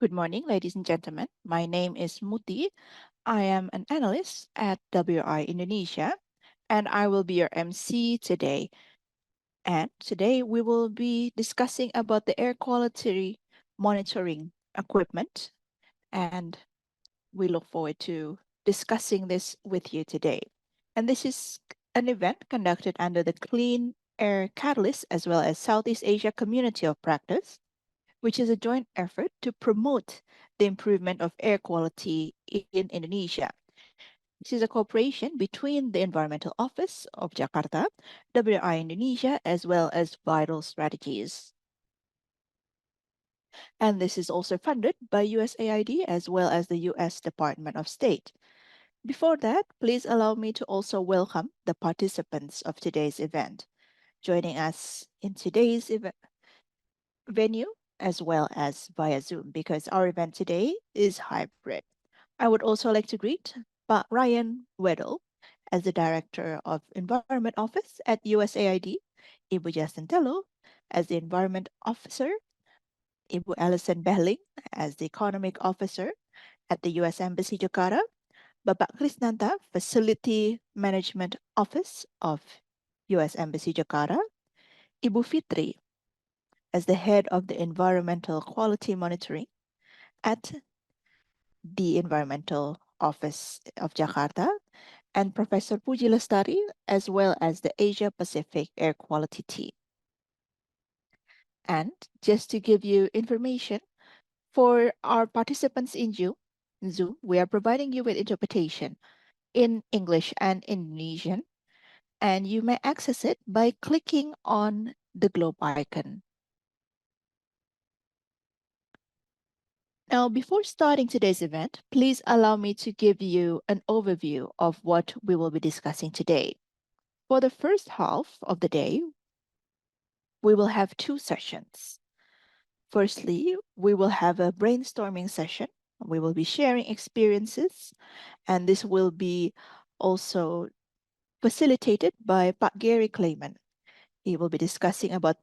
Good morning, ladies and gentlemen. My name is Muti. I am an analyst at WRI Indonesia, and I will be your MC today. And today we will be discussing about the air quality monitoring equipment, and we look forward to discussing this with you today. And this is an event conducted under the Clean Air Catalyst as well as Southeast Asia Community of Practice, which is a joint effort to promote the improvement of air quality in Indonesia. This is a cooperation between the Environmental Office of Jakarta, WRI Indonesia, as well as Vital Strategies. And this is also funded by USAID as well as the US Department of State. Before that, please allow me to also welcome the participants of today's event. Joining us in today's venue as well as via Zoom because our event today is hybrid. I would also like to greet Pak Ryan Weddle as the Director of Environment Office at USAID, Ibu Justin Tello as the Environment Officer, Ibu Alison Behling as the Economic Officer at the US Embassy Jakarta, Bapak Krisnanta, Facility Management Office of US Embassy Jakarta, Ibu Fitri as the Head of the Environmental Quality Monitoring at the Environmental Office of Jakarta, and Professor Puji Lestari, as well as the Asia Pacific Air Quality Team. And just to give you information, for our participants in Zoom, we are providing you with interpretation in English and Indonesian, and you may access it by clicking on the globe icon. Now, before starting today's event, please allow me to give you an overview of what we will be discussing today. For the first half of the day, we will have two sessions. Firstly, we will have a brainstorming session. We will be sharing experiences, and this will be also facilitated by Pak Gary Kleiman. He will be discussing about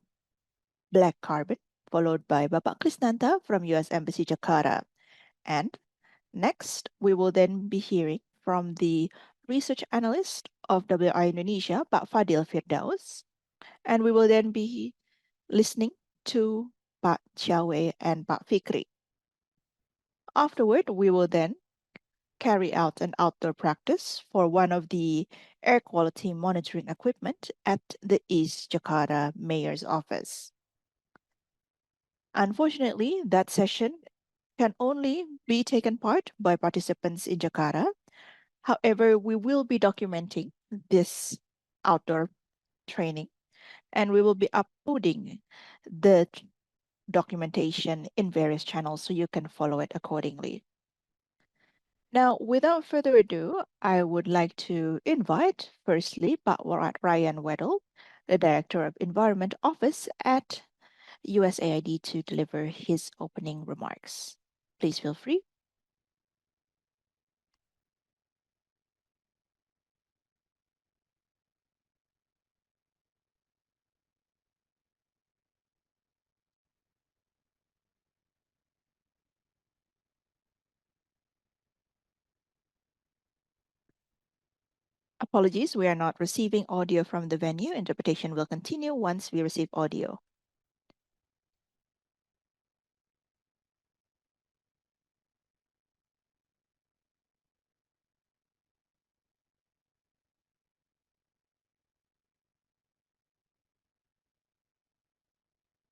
black carbon, followed by Bapak Krisnanta from US Embassy Jakarta. And next, we will then be hearing from the research analyst of WRI Indonesia, Pak Fadil Firdaus, and we will then be listening to Pak Chia and Pak Fikri. Afterward, we will then carry out an outdoor practice for one of the air quality monitoring equipment at the East Jakarta Mayor's office. Unfortunately, that session can only be taken part by participants in Jakarta. However, we will be documenting this outdoor training and we will be uploading the documentation in various channels so you can follow it accordingly. Now, without further ado, I would like to invite firstly Pak Ryan Weddle, the Director of Environment Office at USAID, to deliver his opening remarks. Please feel free. Apologies, we are not receiving audio from the venue. Interpretation will continue once we receive audio.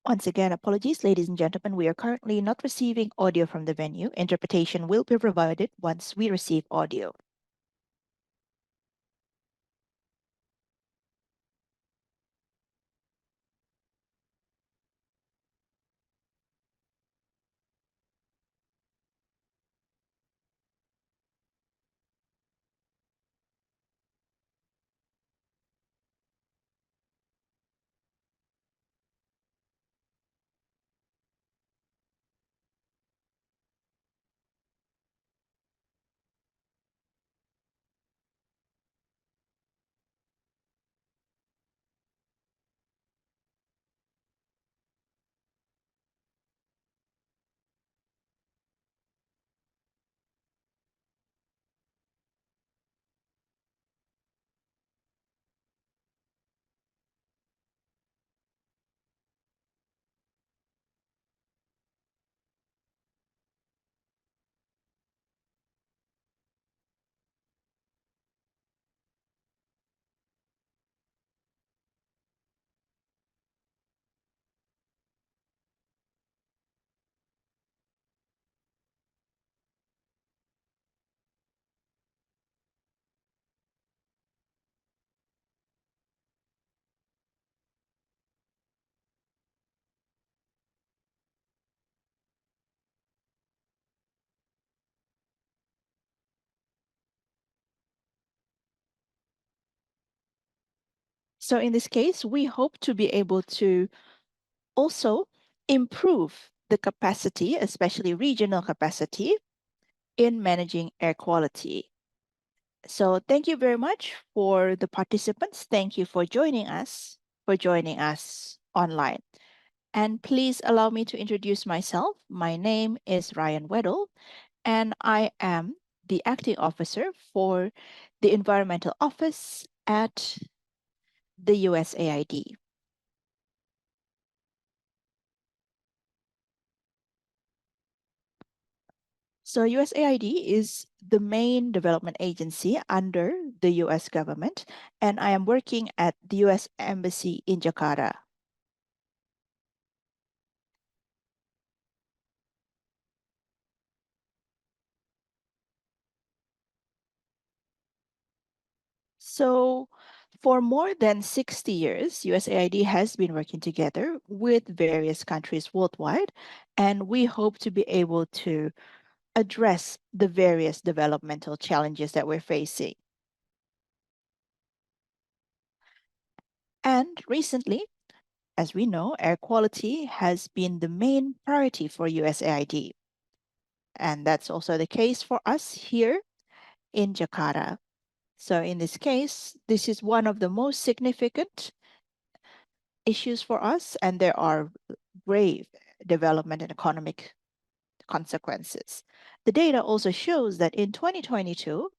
Once again, apologies, ladies and gentlemen. We are currently not receiving audio from the venue. Interpretation will be provided once we receive audio. So in this case, we hope to be able to also improve the capacity, especially regional capacity, in managing air quality. So thank you very much for the participants. Thank you for joining us online. And please allow me to introduce myself. My name is Ryan Weddle, and I am the acting officer for the environmental office at the USAID. So USAID is the main development agency under the US government, and I am working at the US Embassy in Jakarta. So for more than 60 years, USAID has been working together with various countries worldwide, and we hope to be able to address the various developmental challenges that we're facing. And recently, as we know, air quality has been the main priority for USAID. And that's also the case for us here in Jakarta. So, in this case, this is one of the most significant issues for us, and there are grave development and economic consequences. The data also shows that in 2022,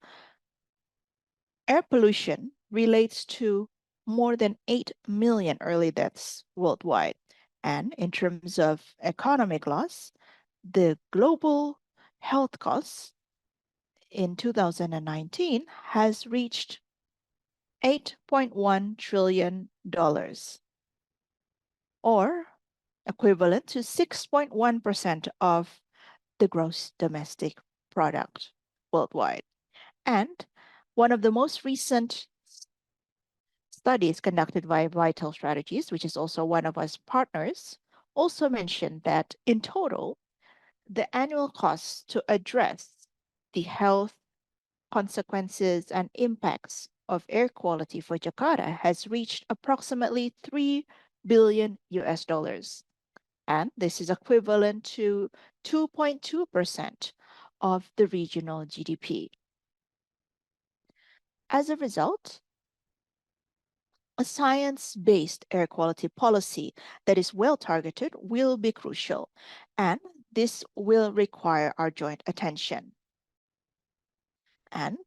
air pollution relates to more than 8 million early deaths worldwide. And in terms of economic loss, the global health costs in 2019 has reached $8.1 trillion, or equivalent to 6.1% of the gross domestic product worldwide. And one of the most recent studies conducted by Vital Strategies, which is also one of us partners, also mentioned that in total, the annual costs to address the health consequences and impacts of air quality for Jakarta has reached approximately 3 billion US dollars. And this is equivalent to 2.2% of the regional GDP. As a result, a science-based air quality policy that is well targeted will be crucial, and this will require our joint attention. And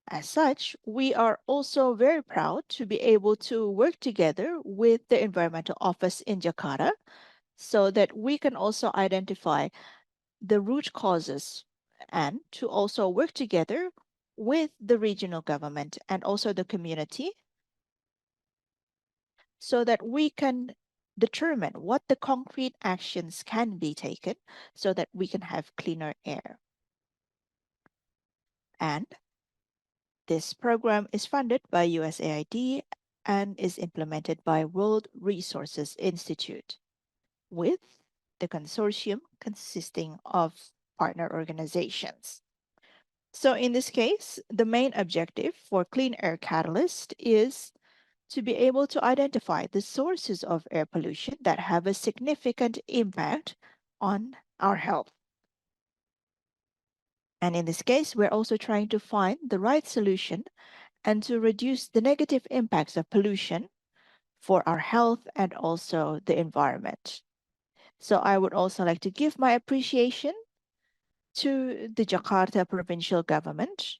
as such, we are also very proud to be able to work together with the Environmental Office in Jakarta so that we can also identify the root causes and to also work together with the regional government and also the community so that we can determine what the concrete actions can be taken so that we can have cleaner air. And this program is funded by USAID and is implemented by World Resources Institute with the consortium consisting of partner organizations. So in this case, the main objective for Clean Air Catalyst is to be able to identify the sources of air pollution that have a significant impact on our health. And in this case, we're also trying to find the right solution and to reduce the negative impacts of pollution for our health and also the environment. So I would also like to give my appreciation to the Jakarta provincial government.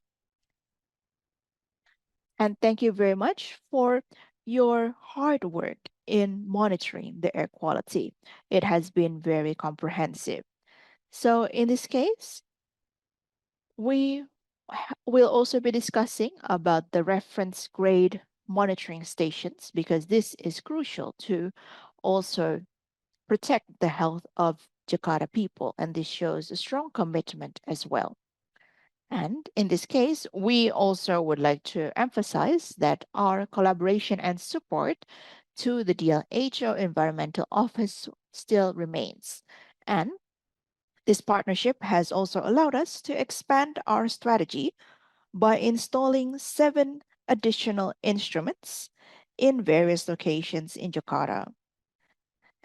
And thank you very much for your hard work in monitoring the air quality. It has been very comprehensive. So in this case, we will also be discussing about the reference grade monitoring stations because this is crucial to also protect the health of Jakarta people, and this shows a strong commitment as well. And in this case, we also would like to emphasize that our collaboration and support to the DLHO Environmental Office still remains. And this partnership has also allowed us to expand our strategy by installing 7 additional instruments in various locations in Jakarta.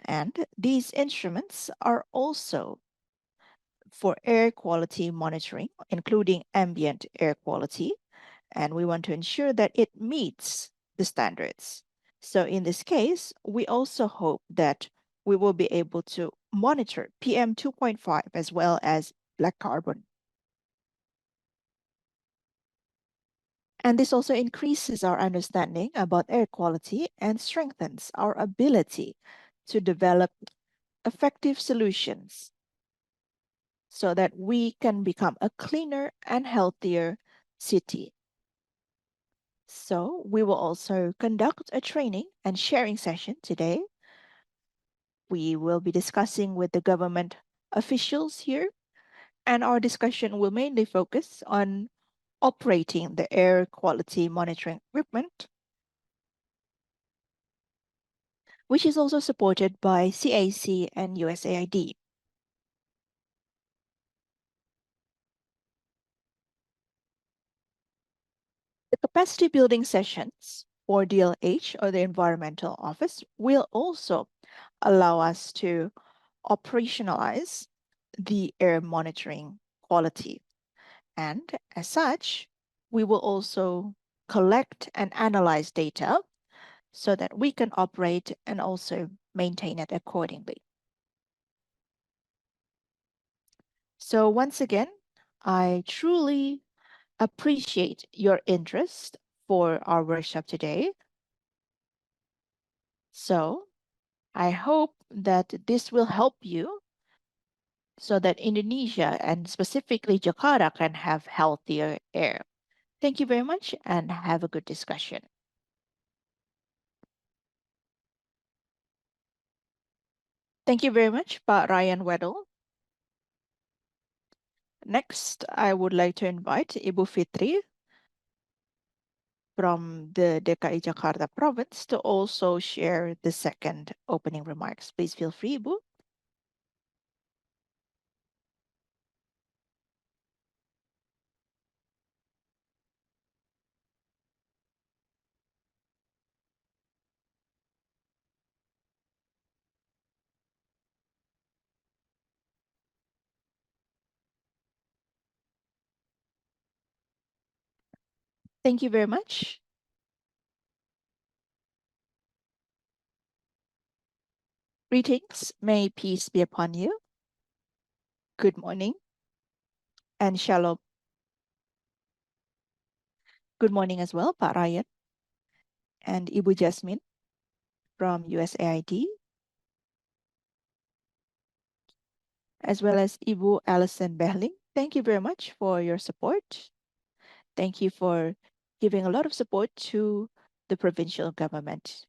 And these instruments are also for air quality monitoring, including ambient air quality, and we want to ensure that it meets the standards. So in this case, we also hope that we will be able to monitor PM2.5 as well as black carbon. And this also increases our understanding about air quality and strengthens our ability to develop effective solutions so that we can become a cleaner and healthier city. So, we will also conduct a training and sharing session today. We will be discussing with the government officials here, and our discussion will mainly focus on operating the air quality monitoring equipment, which is also supported by CAC and USAID. The capacity building sessions for DLH or the Environmental Office will also allow us to operationalize the air monitoring quality. And as such, we will also collect and analyze data so that we can operate and also maintain it accordingly. So, once again, I truly appreciate your interest for our workshop today. So, I hope that this will help you so that Indonesia and specifically Jakarta can have healthier air. Thank you very much and have a good discussion. Thank you very much, Pak Ryan Weddle. Next, I would like to invite Ibu Fitri from the DKI Jakarta province to also share the second opening remarks. Please feel free, Ibu. Thank you very much. Greetings, may peace be upon you. Good morning and shalom. Good morning as well, Pak Ryan and Ibu Jasmine from USAID, as well as Ibu Alison Behling. Thank you very much for your support. Thank you for giving a lot of support to the provincial government.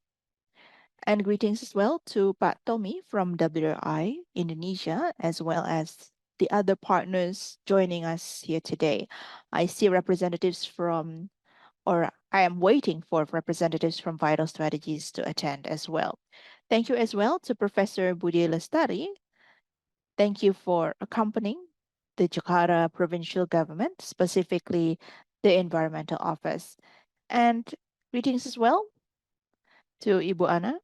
And greetings as well to Pak Tommy from WRI Indonesia, as well as the other partners joining us here today. I see representatives from, or I am waiting for representatives from Vital Strategies to attend as well. Thank you as well to Professor Budi Lestari. Thank you for accompanying the Jakarta provincial government, specifically the Environmental Office. And greetings as well to Ibu Ana,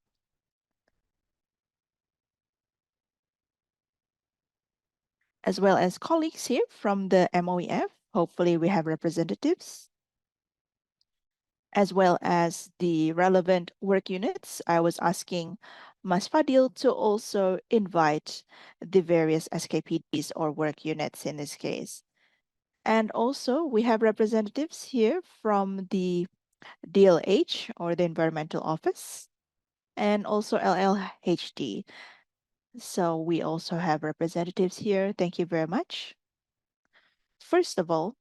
as well as colleagues here from the MOEF. Hopefully, we have representatives, as well as the relevant work units. I was asking Mas Fadil to also invite the various SKPDs or work units in this case. And also, we have representatives here from the DLH or the Environmental Office and also LLHD. So we also have representatives here. Thank you very much. First of all,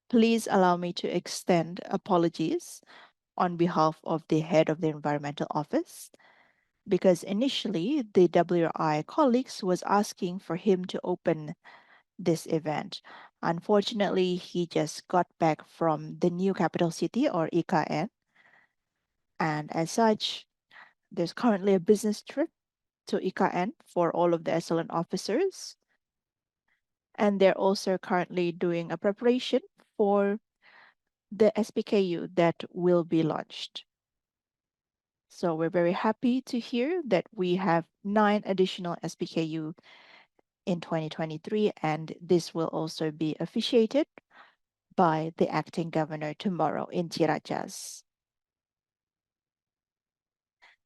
please allow me to extend apologies on behalf of the head of the Environmental Office because initially the WRI colleagues was asking for him to open this event. Unfortunately, he just got back from the new capital city or IKN, and as such, there's currently a business trip to IKN for all of the excellent officers, and they're also currently doing a preparation for the SPKU that will be launched. So we're very happy to hear that we have 9 additional SPKU in 2023, and this will also be officiated by the acting governor tomorrow in Ciracas.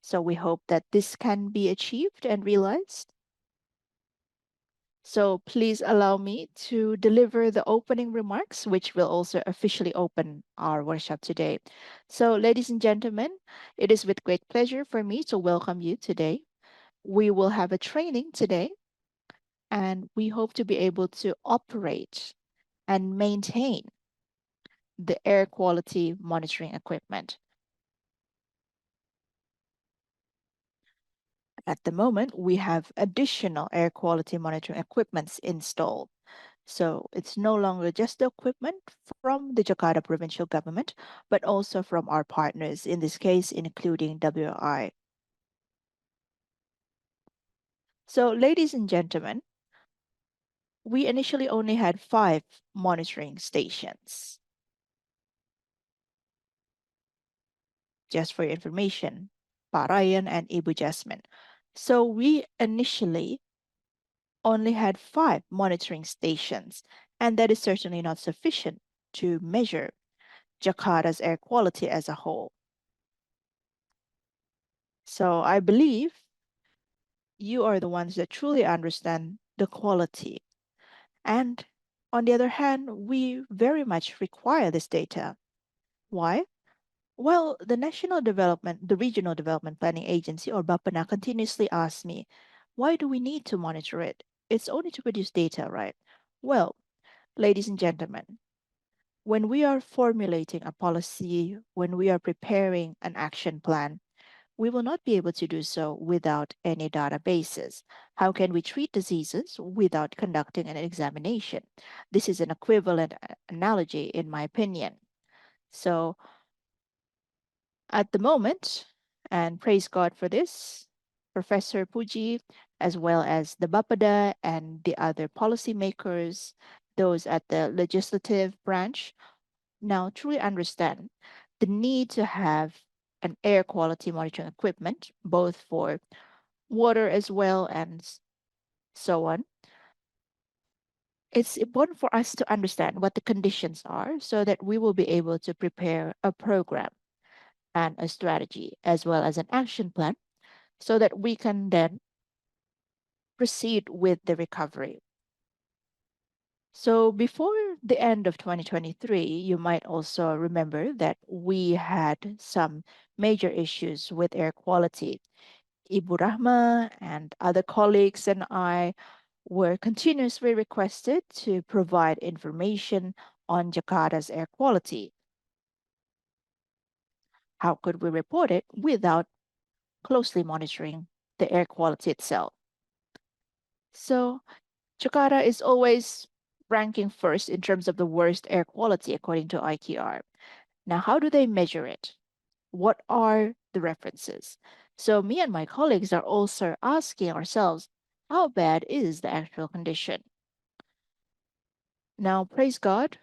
So we hope that this can be achieved and realized. So please allow me to deliver the opening remarks, which will also officially open our workshop today. So, ladies and gentlemen, it is with great pleasure for me to welcome you today. We will have a training today, and we hope to be able to operate and maintain the air quality monitoring equipment. At the moment, we have additional air quality monitoring equipments installed. So it's no longer just the equipment from the Jakarta provincial government, but also from our partners, in this case, including WRI. So, ladies and gentlemen, we initially only had 5 monitoring stations. Just for your information, Pak Ryan and Ibu Jasmine. So we initially only had 5 monitoring stations, and that is certainly not sufficient to measure Jakarta's air quality as a whole. So I believe you are the ones that truly understand the quality. And on the other hand, we very much require this data. Why? Well, the Regional Development Planning Agency, or BAPENA, continuously asks me, why do we need to monitor it? It's only to produce data, right? Well, ladies and gentlemen, when we are formulating a policy, when we are preparing an action plan, we will not be able to do so without any databases. How can we treat diseases without conducting an examination? This is an equivalent analogy, in my opinion. So, at the moment, and praise God for this, Professor Puji, as well as the BAPADA and the other policymakers, those at the legislative branch, now truly understand the need to have an air quality monitoring equipment, both for water as well and so on. It's important for us to understand what the conditions are so that we will be able to prepare a program and a strategy as well as an action plan so that we can then proceed with the recovery. So before the end of 2023, you might also remember that we had some major issues with air quality. Ibu Rahma and other colleagues and I were continuously requested to provide information on Jakarta's air quality. How could we report it without closely monitoring the air quality itself? So Jakarta is always ranking first in terms of the worst air quality according to IQR. Now, how do they measure it? What are the references? So, me and my colleagues are also asking ourselves, how bad is the actual condition? Now, praise God,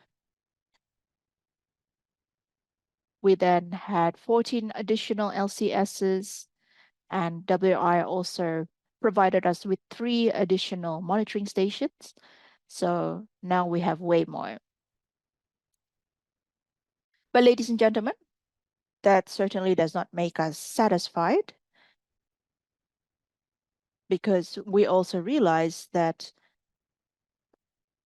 we then had 14 additional LCSs, and WRI also provided us with 3 additional monitoring stations. So now we have way more. But, ladies and gentlemen, that certainly does not make us satisfied because we also realize that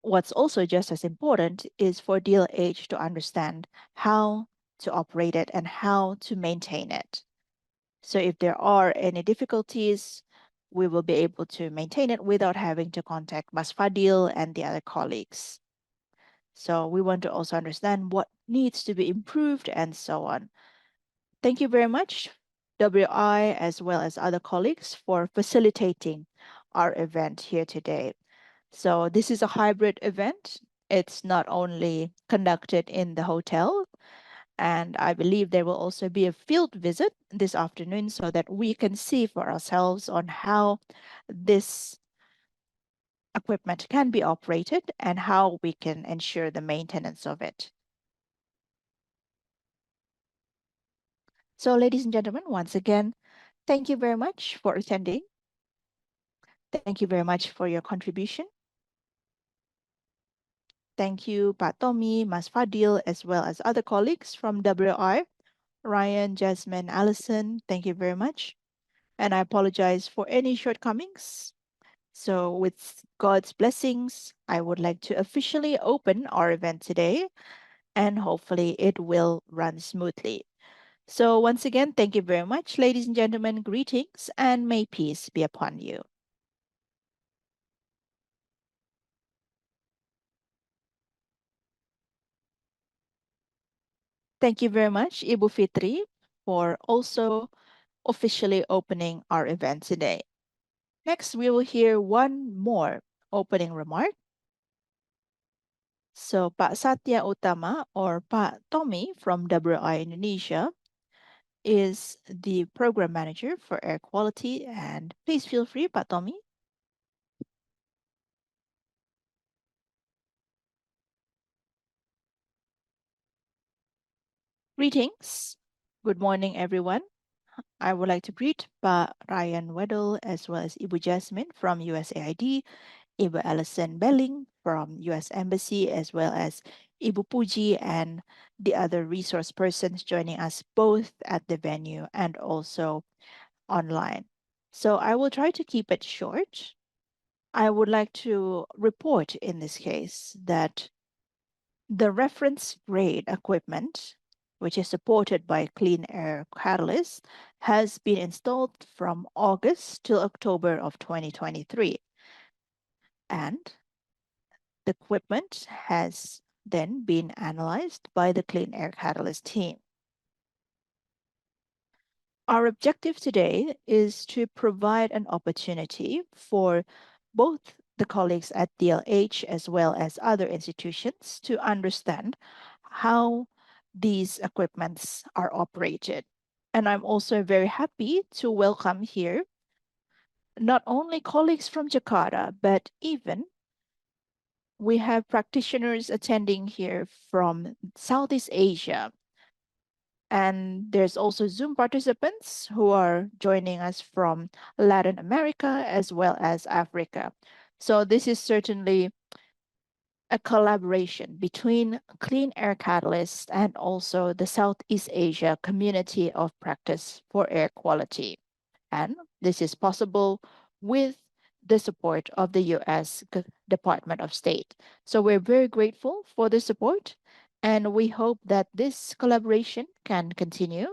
what's also just as important is for DLH to understand how to operate it and how to maintain it. So if there are any difficulties, we will be able to maintain it without having to contact Mas Fadil and the other colleagues. So we want to also understand what needs to be improved and so on. Thank you very much, WI, as well as other colleagues, for facilitating our event here today. So this is a hybrid event. It's not only conducted in the hotel, and I believe there will also be a field visit this afternoon so that we can see for ourselves on how this equipment can be operated and how we can ensure the maintenance of it. So, ladies and gentlemen, once again, thank you very much for attending. Thank you very much for your contribution. Thank you, Pak Tommy, Mas Fadil, as well as other colleagues from WRI, Ryan, Jasmine, Allison. Thank you very much. And I apologize for any shortcomings. So, with God's blessings, I would like to officially open our event today, and hopefully it will run smoothly. So, once again, thank you very much, ladies and gentlemen. Greetings, and may peace be upon you. Thank you very much, Ibu Fitri, for also officially opening our event today. Next, we will hear one more opening remark. So, Pak Satya Utama or Pak Tommy from WRI Indonesia is the program manager for air quality. And please feel free, Pak Tommy. Greetings. Good morning, everyone. I would like to greet Pak Ryan Weddle as well as Ibu Jasmine from USAID, Ibu Alison Belling from US Embassy, as well as Ibu Puji and the other resource persons joining us both at the venue and also online. So I will try to keep it short. I would like to report in this case that the reference grade equipment, which is supported by Clean Air Catalyst, has been installed from August till October of 2023. And the equipment has then been analyzed by the Clean Air Catalyst team. Our objective today is to provide an opportunity for both the colleagues at DLH as well as other institutions to understand how these equipments are operated. And I'm also very happy to welcome here not only colleagues from Jakarta, but even we have practitioners attending here from Southeast Asia. And there's also Zoom participants who are joining us from Latin America as well as Africa. So this is certainly a collaboration between Clean Air Catalyst and also the Southeast Asia community of practice for air quality. And this is possible with the support of the US Department of State. So we're very grateful for the support, and we hope that this collaboration can continue.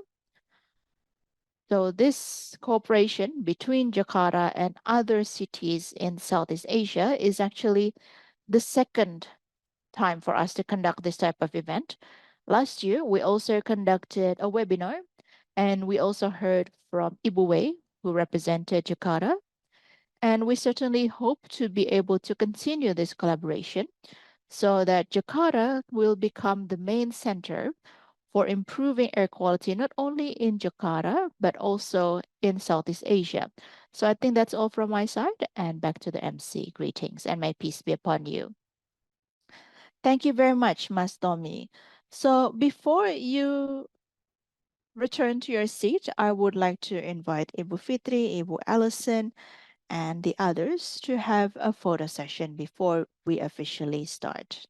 So this cooperation between Jakarta and other cities in Southeast Asia is actually the second time for us to conduct this type of event. Last year, we also conducted a webinar, and we also heard from Ibu Weei, who represented Jakarta. And we certainly hope to be able to continue this collaboration so that Jakarta will become the main center for improving air quality, not only in Jakarta, but also in Southeast Asia. So I think that's all from my side, and back to the MC. Greetings, and may peace be upon you. Thank you very much, Mas Tommy. So before you return to your seat, I would like to invite Ibu Fitri, Ibu Allison, and the others to have a photo session before we officially start.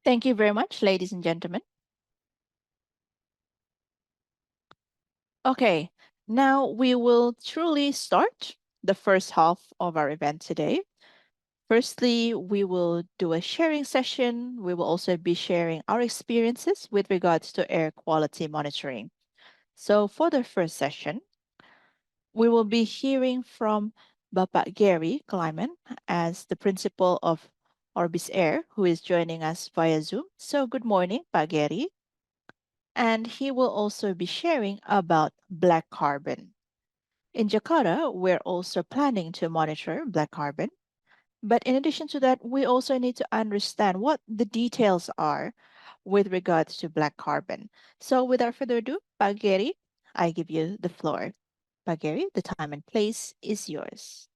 Thank you very much, ladies and gentlemen. Okay, now we will truly start the first half of our event today. Firstly, we will do a sharing session. We will also be sharing our experiences with regards to air quality monitoring. So, for the first session, we will be hearing from Bapak Gary Kleiman as the principal of Orbis Air, who is joining us via Zoom. So, good morning, Pak Gary. And he will also be sharing about black carbon. In Jakarta, we're also planning to monitor black carbon. But in addition to that, we also need to understand what the details are with regards to black carbon. So without further ado, Pak Gary, I give you the floor. Pak Gary, the time and place is yours.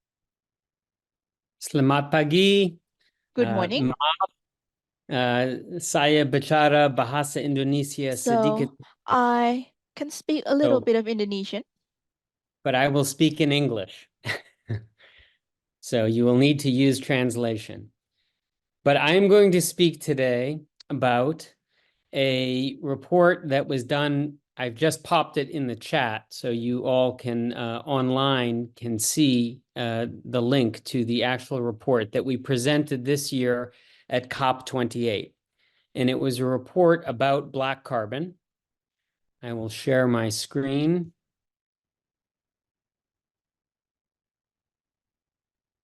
Selamat pagi. Good morning. Saya bicara bahasa Indonesia sedikit. So I can speak a little bit of Indonesian. But I will speak in English. So you will need to use translation. But I am going to speak today about a report that was done. I've just popped it in the chat so you all can online can see the link to the actual report that we presented this year at COP28. And it was a report about black carbon. I will share my screen.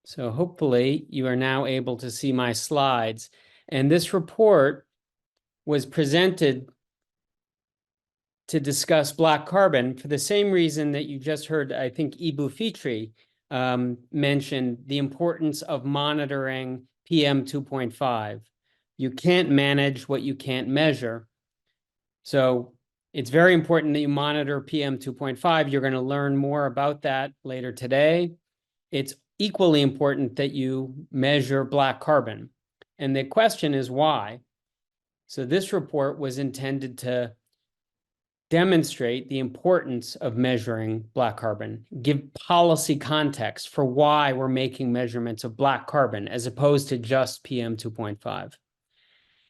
So hopefully you are now able to see my slides. And this report was presented to discuss black carbon for the same reason that you just heard, I think, Ibu Fikri mentioned the importance of monitoring PM2.5. You can't manage what you can't measure. So it's very important that you monitor PM2.5. You're going to learn more about that later today. It's equally important that you measure black carbon. And the question is why? So this report was intended to demonstrate the importance of measuring black carbon, give policy context for why we're making measurements of black carbon as opposed to just PM2.5.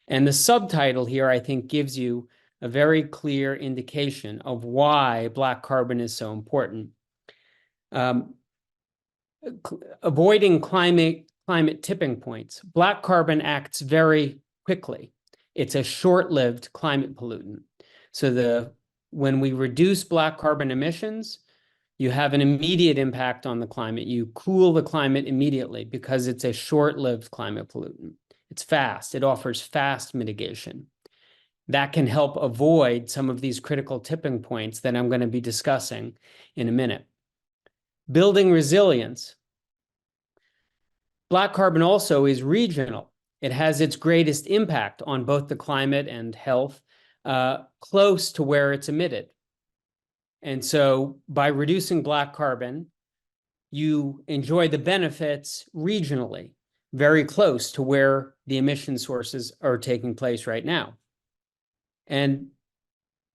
And the subtitle here, I think, gives you a very clear indication of why black carbon is so important. Avoiding climate tipping points. Black carbon acts very quickly. It's a short-lived climate pollutant. So when we reduce black carbon emissions, you have an immediate impact on the climate. You cool the climate immediately because it's a short-lived climate pollutant. It's fast. It offers fast mitigation. That can help avoid some of these critical tipping points that I'm going to be discussing in a minute. Building resilience. Black carbon also is regional. It has its greatest impact on both the climate and health close to where it's emitted. And so by reducing black carbon, you enjoy the benefits regionally, very close to where the emission sources are taking place right now. And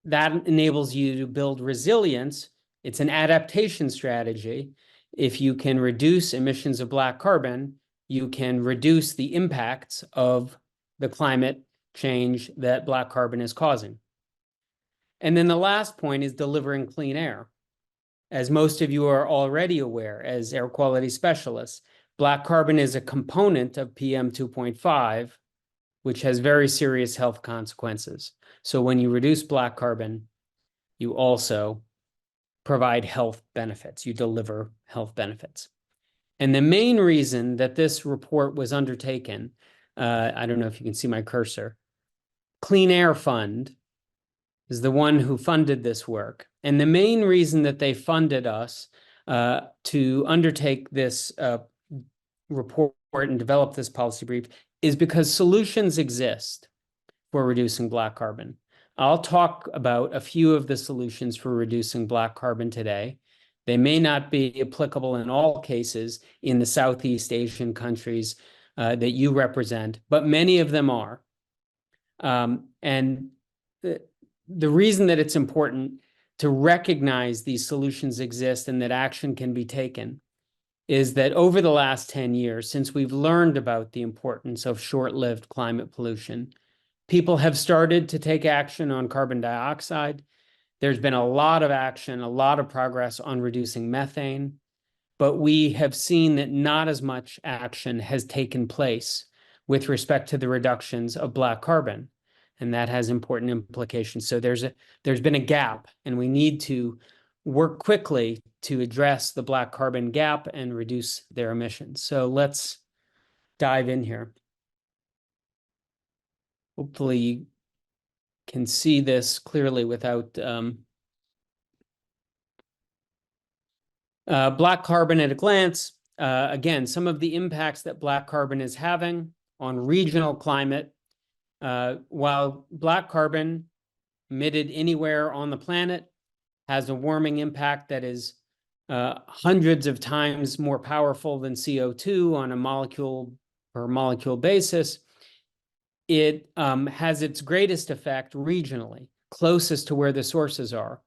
that enables you to build resilience. It's an adaptation strategy. If you can reduce emissions of black carbon, you can reduce the impacts of the climate change that black carbon is causing. And then the last point is delivering clean air. As most of you are already aware, as air quality specialists, black carbon is a component of PM2.5, which has very serious health consequences. So when you reduce black carbon, you also provide health benefits. You deliver health benefits. And the main reason that this report was undertaken, I don't know if you can see my cursor, Clean Air Fund is the one who funded this work. And the main reason that they funded us to undertake this report and develop this policy brief is because solutions exist for reducing black carbon. I'll talk about a few of the solutions for reducing black carbon today. They may not be applicable in all cases in the Southeast Asian countries that you represent, but many of them are. And the reason that it's important to recognize these solutions exist and that action can be taken is that over the last 10 years, since we've learned about the importance of short-lived climate pollution, people have started to take action on carbon dioxide. There's been a lot of action, a lot of progress on reducing methane, but we have seen that not as much action has taken place with respect to the reductions of black carbon, and that has important implications. So there's been a gap, and we need to work quickly to address the black carbon gap and reduce their emissions. So let's dive in here. Hopefully you can see this clearly without black carbon at a glance. Again, some of the impacts that black carbon is having on regional climate. While black carbon emitted anywhere on the planet has a warming impact that is hundreds of times more powerful than CO2 on a molecule per molecule basis, it has its greatest effect regionally, closest to where the sources are.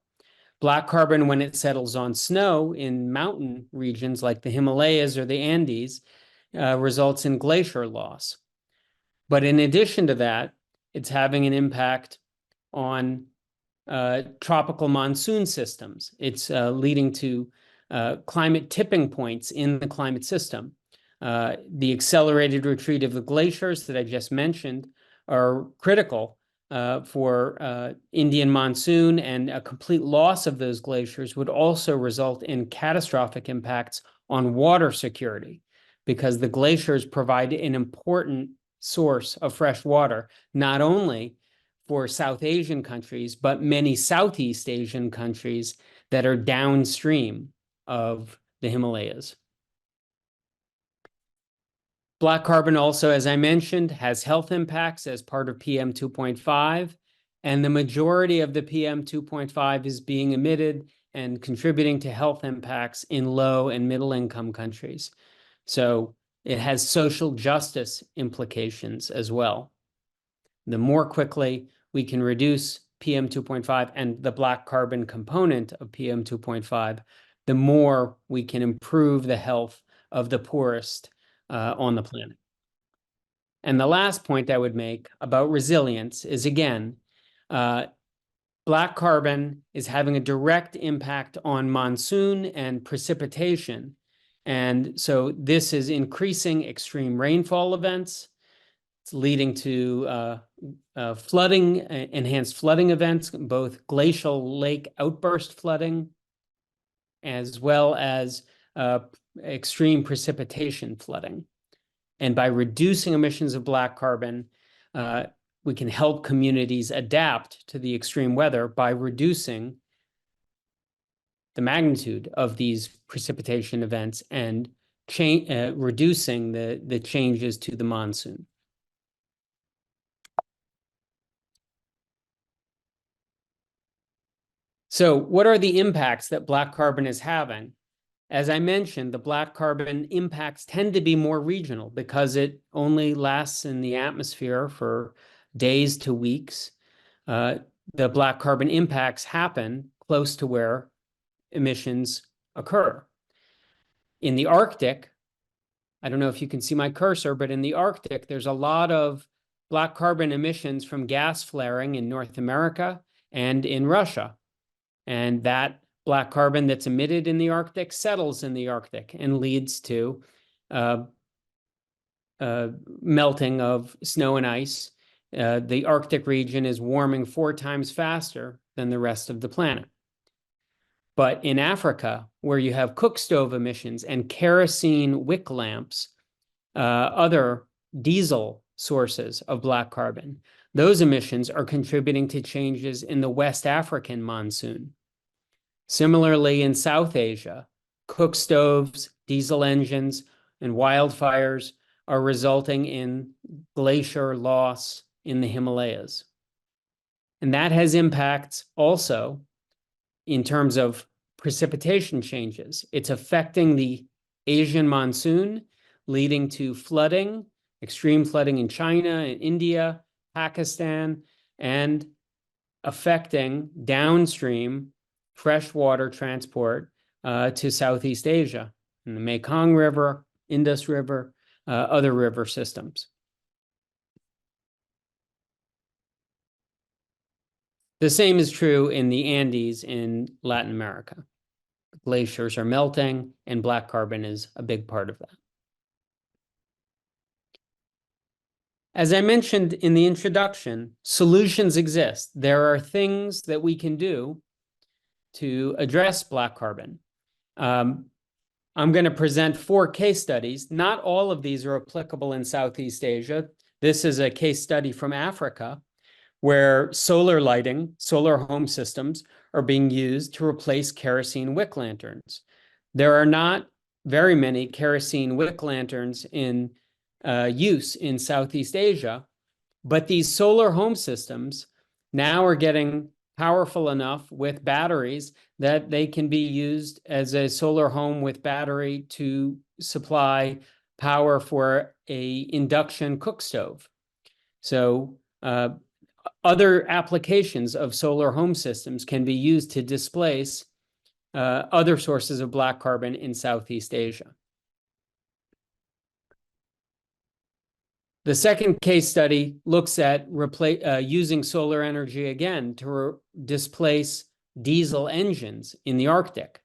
Black carbon, when it settles on snow in mountain regions like the Himalayas or the Andes, results in glacier loss. But in addition to that, it's having an impact on tropical monsoon systems. It's leading to climate tipping points in the climate system. The accelerated retreat of the glaciers that I just mentioned are critical for Indian monsoon, and a complete loss of those glaciers would also result in catastrophic impacts on water security, because the glaciers provide an important source of fresh water, not only for South Asian countries, but many Southeast Asian countries that are downstream of the Himalayas. Black carbon also, as I mentioned, has health impacts as part of PM2.5, and the majority of the PM2.5 is being emitted and contributing to health impacts in low and middle income countries. So it has social justice implications as well. The more quickly we can reduce PM2.5 and the black carbon component of PM2.5, the more we can improve the health of the poorest on the planet. And the last point I would make about resilience is, again, black carbon is having a direct impact on monsoon and precipitation. And so this is increasing extreme rainfall events. It's leading to flooding, enhanced flooding events, both glacial lake outburst flooding, as well as extreme precipitation flooding. And by reducing emissions of black carbon, we can help communities adapt to the extreme weather by reducing the magnitude of these precipitation events and reducing the changes to the monsoon. So what are the impacts that black carbon is having? As I mentioned, the black carbon impacts tend to be more regional because it only lasts in the atmosphere for days to weeks. The black carbon impacts happen close to where emissions occur. In the Arctic, I don't know if you can see my cursor, but in the Arctic, there's a lot of black carbon emissions from gas flaring in North America and in Russia. And that black carbon that's emitted in the Arctic settles in the Arctic and leads to melting of snow and ice. The Arctic region is warming 4 times faster than the rest of the planet. But in Africa, where you have cook stove emissions and kerosene wick lamps, other diesel sources of black carbon, those emissions are contributing to changes in the West African monsoon. Similarly, in South Asia, cook stoves, diesel engines, and wildfires are resulting in glacier loss in the Himalayas. And that has impacts also in terms of precipitation changes. It's affecting the Asian monsoon, leading to flooding, extreme flooding in China, in India, Pakistan, and affecting downstream freshwater transport to Southeast Asia, in the Mekong River, Indus River, other river systems. The same is true in the Andes in Latin America. glaciers are melting, and black carbon is a big part of that. As I mentioned in the introduction, solutions exist. There are things that we can do to address black carbon. I'm going to present 4 case studies. Not all of these are applicable in Southeast Asia. This is a case study from Africa, where solar lighting, solar home systems are being used to replace kerosene wick lanterns. There are not very many kerosene wick lanterns in use in Southeast Asia, but these solar home systems now are getting powerful enough with batteries that they can be used as a solar home with battery to supply power for a induction cook stove. So other applications of solar home systems can be used to displace other sources of black carbon in Southeast Asia. The second case study looks at using solar energy again to displace diesel engines in the Arctic.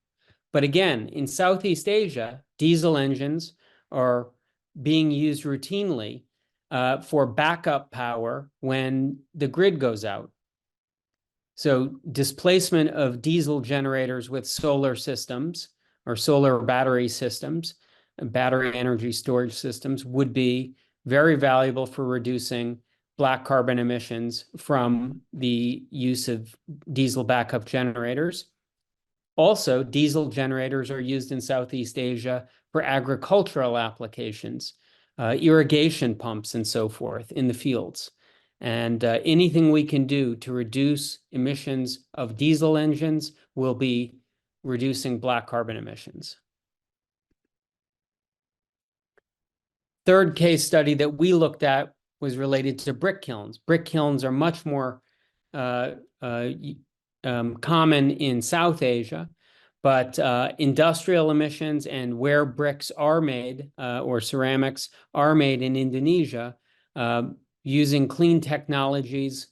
But again, in Southeast Asia, diesel engines are being used routinely for backup power when the grid goes out. So displacement of diesel generators with solar systems or solar battery systems, battery energy storage systems would be very valuable for reducing black carbon emissions from the use of diesel backup generators. Also, diesel generators are used in Southeast Asia for agricultural applications, irrigation pumps and so forth in the fields. And anything we can do to reduce emissions of diesel engines will be reducing black carbon emissions. Third case study that we looked at was related to brick kilns. Brick kilns are much more common in South Asia, but industrial emissions and where bricks are made or ceramics are made in Indonesia, using clean technologies,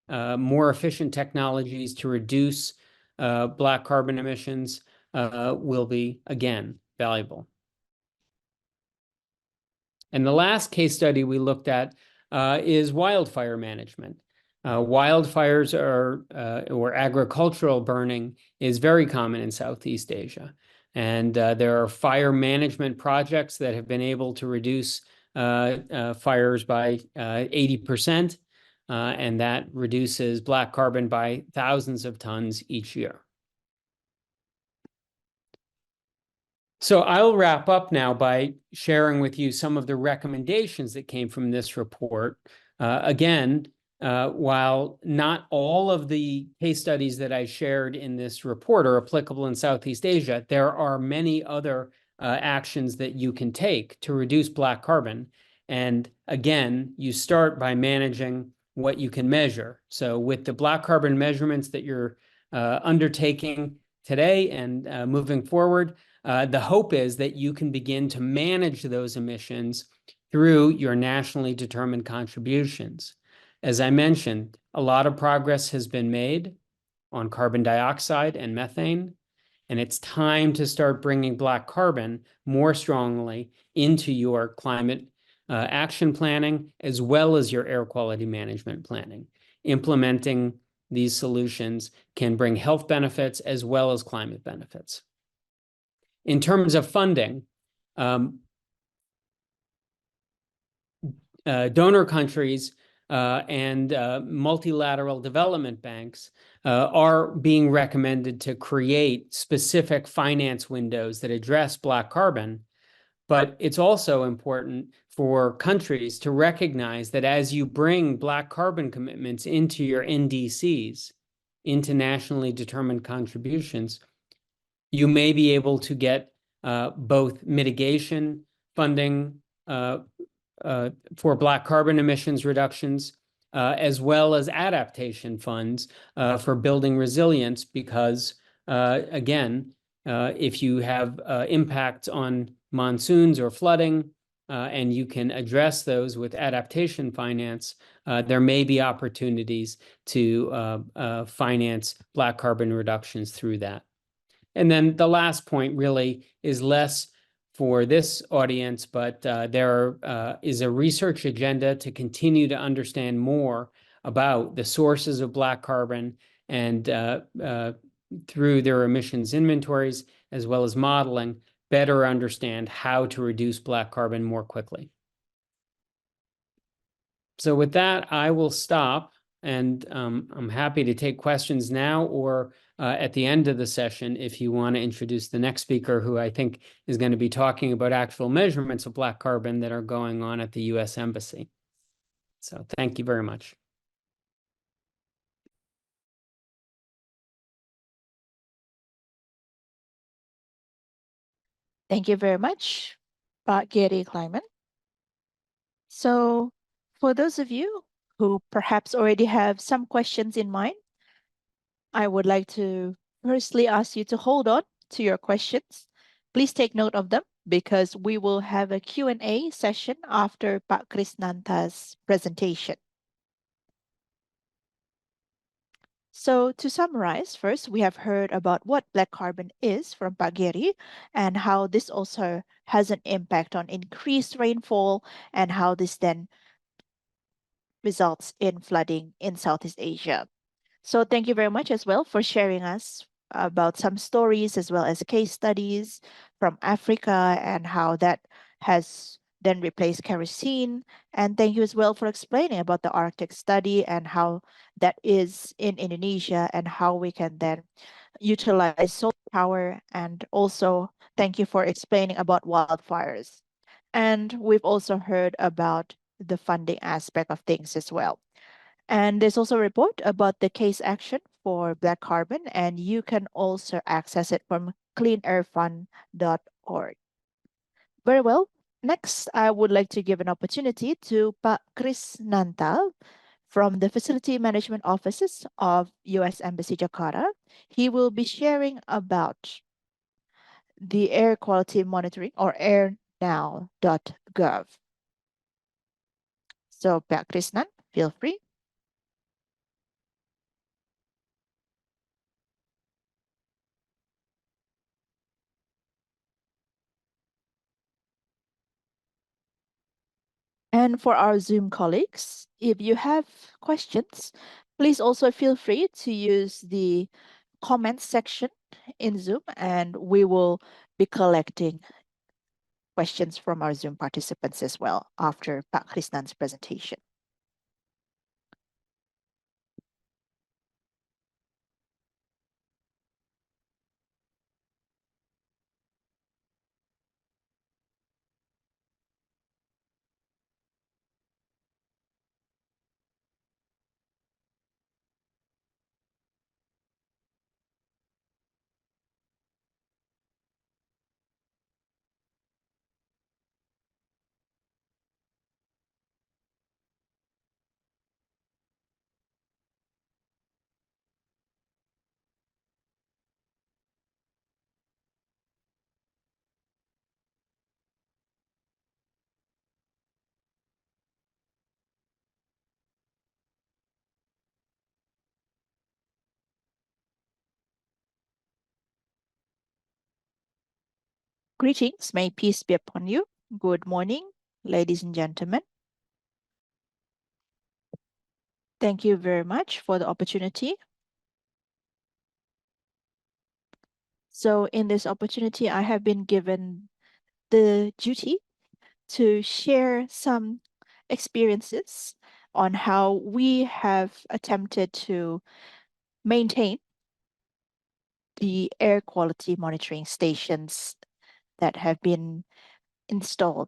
more efficient technologies to reduce black carbon emissions will be, again, valuable. And the last case study we looked at is wildfire management. Wildfires or agricultural burning is very common in Southeast Asia. And there are fire management projects that have been able to reduce fires by 80%, and that reduces black carbon by thousands of tons each year. So I'll wrap up now by sharing with you some of the recommendations that came from this report. Again, while not all of the case studies that I shared in this report are applicable in Southeast Asia, there are many other actions that you can take to reduce black carbon. And again, you start by managing what you can measure. So with the black carbon measurements that you're undertaking today and moving forward, the hope is that you can begin to manage those emissions through your nationally determined contributions. As I mentioned, a lot of progress has been made on carbon dioxide and methane, and it's time to start bringing black carbon more strongly into your climate action planning, as well as your air quality management planning. Implementing these solutions can bring health benefits as well as climate benefits. In terms of funding, donor countries and multilateral development banks are being recommended to create specific finance windows that address black carbon. But it's also important for countries to recognize that as you bring black carbon commitments into your NDCs, into nationally determined contributions, you may be able to get both mitigation funding for black carbon emissions reductions, as well as adaptation funds for building resilience, because, again, if you have impacts on monsoons or flooding, and you can address those with adaptation finance, there may be opportunities to finance black carbon reductions through that. And then the last point really is less for this audience, but there is a research agenda to continue to understand more about the sources of black carbon and through their emissions inventories, as well as modeling, better understand how to reduce black carbon more quickly. So with that, I will stop, and I'm happy to take questions now or at the end of the session if you want to introduce the next speaker, who I think is going to be talking about actual measurements of black carbon that are going on at the U.S. Embassy. So thank you very much. Thank you very much, Pak Gary Kleiman. So for those of you who perhaps already have some questions in mind, I would like to firstly ask you to hold on to your questions. Please take note of them because we will have a Q&A session after Pak Krisnanta's presentation. So to summarize, first, we have heard about what black carbon is from Pak Gary and how this also has an impact on increased rainfall and how this then results in flooding in Southeast Asia. So thank you very much as well for sharing us about some stories as well as case studies from Africa and how that has then replaced kerosene. And thank you as well for explaining about the Arctic study and how that is in Indonesia and how we can then utilize solar power. And also thank you for explaining about wildfires. And we've also heard about the funding aspect of things as well. And there's also a report about the case action for black carbon, and you can also access it from cleanairfund.org. Very well. Next, I would like to give an opportunity to Pak Chris Nanta from the Facility Management Offices of U.S. Embassy Jakarta. He will be sharing about the air quality monitoring or Airnow.gov. So, Pak Krishnan, feel free. And for our Zoom colleagues, if you have questions, please also feel free to use the comments section in Zoom, and we will be collecting questions from our Zoom participants as well after Pak Krisnan's presentation. Greetings, may peace be upon you. Good morning, ladies and gentlemen. Thank you very much for the opportunity. So in this opportunity, I have been given the duty to share some experiences on how we have attempted to maintain the air quality monitoring stations that have been installed.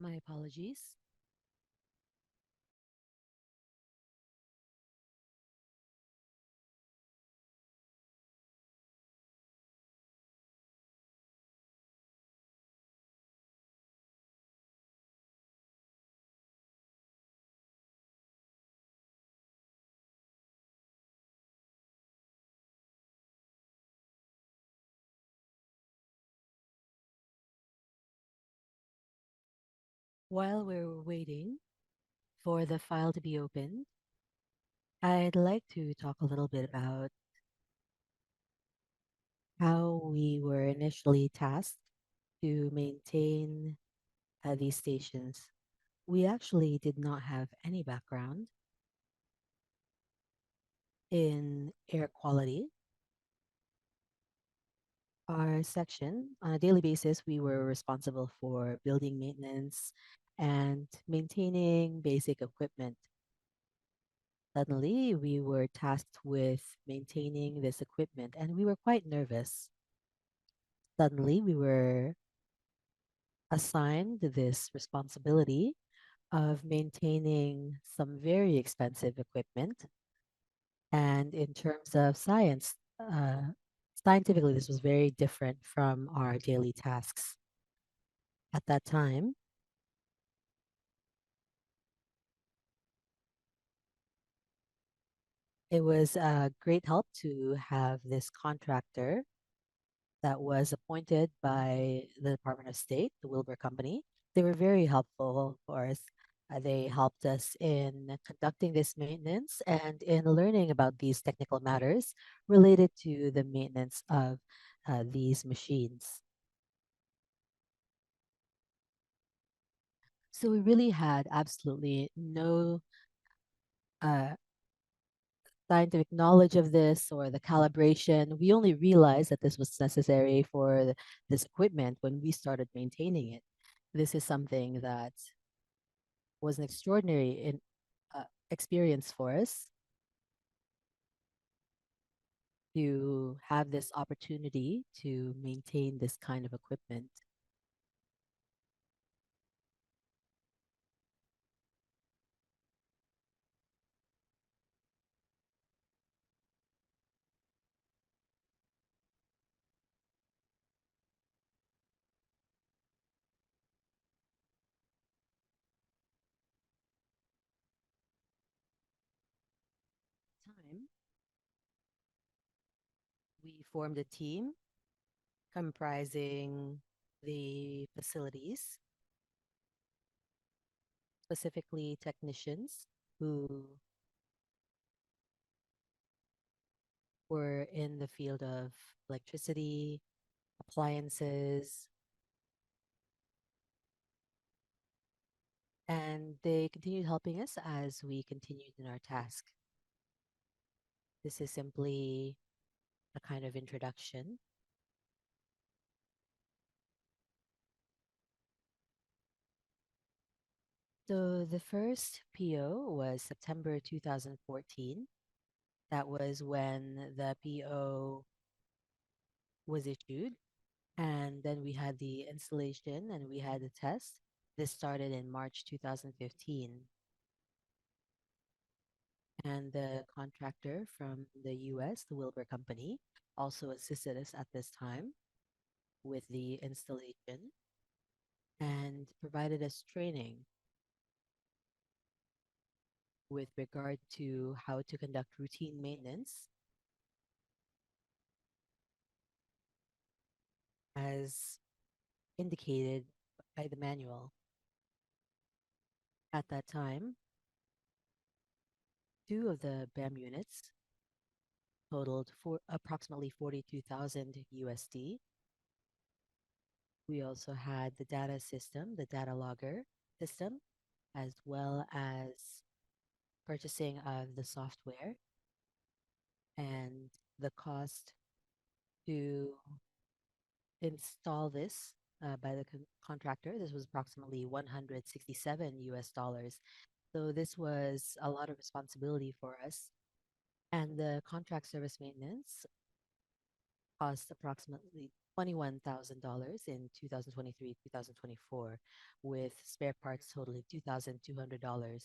My apologies. While we're waiting for the file to be opened, I'd like to talk a little bit about how we were initially tasked to maintain these stations. We actually did not have any background in air quality. Our section, on a daily basis, we were responsible for building maintenance and maintaining basic equipment. Suddenly, we were tasked with maintaining this equipment, and we were quite nervous. Suddenly, we were assigned this responsibility of maintaining some very expensive equipment. And in terms of science, scientifically, this was very different from our daily tasks. At that time, it was a great help to have this contractor that was appointed by the Department of State, the Wilbur Company. They were very helpful, of course. They helped us in conducting this maintenance and in learning about these technical matters related to the maintenance of these machines. So we really had absolutely no uh, scientific knowledge of this or the calibration. We only realized that this was necessary for this equipment when we started maintaining it. This is something that was an extraordinary experience for us to have this opportunity to maintain this kind of equipment. Time we formed a team comprising the facilities, specifically technicians who were in the field of electricity, appliances, and they continued helping us as we continued in our task. This is simply a kind of introduction. So the first PO was September 2014. That was when the PO was issued. And then we had the installation and we had the test. This started in March 2015. And the contractor from the US, the Wilbur Company, also assisted us at this time with the installation and provided us training with regard to how to conduct routine maintenance as indicated by the manual. At that time, two of the BAM units totaled for approximately 42,000 USD. We also had the data system, the data logger system, as well as purchasing of the software and the cost to install this by the contractor. This was approximately 167 US dollars. So this was a lot of responsibility for us. And the contract service maintenance cost approximately $21,000 in 2023, 2024, with spare parts totaling $2,200.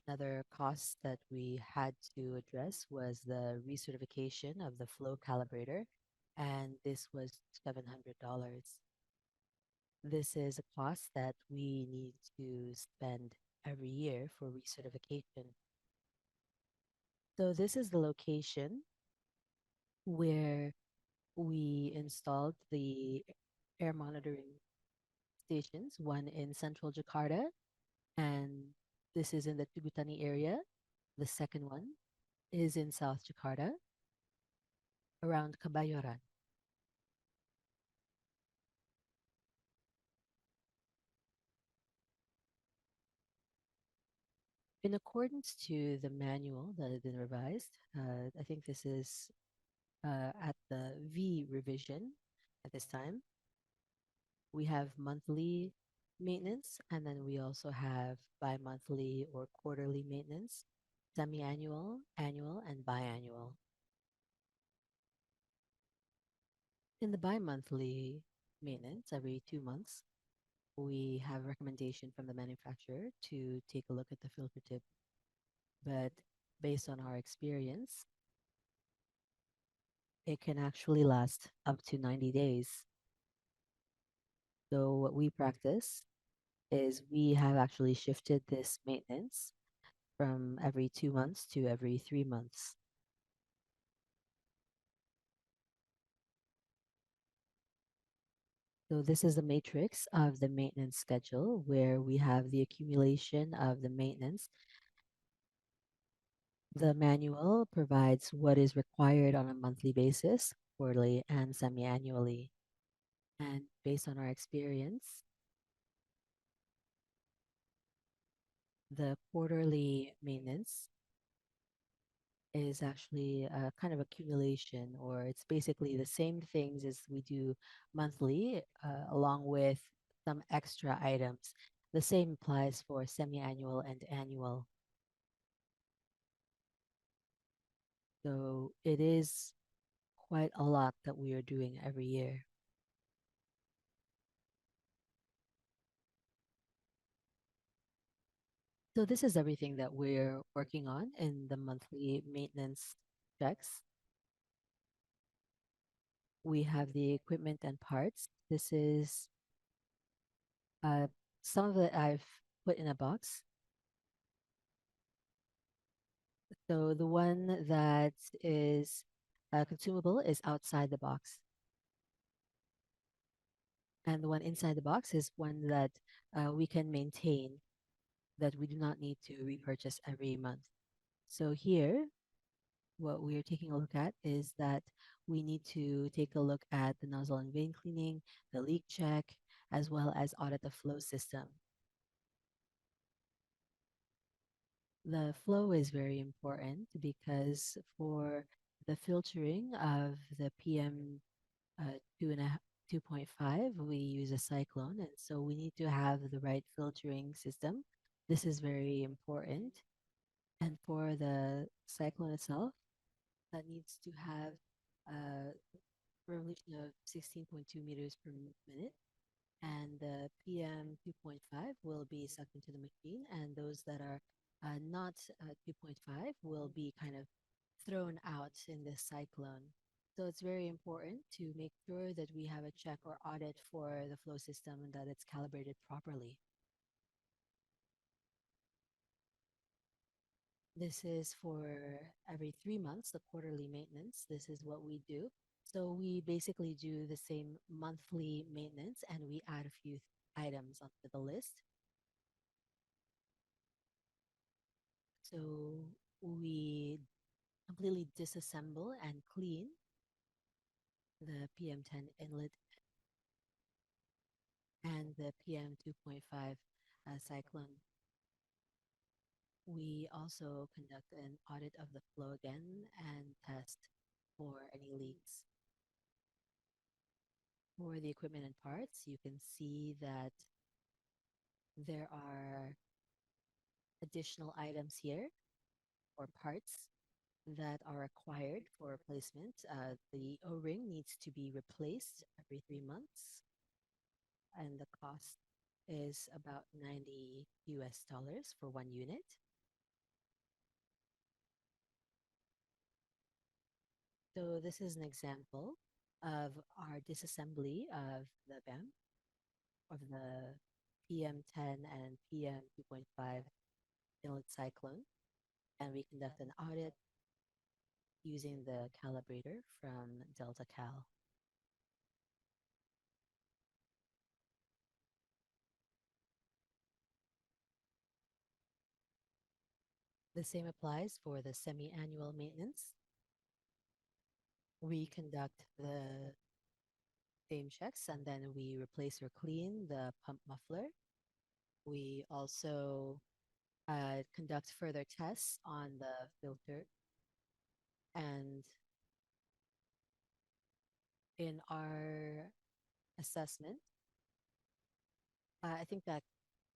Another cost that we had to address was the recertification of the flow calibrator, and this was $700. This is a cost that we need to spend every year for recertification. So this is the location where we installed the air monitoring stations, one in central Jakarta, and this is in the Tugutani area. The second one is in South Jakarta, around Kebayoran. In accordance to the manual that has been revised, I think this is at the V revision at this time. We have monthly maintenance, and then we also have bi-monthly or quarterly maintenance, semi-annual, annual, and biannual. In the bi-monthly maintenance, every 2 months, we have a recommendation from the manufacturer to take a look at the filter tip. But based on our experience, it can actually last up to 90 days. So what we practice is we have actually shifted this maintenance from every 2 months to every 3 months. So this is the matrix of the maintenance schedule where we have the accumulation of the maintenance. The manual provides what is required on a monthly basis, quarterly, and semi-annually. And based on our experience, the quarterly maintenance is actually a kind of accumulation, or it's basically the same things as we do monthly, along with some extra items. The same applies for semi-annual and annual. So it is quite a lot that we are doing every year. So this is everything that we're working on in the monthly maintenance checks. We have the equipment and parts. This is some of it I've put in a box. So the one that is consumable is outside the box. And the one inside the box is one that we can maintain, that we do not need to repurchase every month. So here, what we are taking a look at is that we need to take a look at the nozzle and vane cleaning, the leak check, as well as audit the flow system. The flow is very important because for the filtering of the PM 2.5, we use a cyclone, and so we need to have the right filtering system. This is very important. And for the cyclone itself, that needs to have a revolution of 16.2 meters per minute, and the PM 2.5 will be sucked into the machine, and those that are not 2.5 will be kind of thrown out in this cyclone. So it's very important to make sure that we have a check or audit for the flow system and that it's calibrated properly. This is for every 3 months, the quarterly maintenance. This is what we do. So we basically do the same monthly maintenance and we add a few items onto the list. So we completely disassemble and clean the PM10 inlet and the PM2.5 cyclone. We also conduct an audit of the flow again and test for any leaks. For the equipment and parts, you can see that there are additional items here or parts. that are required for replacement. The O-ring needs to be replaced every 3 months, and the cost is about 90 US dollars for 1 unit. So this is an example of our disassembly of the BAM, of the PM10 and PM2.5 inlet cyclone. And we conduct an audit using the calibrator from Delta Cal. The same applies for the semi-annual maintenance. We conduct the same checks and then we replace or clean the pump muffler. We also conduct further tests on the filter. And in our assessment, I think that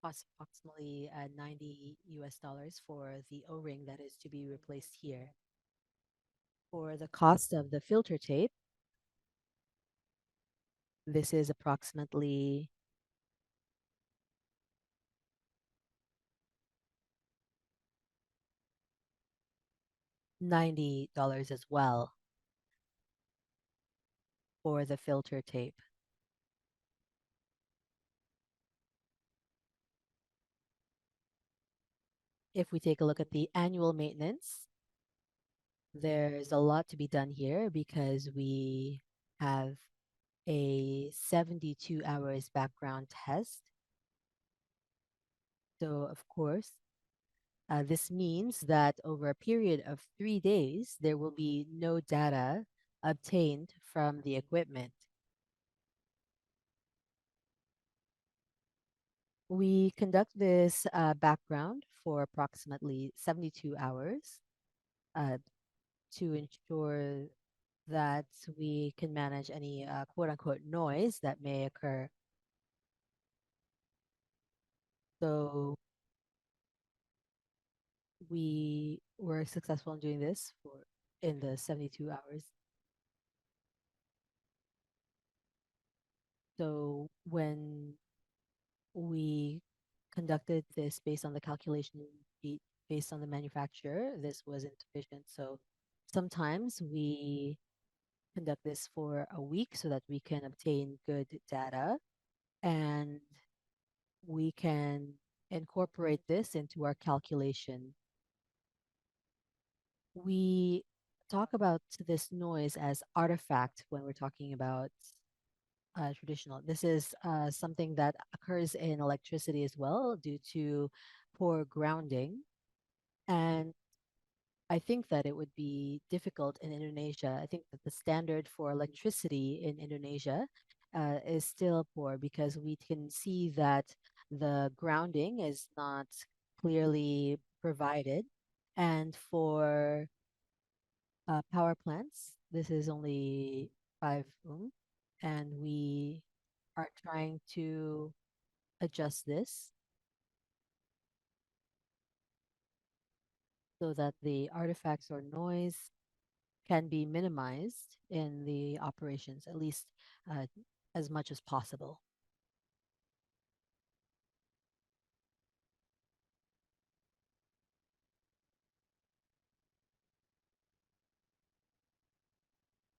costs approximately 90 US dollars for the O-ring that is to be replaced here. For the cost of the filter tape, this is approximately $90 as well for the filter tape. If we take a look at the annual maintenance, there's a lot to be done here because we have a 72 hours background test. So, of course, this means that over a period of 3 days, there will be no data obtained from the equipment. We conduct this background for approximately 72 hours to ensure that we can manage any quote unquote noise that may occur. So we were successful in doing this in the 72 hours. So when we conducted this based on the calculation sheet, based on the manufacturer, this was insufficient. So sometimes we conduct this for a week so that we can obtain good data and we can incorporate this into our calculation. We talk about this noise as artifact when we're talking about traditional. This is something that occurs in electricity as well due to poor grounding. And I think that it would be difficult in Indonesia. I think that the standard for electricity in Indonesia is still poor because we can see that the grounding is not clearly provided. And for power plants, this is only 5 and we are trying to adjust this so that the artifacts or noise can be minimized in the operations, at least uh, as much as possible.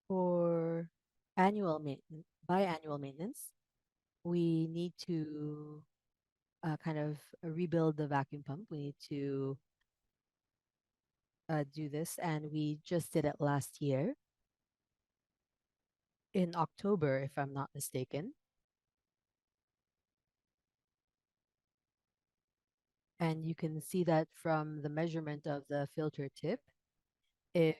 For biannual maintenance, we need to kind of rebuild the vacuum pump. We need to do this, and we just did it last year in October, if I'm not mistaken. And you can see that from the measurement of the filter tip. If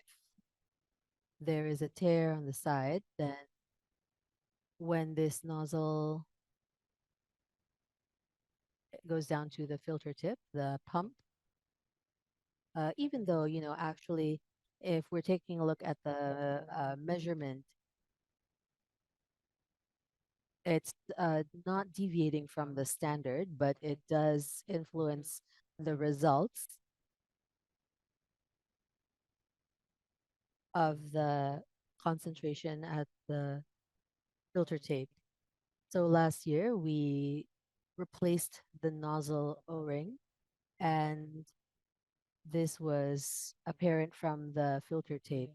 there is a tear on the side, then when this nozzle goes down to the filter tip, the pump, even though, actually, if we're taking a look at the measurement, it's not deviating from the standard, but it does influence the results. of the concentration at the filter tape. So last year we replaced the nozzle O-ring, and this was apparent from the filter tape.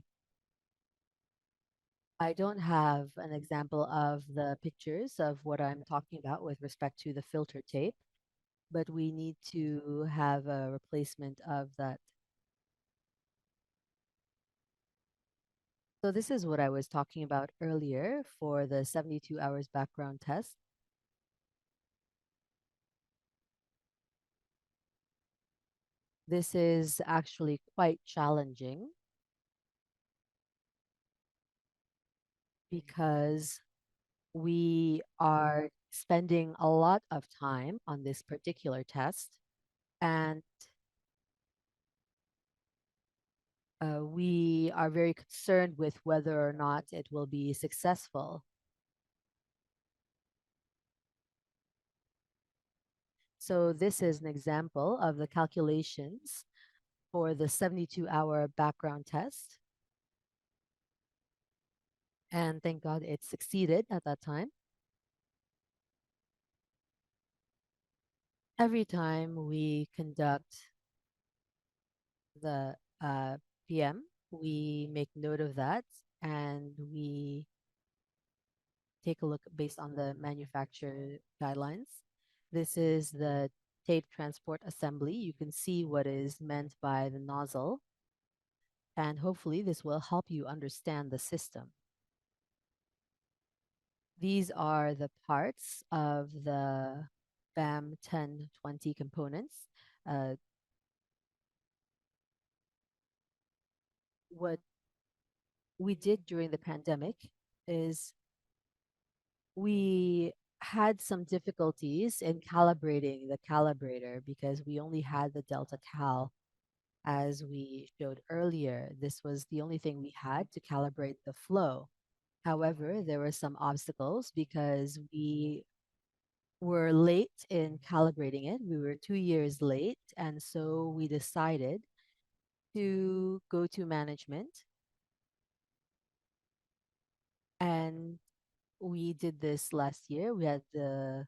I don't have an example of the pictures of what I'm talking about with respect to the filter tape, but we need to have a replacement of that. So this is what I was talking about earlier for the 72 hours background test. This is actually quite challenging because we are spending a lot of time on this particular test, and we are very concerned with whether or not it will be successful. So this is an example of the calculations for the 72-hour background test. And thank God it succeeded at that time. Every time we conduct the PM, we make note of that, and we take a look based on the manufacturer guidelines. This is the tape transport assembly. You can see what is meant by the nozzle, and hopefully this will help you understand the system. These are the parts of the BAM 1020 components. What we did during the pandemic is we had some difficulties in calibrating the calibrator because we only had the Delta Cal as we showed earlier. This was the only thing we had to calibrate the flow. However, there were some obstacles because we were late in calibrating it. We were 2 years late. And so we decided to go to management. And we did this last year. We had the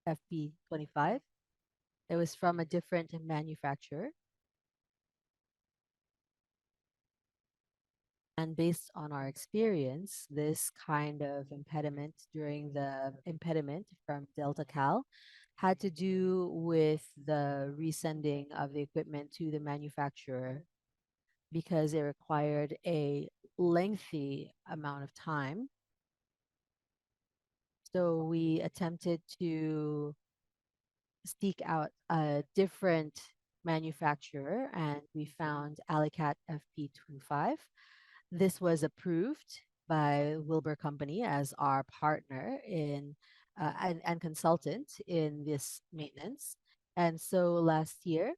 FP25. It was from a different manufacturer. And based on our experience, this kind of impediment during the impediment from Delta Cal had to do with the resending of the equipment to the manufacturer because it required a lengthy amount of time. So we attempted to seek out a different manufacturer, and we found Alicat FP2.5. This was approved by Wilbur Company as our partner in and consultant in this maintenance. And so last year,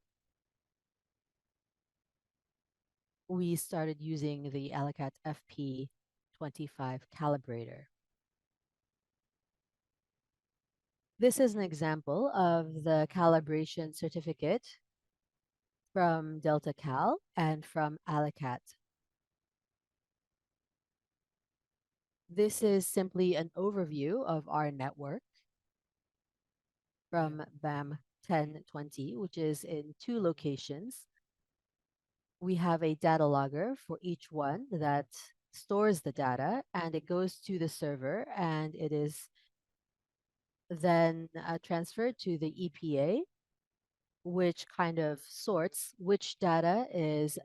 we started using the Alicat FP25 calibrator. This is an example of the calibration certificate from Delta Cal and from Alicat. This is simply an overview of our network from BAM 1020, which is in 2 locations. We have a data logger for each one that stores the data, and it goes to the server, and it is then transferred to the EPA, which kind of sorts which data is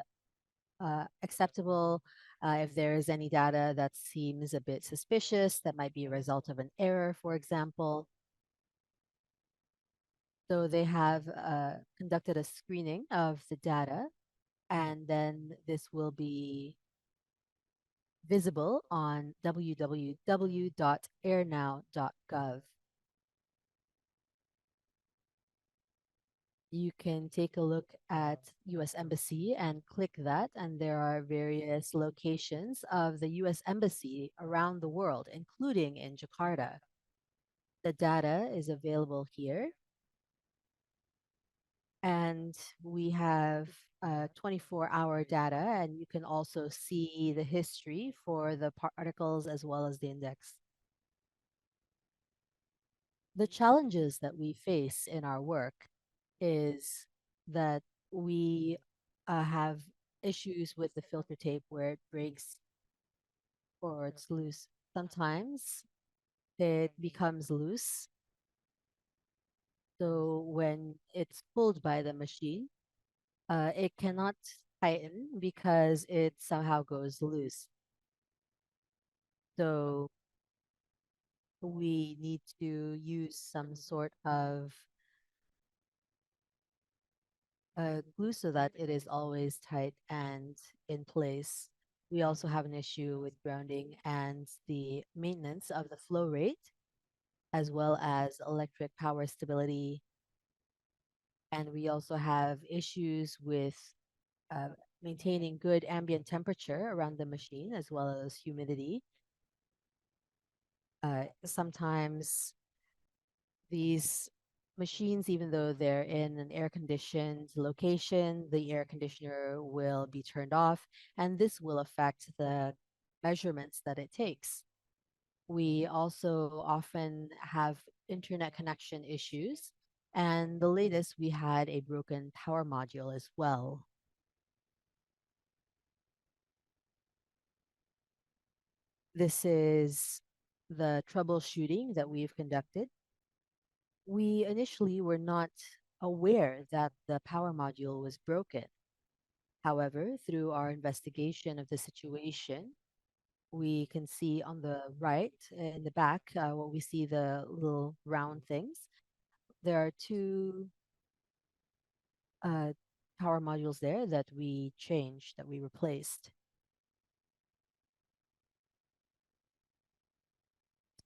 acceptable. If there is any data that seems a bit suspicious, that might be a result of an error, for example. So they have conducted a screening of the data, and then this will be visible on www.airnow.gov. You can take a look at US Embassy and click that, and there are various locations of the US Embassy around the world, including in Jakarta. The data is available here. And we have 24-hour data, and you can also see the history for the particles as well as the index. The challenges that we face in our work is that we have issues with the filter tape where it breaks or it's loose. Sometimes it becomes loose. So when it's pulled by the machine, it cannot tighten because it somehow goes loose. So we need to use some sort of glue so that it is always tight and in place. We also have an issue with grounding and the maintenance of the flow rate, as well as electric power stability. And we also have issues with maintaining good ambient temperature around the machine, as well as humidity. Sometimes these machines, even though they're in an air-conditioned location, the air conditioner will be turned off, and this will affect the measurements that it takes. We also often have internet connection issues, and the latest, we had a broken power module as well. This is the troubleshooting that we've conducted. We initially were not aware that the power module was broken. However, through our investigation of the situation, we can see on the right, in the back, what we see the little round things. There are two power modules there that we changed, that we replaced.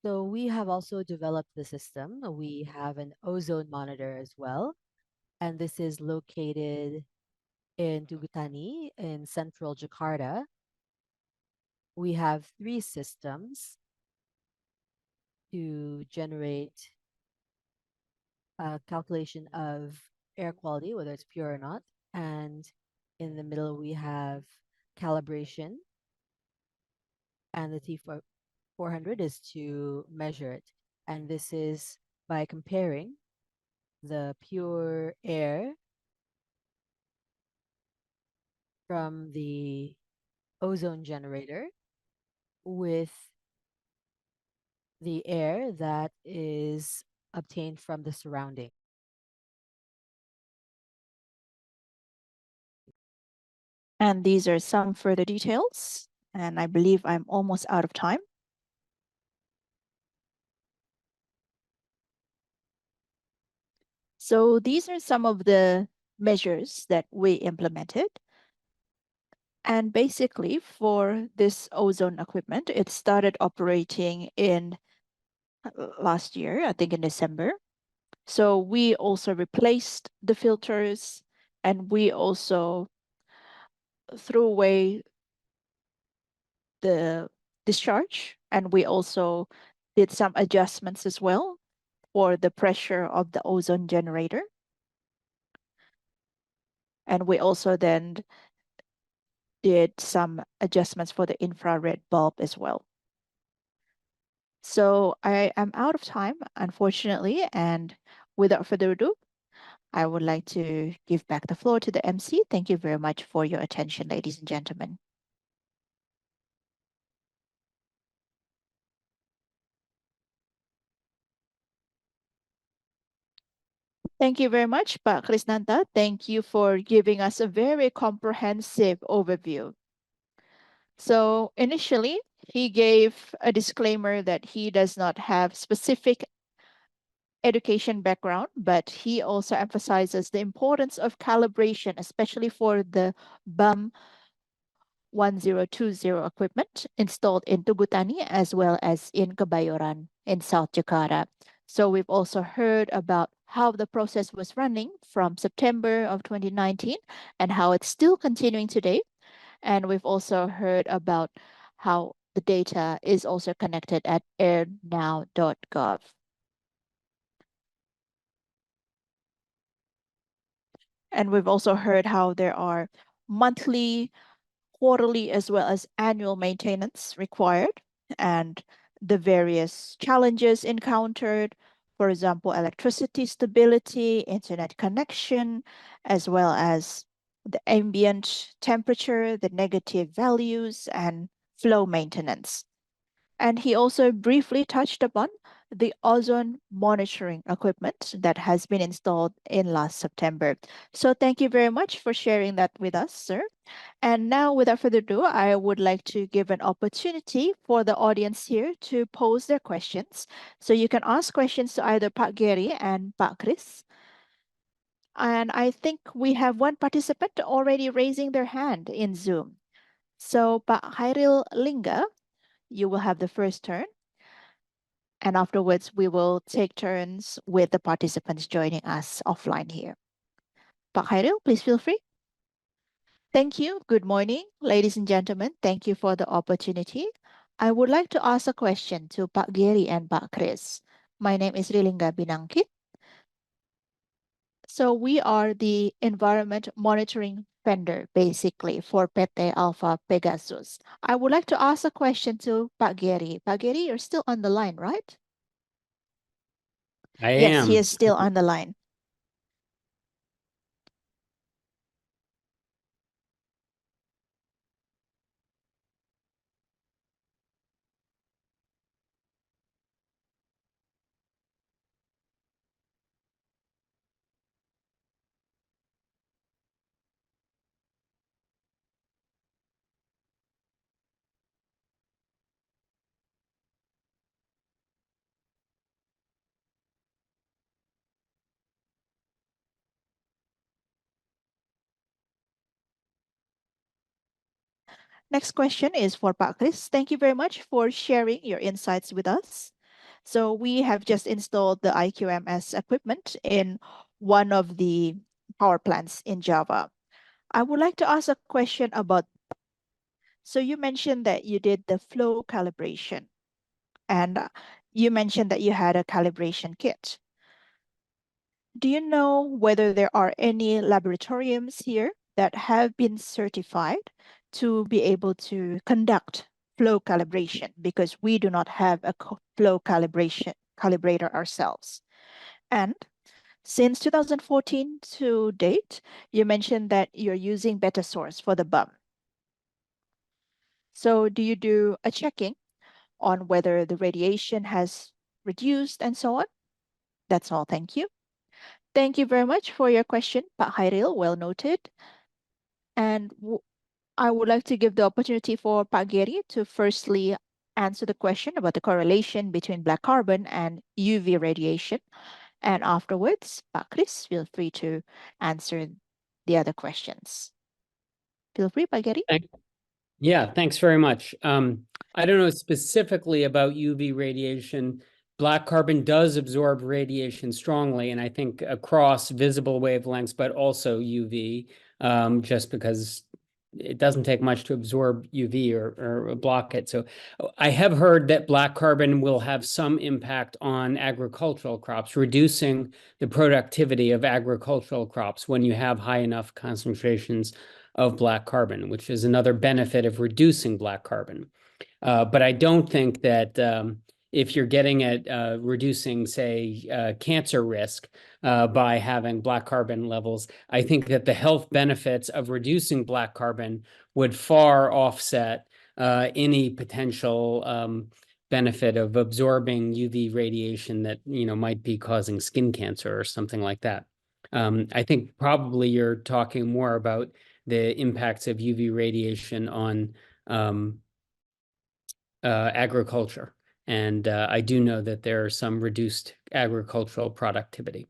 So we have also developed the system. We have an ozone monitor as well, and this is located in Tugutani in central Jakarta. We have 3 systems to generate a calculation of air quality, whether it's pure or not. And in the middle, we have calibration, and the T400 is to measure it. And this is by comparing the pure air from the ozone generator with the air that is obtained from the surrounding. And these are some further details, and I believe I'm almost out of time. So these are some of the measures that we implemented. And basically for this ozone equipment, it started operating in last year, I think in December. So we also replaced the filters, and we also threw away the discharge, and we also did some adjustments as well for the pressure of the ozone generator. And we also then did some adjustments for the infrared bulb as well. So I am out of time, unfortunately, and without further ado, I would like to give back the floor to the MC. Thank you very much for your attention, ladies and gentlemen. Thank you very much, Pak Krisnanta. Thank you for giving us a very comprehensive overview. So initially, he gave a disclaimer that he does not have specific education background, but he also emphasizes the importance of calibration, especially for the BAM 1020 equipment installed in Tugutani as well as in Kebayoran in South Jakarta. So we've also heard about how the process was running from September of 2019 and how it's still continuing today. And we've also heard about how the data is also connected at Airnow.gov. And we've also heard how there are monthly, quarterly, as well as annual maintenance required, and the various challenges encountered, for example, electricity stability, internet connection, as well as the ambient temperature, the negative values, and flow maintenance. And he also briefly touched upon the ozone monitoring equipment that has been installed in last September. So thank you very much for sharing that with us, sir. And now, without further ado, I would like to give an opportunity for the audience here to pose their questions. So you can ask questions to either Pak Gary and Pak Chris. And I think we have one participant already raising their hand in Zoom. So Pak Hairil Lingga, you will have the first turn. And afterwards, we will take turns with the participants joining us offline here. Pak Hairil, please feel free. Thank you. Good morning, ladies and gentlemen. Thank you for the opportunity. I would like to ask a question to Pak Gary and Pak Chris. My name is Rilinga Binangkit. So we are the environment monitoring vendor, basically, for PT Alpha Pegasus. I would like to ask a question to Pak Gary. Pak Gary, you're still on the line, right? I Yes, he am. is still on the line. Next question is for Pak Chris. Thank you very much for sharing your insights with us. So we have just installed the IQMS equipment in one of the power plants in Java. I would like to ask a question about, so you mentioned that you did the flow calibration, and you mentioned that you had a calibration kit. Do you know whether there are any laboratoriums here that have been certified to be able to conduct flow calibration? Because we do not have a flow calibration calibrator ourselves. And since 2014 to date, you mentioned that you're using beta source for the BUM. So do you do a checking on whether the radiation has reduced and so on? That's all. Thank you. Thank you very much for your question, Pak Hairil. Well noted. And I would like to give the opportunity for Pak Gary to firstly answer the question about the correlation between black carbon and UV radiation. And afterwards, Pak Chris, feel free to answer the other questions. Feel free, Pak Gary. Yeah, thanks very much. I don't know specifically about UV radiation. Black carbon does absorb radiation strongly, and I think across visible wavelengths, but also UV, just because it doesn't take much to absorb UV or block it. So I have heard that black carbon will have some impact on agricultural crops, reducing the productivity of agricultural crops when you have high enough concentrations of black carbon, which is another benefit of reducing black carbon. But I don't think that if you're getting at reducing, say, cancer risk by having black carbon levels, I think that the health benefits of reducing black carbon would far offset any potential benefit of absorbing UV radiation that might be causing skin cancer or something like that. I think probably you're talking more about the impacts of UV radiation on agriculture. And I do know that there are some reduced agricultural productivity.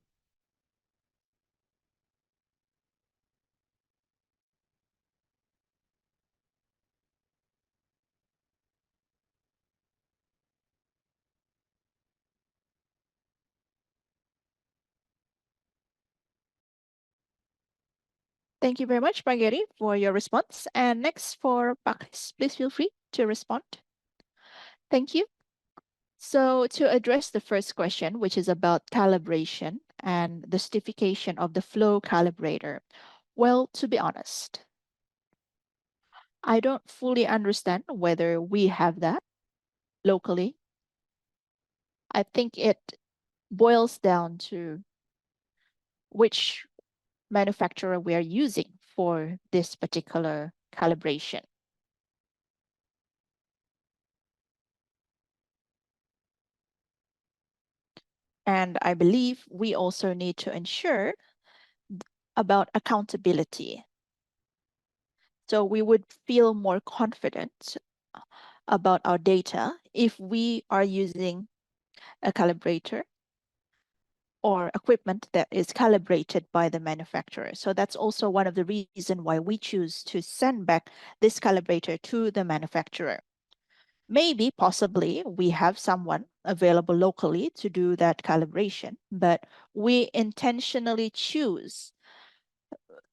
Thank you very much, Pak Gary, for your response. And next for Pak Chris, please feel free to respond. Thank you. So to address the first question, which is about calibration and the certification of the flow calibrator, well, to be honest, I don't fully understand whether we have that locally. I think it boils down to which manufacturer we are using for this particular calibration. And I believe we also need to ensure about accountability. So we would feel more confident about our data if we are using a calibrator or equipment that is calibrated by the manufacturer. So that's also one of the reasons why we choose to send back this calibrator to the manufacturer. Maybe, possibly, we have someone available locally to do that calibration, but we intentionally choose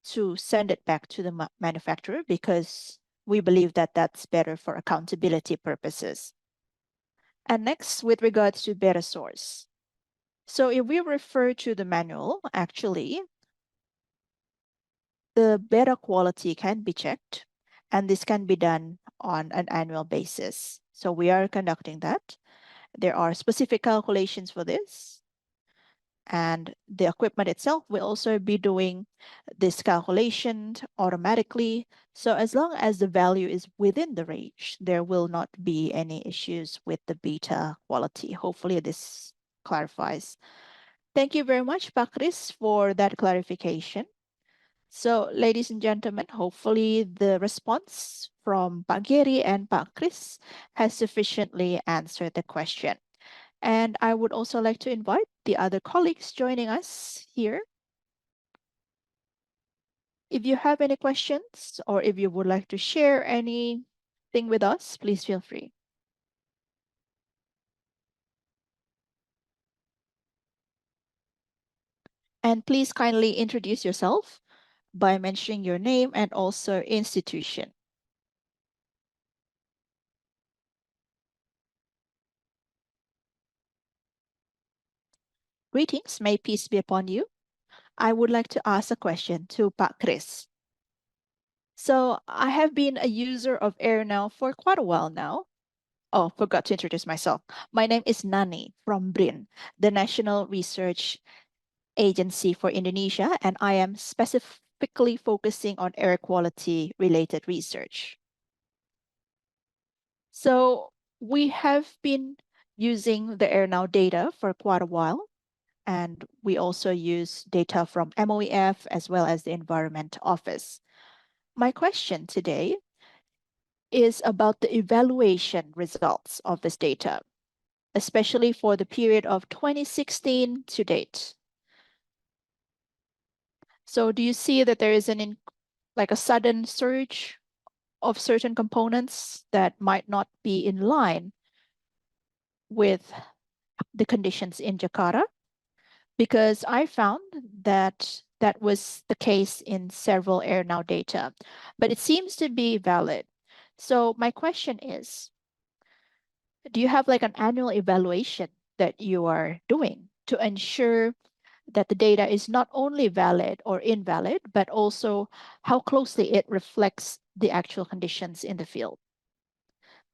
to send it back to the manufacturer because we believe that that's better for accountability purposes. And next, with regards to beta source. So if we refer to the manual, actually, the beta quality can be checked, and this can be done on an annual basis. So we are conducting that. There are specific calculations for this, and the equipment itself will also be doing this calculation automatically. So as long as the value is within the range, there will not be any issues with the beta quality. Hopefully this clarifies. Thank you very much, Pak Chris, for that clarification. So, ladies and gentlemen, hopefully the response from Pak Gary and Pak Chris has sufficiently answered the question. And I would also like to invite the other colleagues joining us here. If you have any questions or if you would like to share anything with us, please feel free. And please kindly introduce yourself by mentioning your name and also institution. Greetings, may peace be upon you. I would like to ask a question to Pak Chris. So I have been a user of Airnow for quite a while now. Oh, forgot to introduce myself. My name is Nani from BRIN, the National Research Agency for Indonesia, and I am specifically focusing on air quality related research. So we have been using the Airnow data for quite a while, and we also use data from MOEF as well as the Environment Office. My question today is about the evaluation results of this data, especially for the period of 2016 to date. So do you see that there is like a sudden surge of certain components that might not be in line with the conditions in Jakarta? Because I found that that was the case in several Airnow data, but it seems to be valid. So my question is, do you have like an annual evaluation that you are doing to ensure that the data is not only valid or invalid, but also how closely it reflects the actual conditions in the field?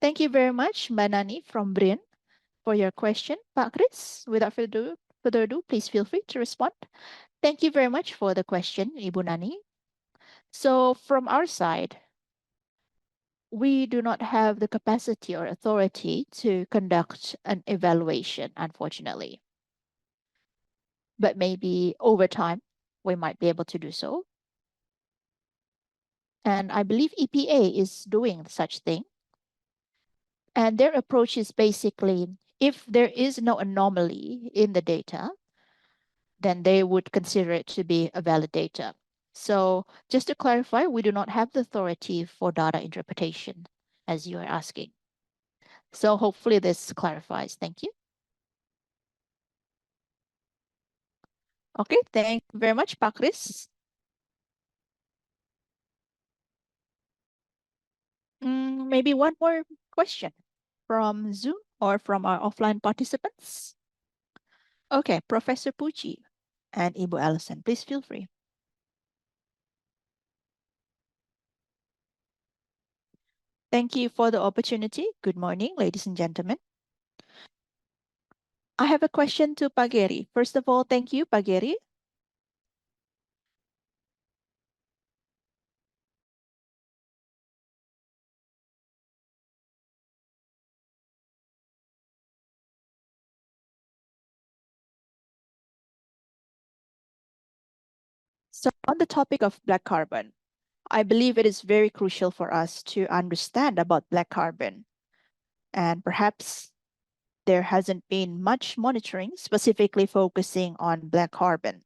Thank you very much, Manani from BRIN, for your question. Pak Chris, without further ado, please feel free to respond. Thank you very much for the question, Ibu Nani. So from our side, we do not have the capacity or authority to conduct an evaluation, unfortunately. But maybe over time, we might be able to do so. And I believe EPA is doing such thing. And their approach is basically, if there is no anomaly in the data, then they would consider it to be a valid data. So just to clarify, we do not have the authority for data interpretation, as you are asking. So hopefully this clarifies. Thank you. Okay, thank you very much, Pak Chris. Maybe one more question from Zoom or from our offline participants? Okay, Professor Pucci and Ibu Allison, please feel free. Thank you for the opportunity. Good morning, ladies and gentlemen. I have a question to Pak Geri. First of all, thank you, Pak Geri. So on the topic of black carbon, I believe it is very crucial for us to understand about black carbon. And perhaps there hasn't been much monitoring specifically focusing on black carbon.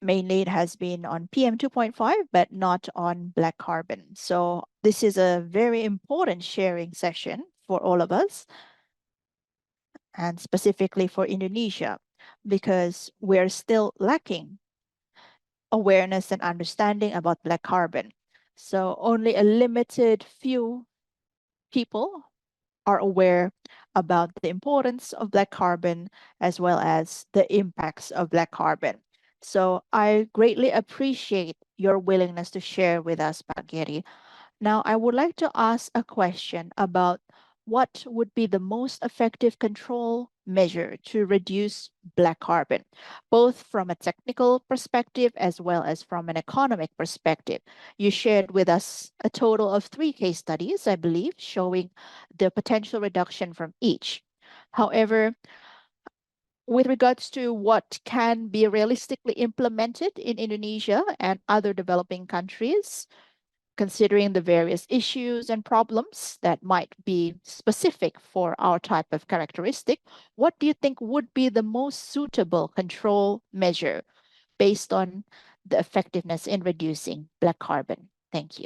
Mainly it has been on PM2.5, but not on black carbon. So this is a very important sharing session for all of us, and specifically for Indonesia, because we're still lacking awareness and understanding about black carbon. So only a limited few people are aware about the importance of black carbon as well as the impacts of black carbon. So I greatly appreciate your willingness to share with us, Pak Geri. Now, I would like to ask a question about what would be the most effective control measure to reduce black carbon, both from a technical perspective as well as from an economic perspective. You shared with us a total of 3 case studies, I believe, showing the potential reduction from each. However, with regards to what can be realistically implemented in Indonesia and other developing countries, considering the various issues and problems that might be specific for our type of characteristic, what do you think would be the most suitable control measure based on the effectiveness in reducing black carbon? Thank you.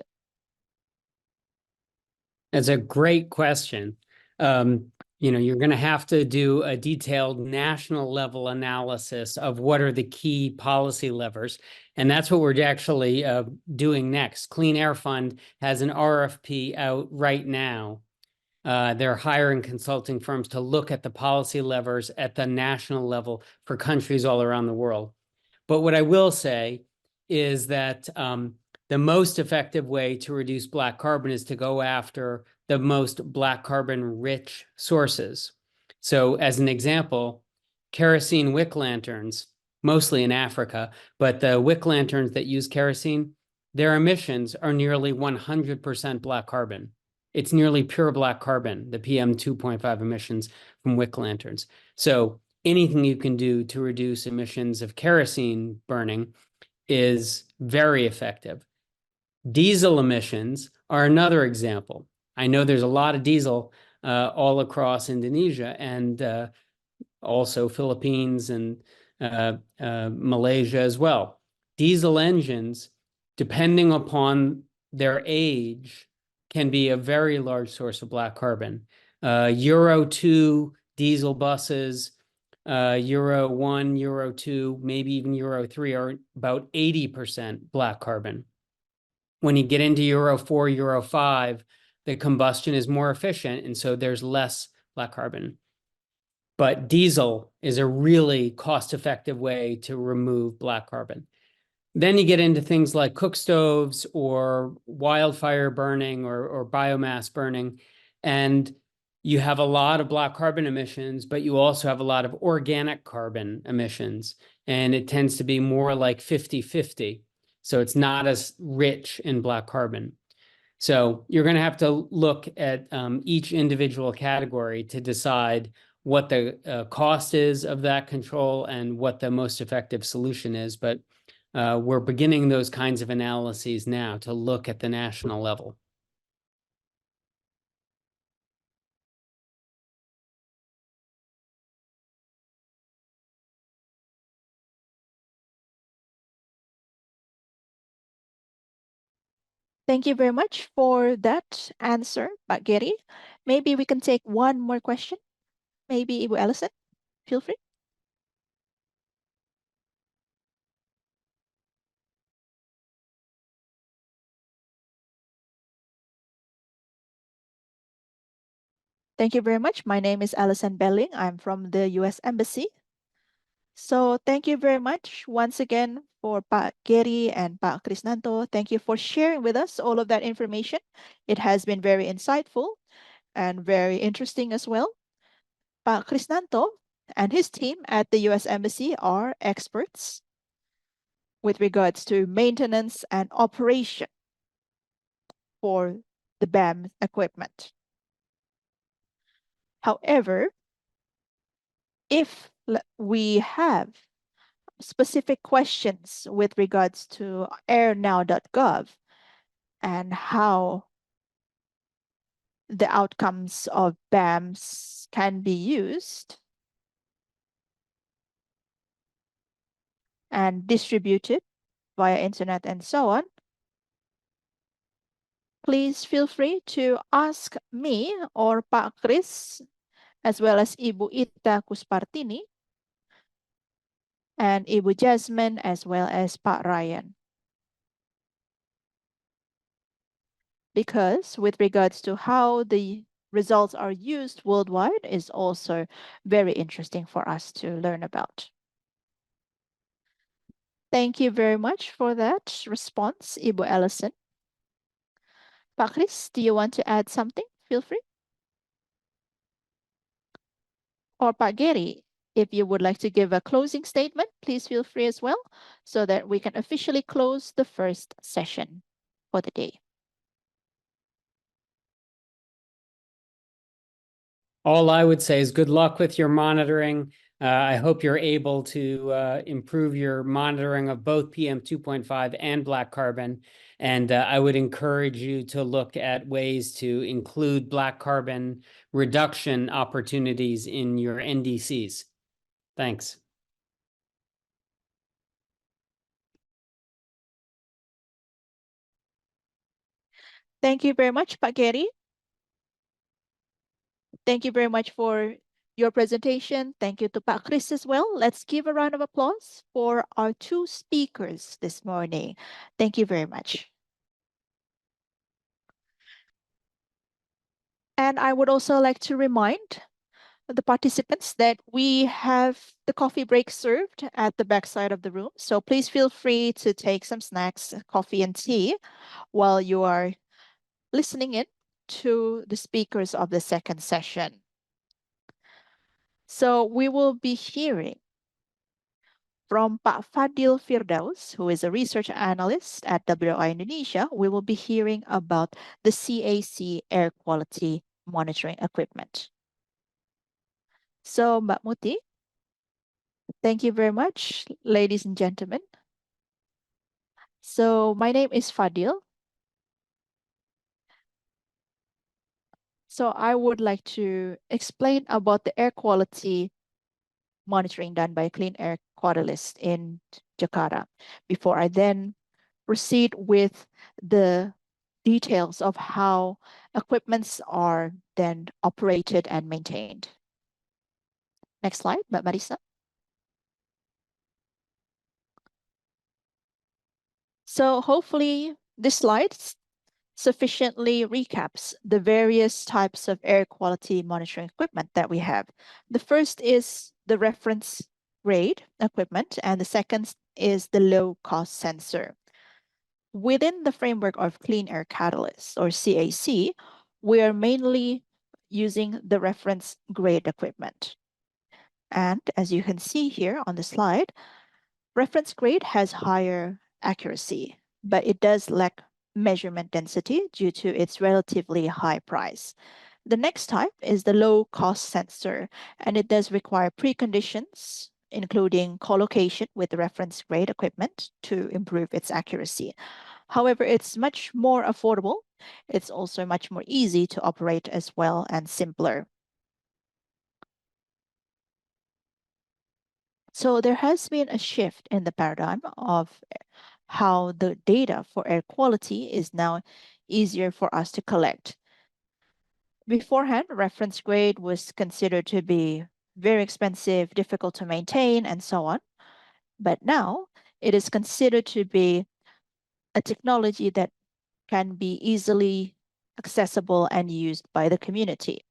That's a great question. You're going to have to do a detailed national level analysis of what are the key policy levers. And that's what we're actually doing next. Clean Air Fund has an RFP out right now. They're hiring consulting firms to look at the policy levers at the national level for countries all around the world. But what I will say is that the most effective way to reduce black carbon is to go after the most black carbon rich sources. So as an example, kerosene wick lanterns, mostly in Africa, but the wick lanterns that use kerosene, their emissions are nearly 100% black carbon. It's nearly pure black carbon, the PM2.5 emissions from wick lanterns. So anything you can do to reduce emissions of kerosene burning is very effective. Diesel emissions are another example. I know there's a lot of diesel all across Indonesia and also Philippines and Malaysia as well. Diesel engines, depending upon their age, can be a very large source of black carbon. Euro 2 diesel buses, Euro 1, Euro 2, maybe even Euro 3 are about 80% black carbon. When you get into Euro 4, Euro 5, the combustion is more efficient, and so there's less black carbon. But diesel is a really cost-effective way to remove black carbon. Then you get into things like cook stoves or wildfire burning or biomass burning, and you have a lot of black carbon emissions, but you also have a lot of organic carbon emissions, and it tends to be more like 50-50. So it's not as rich in black carbon. So you're going to have to look at each individual category to decide what the cost is of that control and what the most effective solution is. But we're beginning those kinds of analyses now to look at the national level. Thank you very much for that answer, Pak Geri. Maybe we can take one more question. Maybe Ibu Allison, feel free. Thank you very much. My name is Alison Belling. I'm from the US Embassy. So thank you very much once again for Pak Gary and Pak Krisnanto. Thank you for sharing with us all of that information. It has been very insightful and very interesting as well. Pak Krisnanto and his team at the US Embassy are experts with regards to maintenance and operation for the BAM equipment. However, if we have specific questions with regards to Airnow.gov and how the outcomes of BAMs can be used and distributed via internet and so on, please feel free to ask me or Pak Kris, as well as Ibu Ita Kuspartini and Ibu Jasmine, as well as Pak Ryan. Because with regards to how the results are used worldwide is also very interesting for us to learn about. Thank you very much for that response, Ibu Allison. Pak Kris, do you want to add something? Feel free. Or Pak Gary, if you would like to give a closing statement, please feel free as well, so that we can officially close the first session for the day. All I would say is good luck with your monitoring. I hope you're able to improve your monitoring of both PM2.5 and black carbon. And I would encourage you to look at ways to include black carbon reduction opportunities in your NDCs. Thanks. Thank you very much, Pak Gary. Thank you very much for your presentation. Thank you to Pak Kris as well. Let's give a round of applause for our two speakers this morning. Thank you very much. And I would also like to remind the participants that we have the coffee break served at the back side of the room. So please feel free to take some snacks, coffee and tea while you are listening in to the speakers of the second session. So we will be hearing from Pak Fadil Firdaus, who is a research analyst at WRI Indonesia. We will be hearing about the CAC air quality monitoring equipment. So, Mbak Muti, thank you very much, ladies and gentlemen. So, my name is Fadil. So, I would like to explain about the air quality monitoring done by Clean Air Catalyst in Jakarta before I then proceed with the details of how equipments are then operated and maintained. Next slide, Mbak Marisa. So hopefully this slide sufficiently recaps the various types of air quality monitoring equipment that we have. The first is the reference grade equipment, and the second is the low cost sensor. Within the framework of Clean Air Catalyst, or CAC, we are mainly using the reference grade equipment. And as you can see here on the slide, reference grade has higher accuracy, but it does lack measurement density due to its relatively high price. The next type is the low cost sensor, and it does require preconditions, including collocation with the reference grade equipment to improve its accuracy. However, it's much more affordable. It's also much more easy to operate as well and simpler. So there has been a shift in the paradigm of how the data for air quality is now easier for us to collect. Beforehand, reference grade was considered to be very expensive, difficult to maintain, and so on. But now it is considered to be a technology that can be easily accessible and used by the community.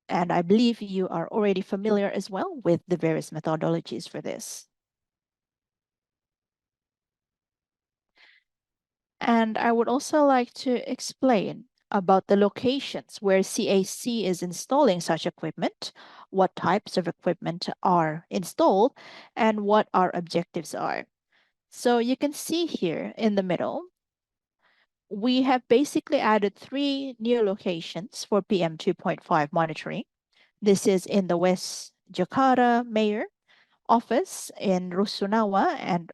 And I believe you are already familiar as well with the various methodologies for this. And I would also like to explain about the locations where CAC is installing such equipment, what types of equipment are installed, and what our objectives are. So you can see here in the middle, we have basically added 3 new locations for PM2.5 monitoring. This is in the West Jakarta Mayor office in Rusunawa, and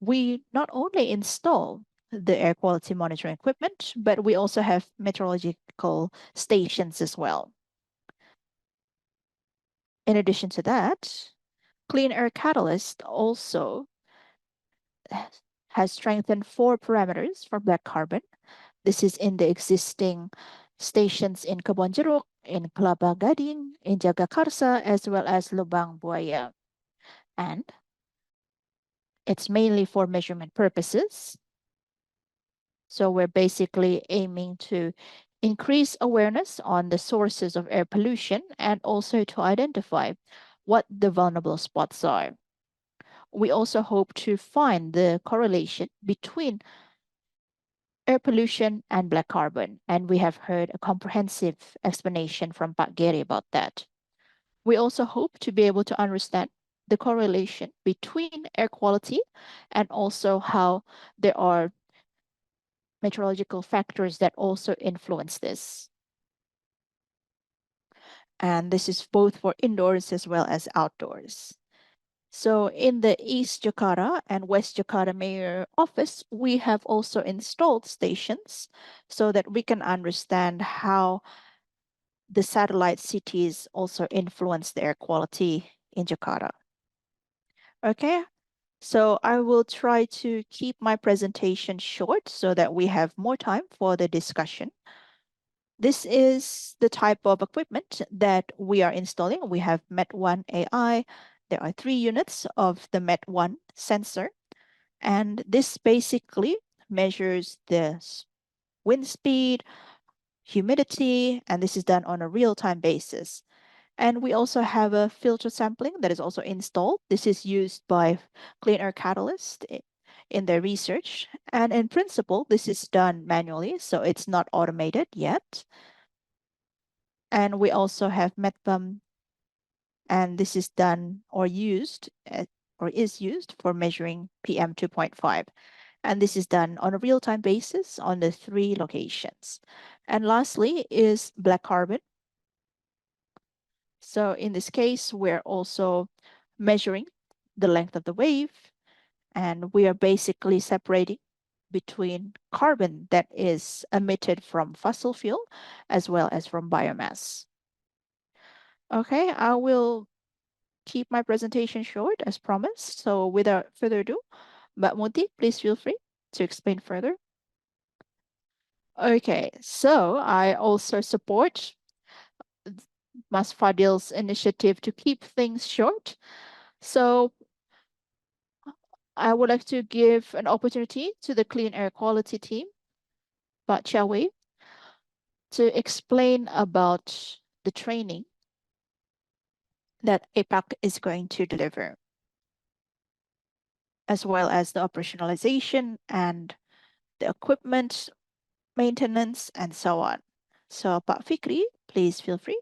we not only install the air quality monitoring equipment, but we also have meteorological stations as well. In addition to that, Clean Air Catalyst also has strengthened 4 parameters for black carbon. This is in the existing stations in Kebonjeruk, in Kelapa Gading, in Jagakarsa, as well as Lubang Buaya. And it's mainly for measurement purposes. So we're basically aiming to increase awareness on the sources of air pollution and also to identify what the vulnerable spots are. We also hope to find the correlation between air pollution and black carbon, and we have heard a comprehensive explanation from Pak Gary about that. We also hope to be able to understand the correlation between air quality and also how there are meteorological factors that also influence this. And this is both for indoors as well as outdoors. So in the East Jakarta and West Jakarta Mayor office, we have also installed stations so that we can understand how the satellite cities also influence the air quality in Jakarta. Okay, so I will try to keep my presentation short so that we have more time for the discussion. This is the type of equipment that we are installing. We have MET1 AI. There are 3 units of the MET1 sensor, and this basically measures the wind speed, humidity, and this is done on a real-time basis. And we also have a filter sampling that is also installed. This is used by Clean Air Catalyst in their research. And in principle, this is done manually, so it's not automated yet. And we also have METPUM, and this is done or used or is used for measuring PM2.5. And this is done on a real-time basis on the 3 locations. And lastly is black carbon. So in this case, we're also measuring the length of the wave, and we are basically separating between carbon that is emitted from fossil fuel as well as from biomass. Okay, I will keep my presentation short as promised. So without further ado, Mbak Muti, please feel free to explain further. Okay, so I also support Mas Fadil's initiative to keep things short. So I would like to give an opportunity to the Clean Air Quality team, Pak Chia, to explain about the training that APAC is going to deliver, as well as the operationalization and the equipment maintenance, and so on. So, Pak Fikri, please feel free.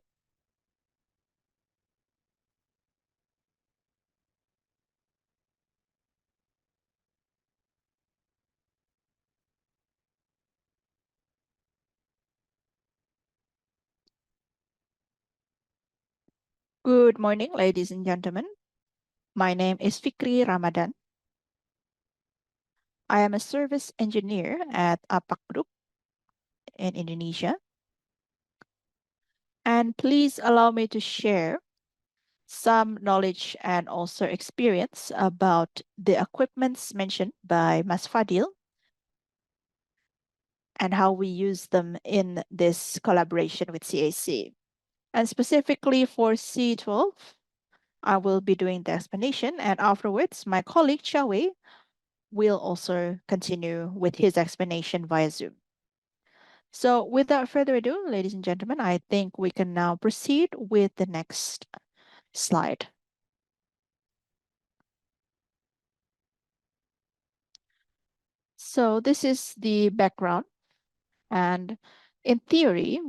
Good morning, ladies and gentlemen. My name is Fikri Ramadhan. I am a service engineer at APAC Group in Indonesia. And please allow me to share some knowledge and also experience about the equipments mentioned by Mas Fadil and how we use them in this collaboration with CAC. And specifically for C12, I will be doing the explanation, and afterwards, my colleague Chia will also continue with his explanation via Zoom. So without further ado, ladies and gentlemen, I think we can now proceed with the next slide. So this is the background, and in theory,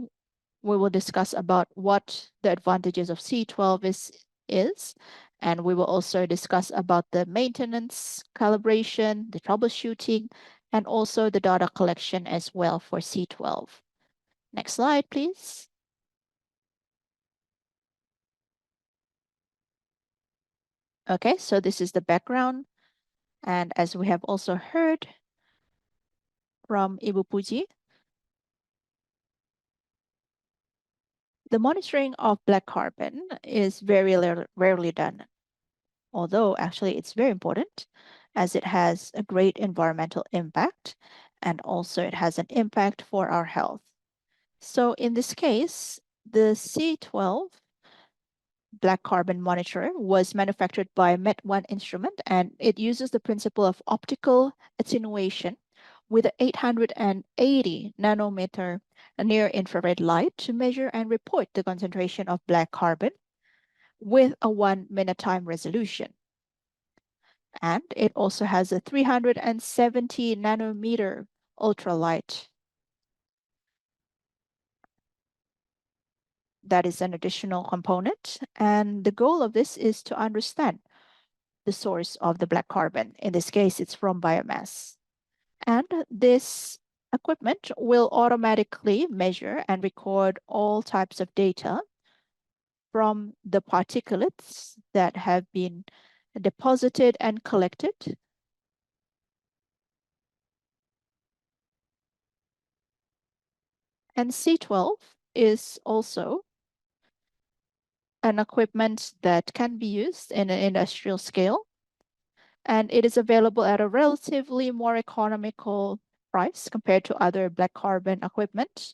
we will discuss about what the advantages of C12 is, and we will also discuss about the maintenance, calibration, the troubleshooting, and also the data collection as well for C12. Next slide, please. Okay, so this is the background. And as we have also heard from Ibu Puji, the monitoring of black carbon is very rarely done, although actually it's very important as it has a great environmental impact and also it has an impact for our health. So in this case, the C12 black carbon monitor was manufactured by Met1 Instrument, and it uses the principle of optical attenuation with an 880 nanometer near infrared light to measure and report the concentration of black carbon with a 1 minute time resolution. And it also has a 370 nanometer ultralight. That is an additional component. And the goal of this is to understand the source of the black carbon. In this case, it's from biomass. And this equipment will automatically measure and record all types of data from the particulates that have been deposited and collected. And C12 is also an equipment that can be used in an industrial scale, and it is available at a relatively more economical price compared to other black carbon equipment.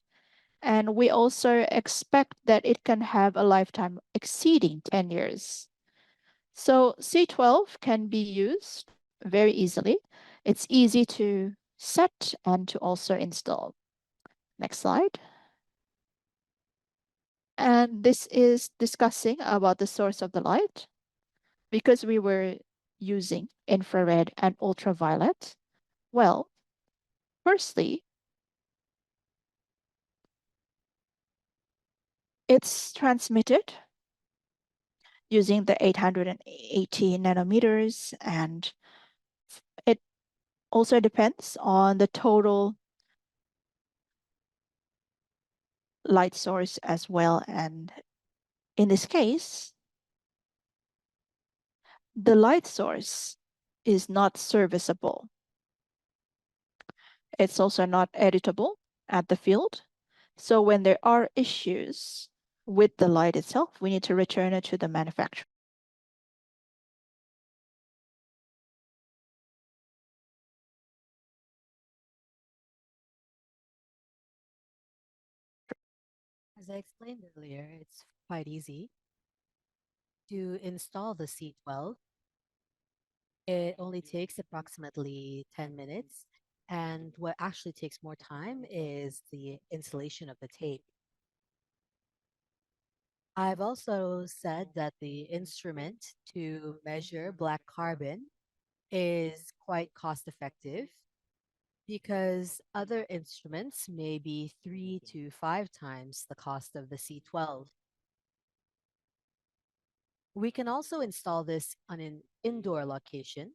And we also expect that it can have a lifetime exceeding 10 years. So C12 can be used very easily. It's easy to set and to also install. Next slide. And this is discussing about the source of the light. Because we were using infrared and ultraviolet, well, firstly, it's transmitted using the 880 nanometers, and it also depends on the total light source as well. And in this case, the light source is not serviceable. It's also not editable at the field. So when there are issues with the light itself, we need to return it to the manufacturer. As I explained earlier, it's quite easy to install the C12. It only takes approximately 10 minutes. And what actually takes more time is the installation of the tape. I've also said that the instrument to measure black carbon is quite cost effective because other instruments may be 3 to 5 times the cost of the C12. We can also install this on an indoor location,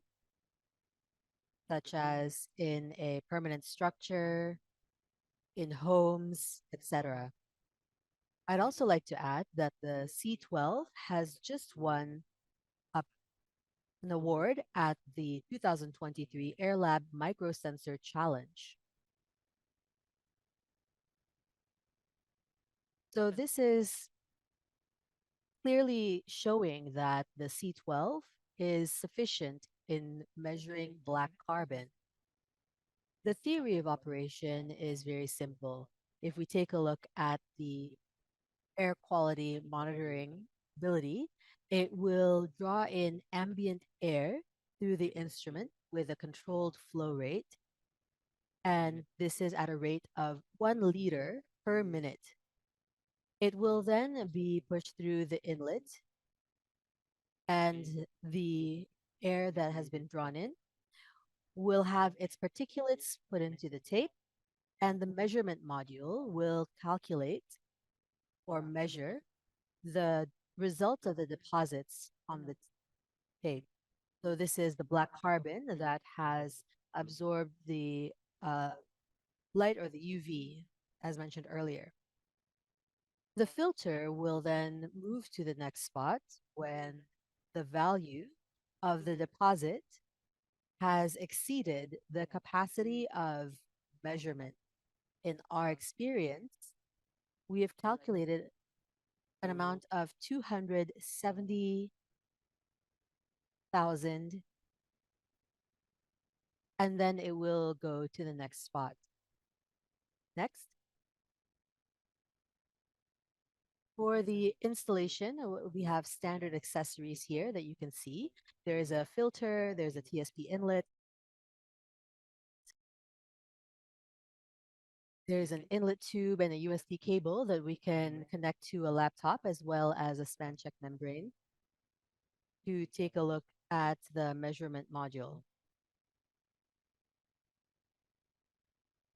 such as in a permanent structure, in homes, etc. I'd also like to add that the C12 has just won an award at the 2023 AirLab Microsensor Challenge. So this is clearly showing that the C12 is sufficient in measuring black carbon. The theory of operation is very simple. If we take a look at the air quality monitoring ability, it will draw in ambient air through the instrument with a controlled flow rate. and this is at a rate of 1 liter per minute. It will then be pushed through the inlet, and the air that has been drawn in will have its particulates put into the tape, and the measurement module will calculate or measure the result of the deposits on the tape. So this is the black carbon that has absorbed the uh, light or the UV, as mentioned earlier. The filter will then move to the next spot when the value of the deposit has exceeded the capacity of measurement. In our experience, we have calculated an amount of 270,000, and then it will go to the next spot. Next. For the installation, we have standard accessories here that you can see. There is a filter, there's a TSP inlet, there's an inlet tube and a USB cable that we can connect to a laptop, as well as a span check membrane to take a look at the measurement module.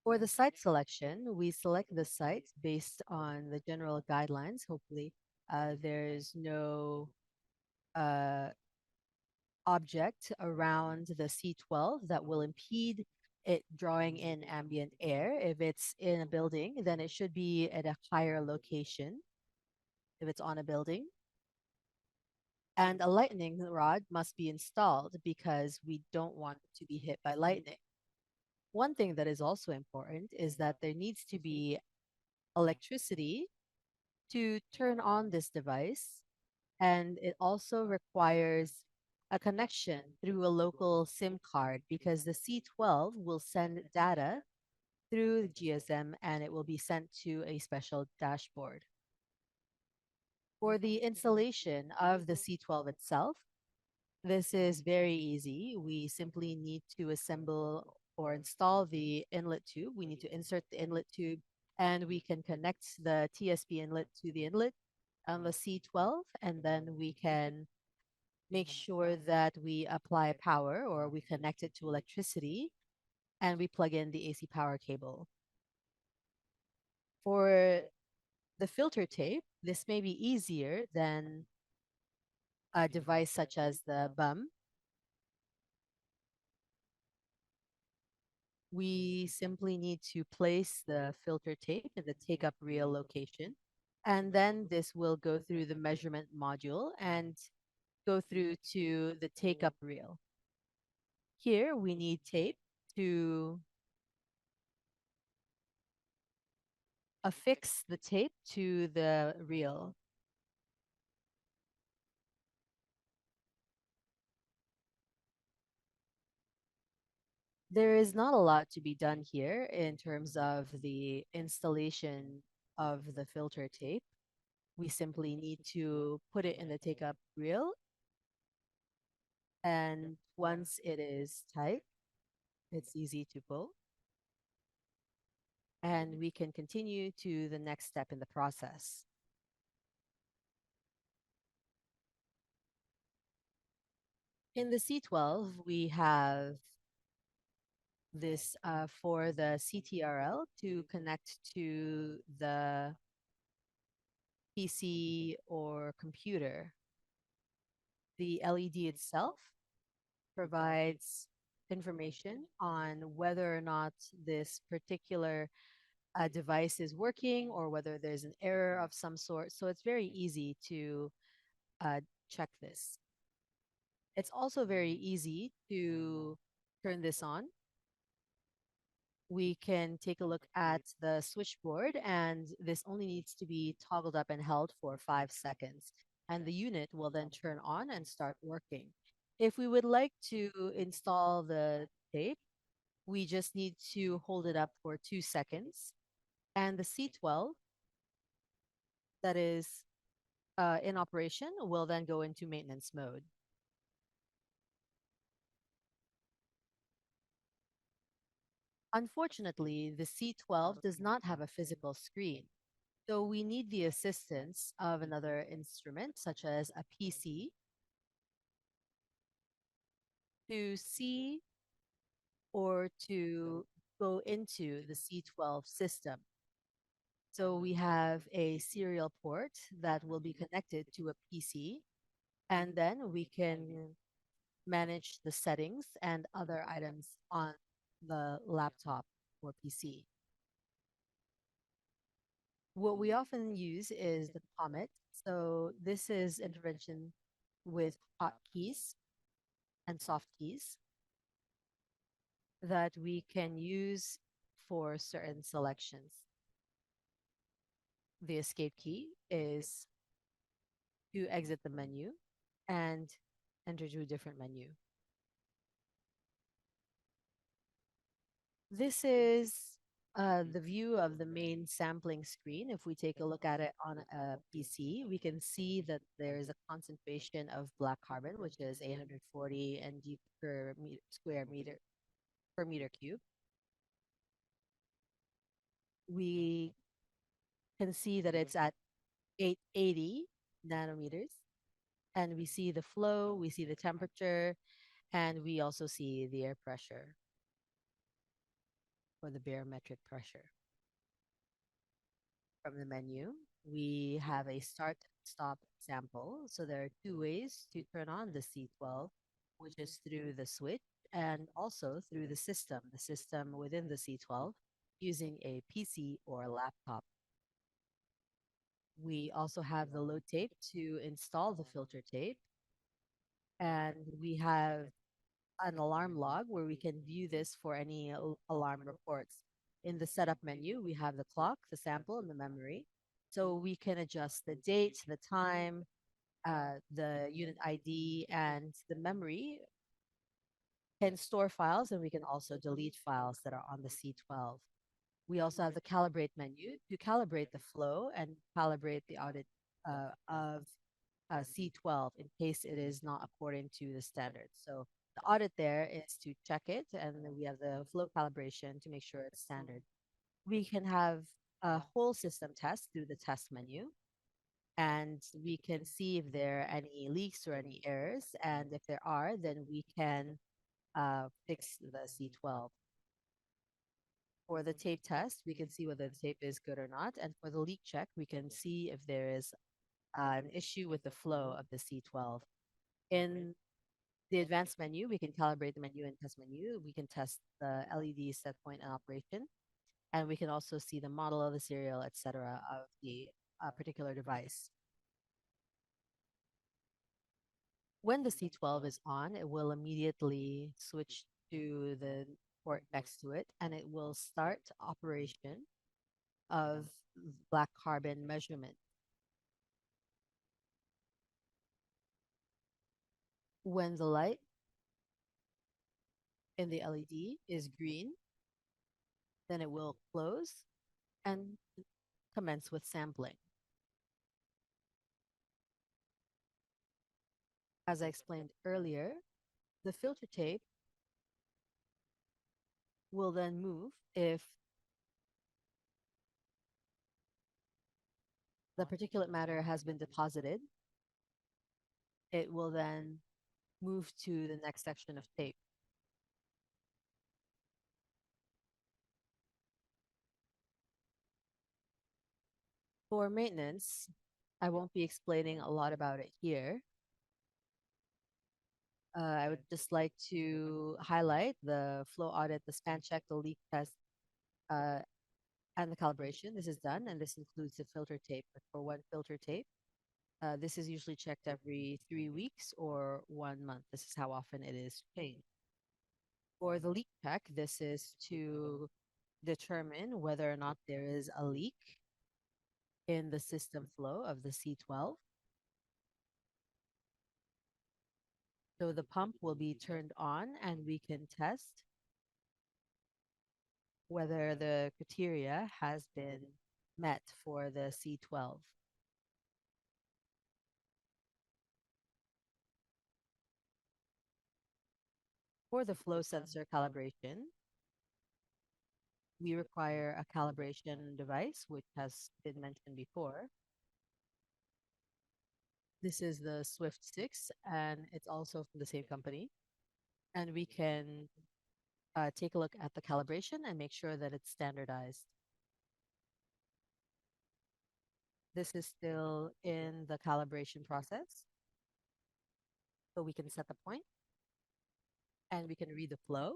For the site selection, we select the site based on the general guidelines. Hopefully, there's no uh, object around the C12 that will impede it drawing in ambient air. If it's in a building, then it should be at a higher location if it's on a building. And a lightning rod must be installed because we don't want to be hit by lightning. One thing that is also important is that there needs to be electricity to turn on this device, and it also requires a connection through a local SIM card because the C12 will send data through the GSM and it will be sent to a special dashboard. For the installation of the C12 itself, this is very easy. We simply need to assemble or install the inlet tube. We need to insert the inlet tube, and we can connect the TSP inlet to the inlet on the C12, and then we can make sure that we apply power or we connect it to electricity, and we plug in the AC power cable. For the filter tape, this may be easier than a device such as the BUM. We simply need to place the filter tape in the take up reel location, and then this will go through the measurement module and go through to the take up reel. Here we need tape to affix the tape to the reel. There is not a lot to be done here in terms of the installation of the filter tape. We simply need to put it in the take up reel, and once it is tight, it's easy to pull, and we can continue to the next step in the process. In the C12, we have this for the CTRL to connect to the PC or computer. The LED itself provides information on whether or not this particular device is working or whether there's an error of some sort. So it's very easy to check this. It's also very easy to turn this on. We can take a look at the switchboard, and this only needs to be toggled up and held for 5 seconds. And the unit will then turn on and start working. If we would like to install the tape, we just need to hold it up for 2 seconds. And the C12 that is in operation will then go into maintenance mode. Unfortunately, the C12 does not have a physical screen, so we need the assistance of another instrument, such as a PC, to see or to go into the C12 system. So we have a serial port that will be connected to a PC, and then we can manage the settings and other items on the laptop or PC. What we often use is the Comet. So this is intervention with hot keys and soft keys that we can use for certain selections. The escape key is to exit the menu and enter to a different menu. This is the view of the main sampling screen. If we take a look at it on a PC, we can see that there is a concentration of black carbon, which is 840 ng per square meter per meter cube. We can see that it's at 880 nanometers, and we see the flow, we see the temperature, and we also see the air pressure or the barometric pressure. From the menu, we have a start stop sample. So there are two ways to turn on the C12, which is through the switch and also through the system within the C12 using a PC or laptop. We also have the load tape to install the filter tape. And we have an alarm log where we can view this for any alarm reports. In the setup menu, we have the clock, the sample, and the memory. So we can adjust the date, the time, the unit ID, and the memory can store files, and we can also delete files that are on the C12. We also have the calibrate menu to calibrate the flow and calibrate the audit of C12 in case it is not according to the standards. So the audit there is to check it, and then we have the flow calibration to make sure it's standard. We can have a whole system test through the test menu, and we can see if there are any leaks or any errors. And if there are, then we can fix the C12. For the tape test, we can see whether the tape is good or not. And for the leak check, we can see if there is an issue with the flow of the C12. In the advanced menu, we can calibrate the menu and test menu. We can test the LED set point and operation. And we can also see the model of the serial, etc., of the particular device. When the C12 is on, it will immediately switch to the port next to it, and it will start operation of black carbon measurement. When the light in the LED is green, then it will close and commence with sampling. As I explained earlier, the filter tape will then move if the particulate matter has been deposited. It will then move to the next section of tape. For maintenance, I won't be explaining a lot about it here. I would just like to highlight the flow audit, the span check, the leak test, and the calibration. This is done, and this includes the filter tape. But for one filter tape, this is usually checked every 3 weeks or 1 month. This is how often it is changed. For the leak check, this is to determine whether or not there is a leak in the system flow of the C12. So the pump will be turned on, and we can test whether the criteria has been met for the C12. For the flow sensor calibration, we require a calibration device, which has been mentioned before. This is the Swift 6, and it's also from the same company. And we can take a look at the calibration and make sure that it's standardized. This is still in the calibration process. So we can set the point and we can read the flow.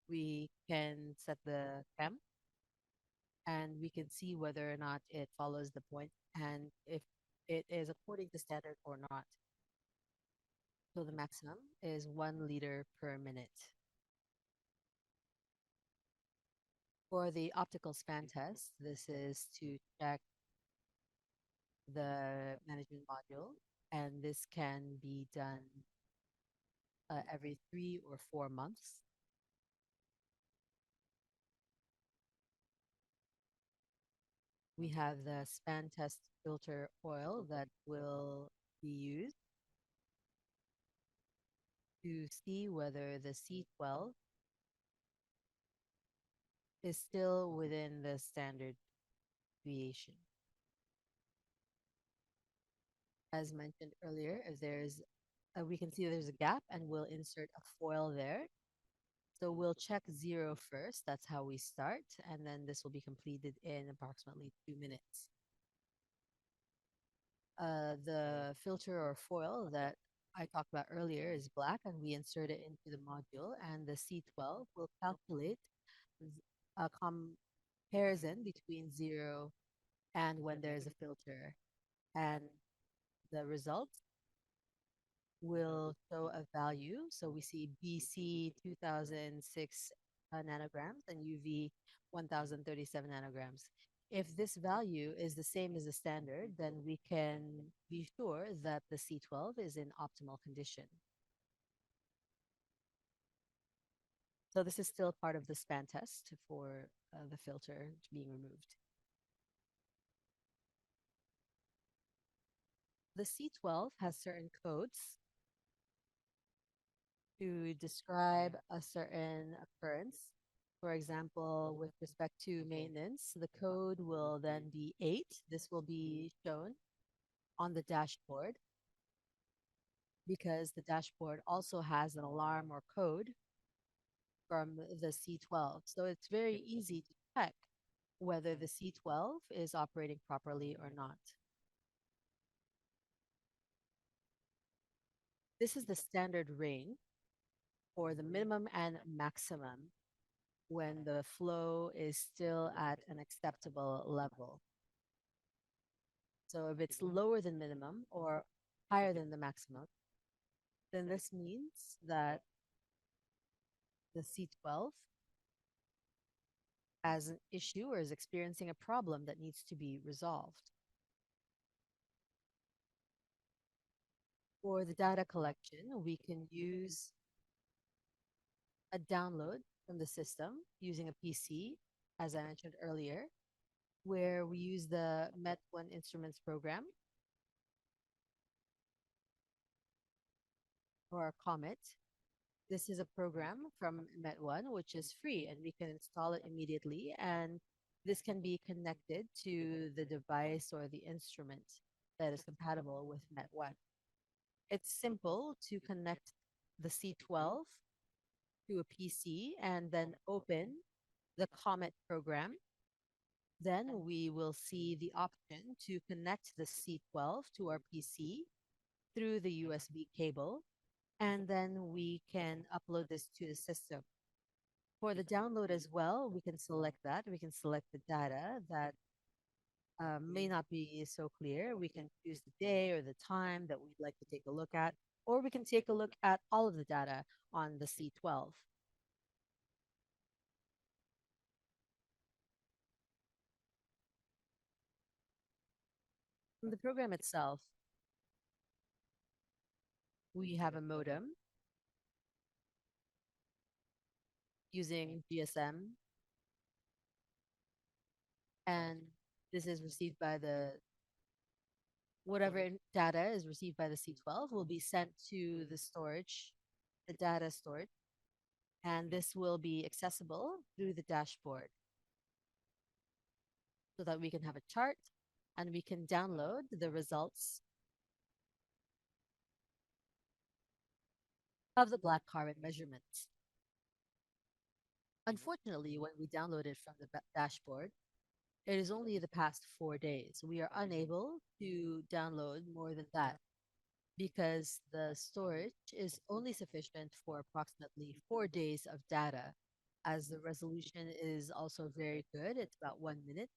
We can set the temp and we can see whether or not it follows the point and if it is according to standard or not. So the maximum is 1 liter per minute. For the optical span test, this is to check the management module, and this can be done every 3 or 4 months. We have the span test filter oil that will be used to see whether the C12 is still within the standard deviation. As mentioned earlier, if there's we can see there's a gap and we'll insert a foil there. So we'll check 0 first. That's how we start. And then this will be completed in approximately 2 minutes. The filter or foil that I talked about earlier is black, and we insert it into the module, and the C12 will calculate a comparison between 0 and when there's a filter. And the results will show a value. So we see BC 2006 nanograms and UV 1037 nanograms. If this value is the same as the standard, then we can be sure that the C12 is in optimal condition. So this is still part of the span test for the filter being removed. The C12 has certain codes to describe a certain occurrence. For example, with respect to maintenance, the code will then be 8. This will be shown on the dashboard because the dashboard also has an alarm or code from the C12. So it's very easy to check whether the C12 is operating properly or not. This is the standard range for the minimum and maximum when the flow is still at an acceptable level. So if it's lower than minimum or higher than the maximum, then this means that the C12 has an issue or is experiencing a problem that needs to be resolved. For the data collection, we can use a download from the system using a PC, as I mentioned earlier, where we use the Met1 Instruments program or our Comet. This is a program from Met1, which is free, and we can install it immediately. And this can be connected to the device or the instrument that is compatible with Met1. It's simple to connect the C12 to a PC and then open the Comet program. Then we will see the option to connect the C12 to our PC through the USB cable, and then we can upload this to the system. For the download as well, we can select that. We can select the data that may not be so clear. We can choose the day or the time that we'd like to take a look at, or we can take a look at all of the data on the C12. In the program itself, we have a modem using GSM, and this is received by the whatever data is received by the C12 will be sent to the storage, the data storage, And this will be accessible through the dashboard so that we can have a chart and we can download the results of the black carbon measurements. Unfortunately, when we download it from the dashboard, it is only the past 4 days. We are unable to download more than that because the storage is only sufficient for approximately 4 days of data. As the resolution is also very good, it's about 1 minute.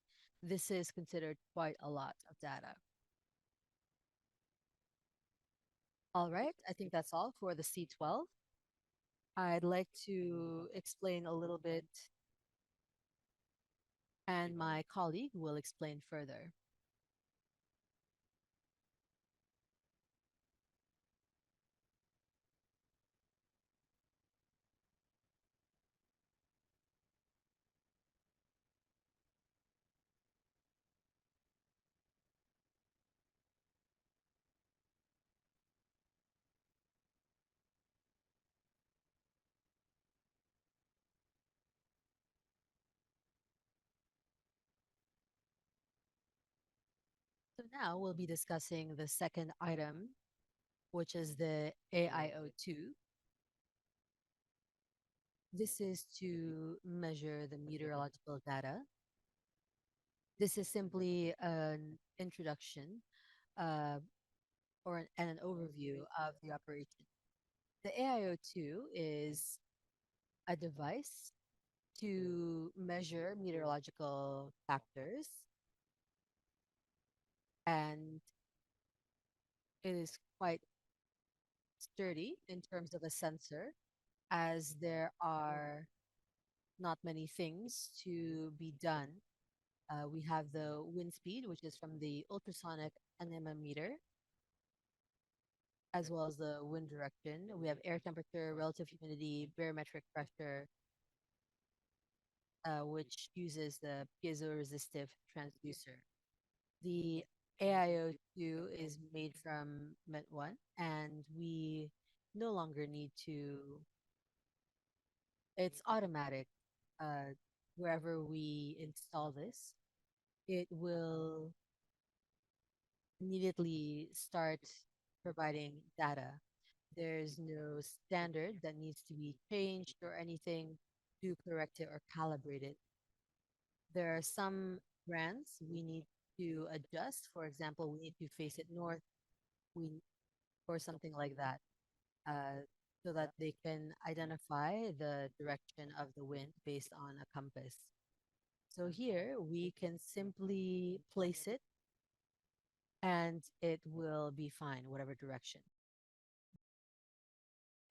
This is considered quite a lot of data. All right, I think that's all for the C12. I'd like to explain a little bit, and my colleague will explain further. So now we'll be discussing the second item, which is the AIO2. This is to measure the meteorological data. This is simply an introduction and an overview of the operation. The AIO2 is a device to measure meteorological factors, and it is quite sturdy in terms of a sensor, as there are not many things to be done. We have the wind speed, which is from the ultrasonic anemometer, as well as the wind direction. We have air temperature, relative humidity, barometric pressure, which uses the piezoresistive transducer. The AIO2 is made from MET1, and we no longer need to, it's automatic. Wherever we install this, it will immediately start providing data. There's no standard that needs to be changed or anything to correct it or calibrate it. There are some brands we need to adjust. For example, we need to face it north, we or something like that, so that they can identify the direction of the wind based on a compass. So here we can simply place it and it will be fine, whatever direction.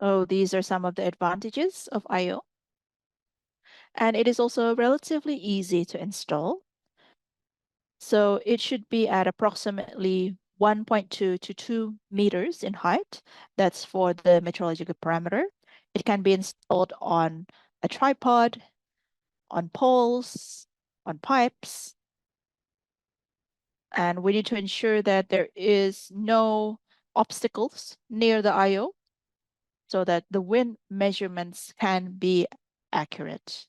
Oh, these are some of the advantages of IO. And it is also relatively easy to install. So it should be at approximately 1.2 to 2 meters in height. That's for the meteorological parameter. It can be installed on a tripod, on poles, on pipes. And we need to ensure that there is no obstacles near the IO so that the wind measurements can be accurate.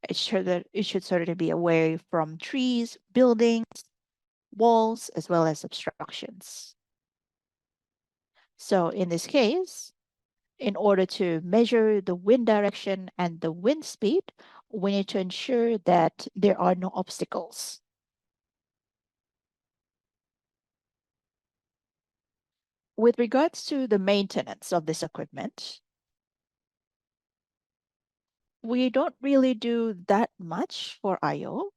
It should certainly be away from trees, buildings, walls, as well as obstructions. So in this case, in order to measure the wind direction and the wind speed, we need to ensure that there are no obstacles. With regards to the maintenance of this equipment, we don't really do that much for IO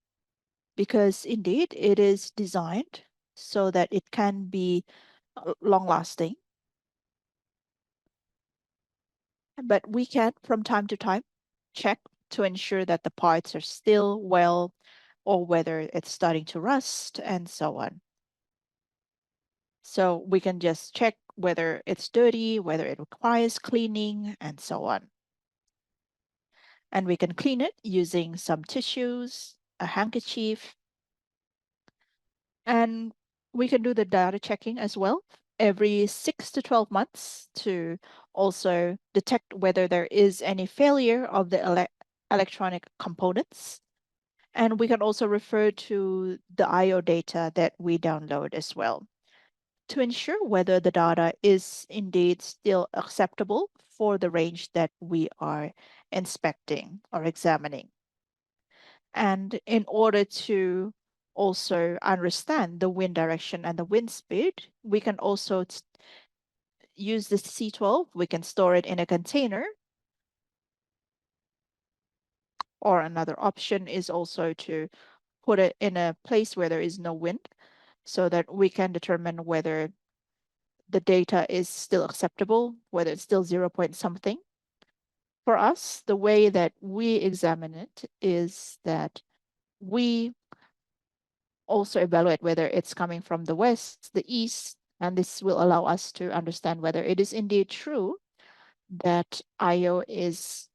because indeed it is designed so that it can be long lasting. But we can, from time to time, check to ensure that the parts are still well or whether it's starting to rust and so on. So we can just check whether it's dirty, whether it requires cleaning, and so on. And we can clean it using some tissues, a handkerchief, and we can do the data checking as well every 6 to 12 months to also detect whether there is any failure of the electronic components. And we can also refer to the I/O data that we download as well to ensure whether the data is indeed still acceptable for the range that we are inspecting or examining. And in order to also understand the wind direction and the wind speed, we can also use the C12. We can store it in a container. Or another option is also to put it in a place where there is no wind so that we can determine whether the data is still acceptable, whether it's still 0 point something. For us, the way that we examine it is that we also evaluate whether it's coming from the west, the east, and this will allow us to understand whether it is indeed true that IO is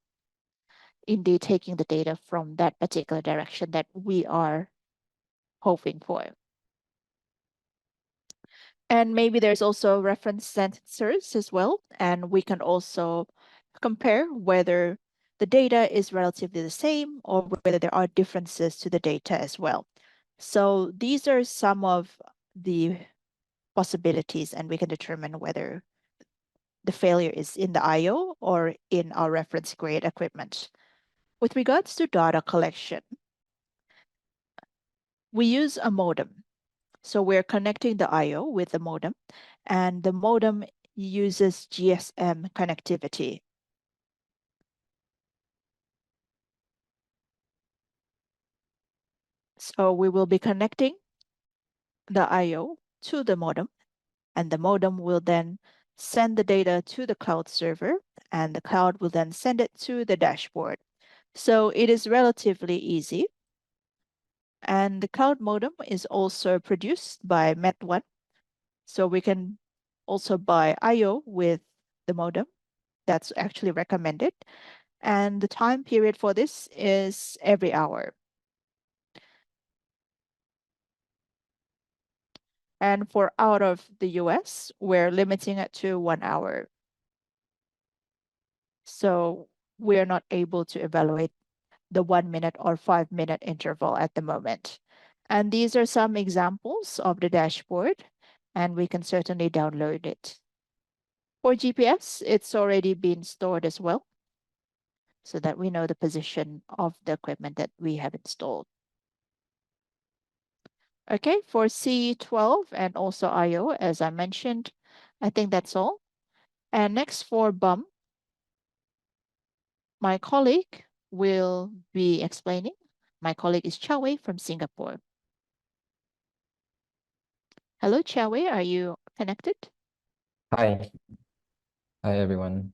indeed taking the data from that particular direction that we are hoping for. And maybe there's also reference sensors as well, and we can also compare whether the data is relatively the same or whether there are differences to the data as well. So these are some of the possibilities, and we can determine whether the failure is in the IO or in our reference grade equipment. With regards to data collection, we use a modem. So we're connecting the IO with the modem, and the modem uses GSM connectivity. So we will be connecting the IO to the modem, and the modem will then send the data to the cloud server, and the cloud will then send it to the dashboard. So it is relatively easy. And the cloud modem is also produced by Met1. So we can also buy IO with the modem. That's actually recommended. And the time period for this is every hour. And for out of the US, we're limiting it to 1 hour. So we're not able to evaluate the 1 minute or 5 minute interval at the moment. And these are some examples of the dashboard, and we can certainly download it. For GPS, it's already been stored as well, so that we know the position of the equipment that we have installed. Okay, for C12 and also IO, as I mentioned, I think that's all. And next for BUM, my colleague will be explaining. My colleague is Chia Weei from Singapore. Hello, Chia Weei, are you connected? Hi. Hi, everyone.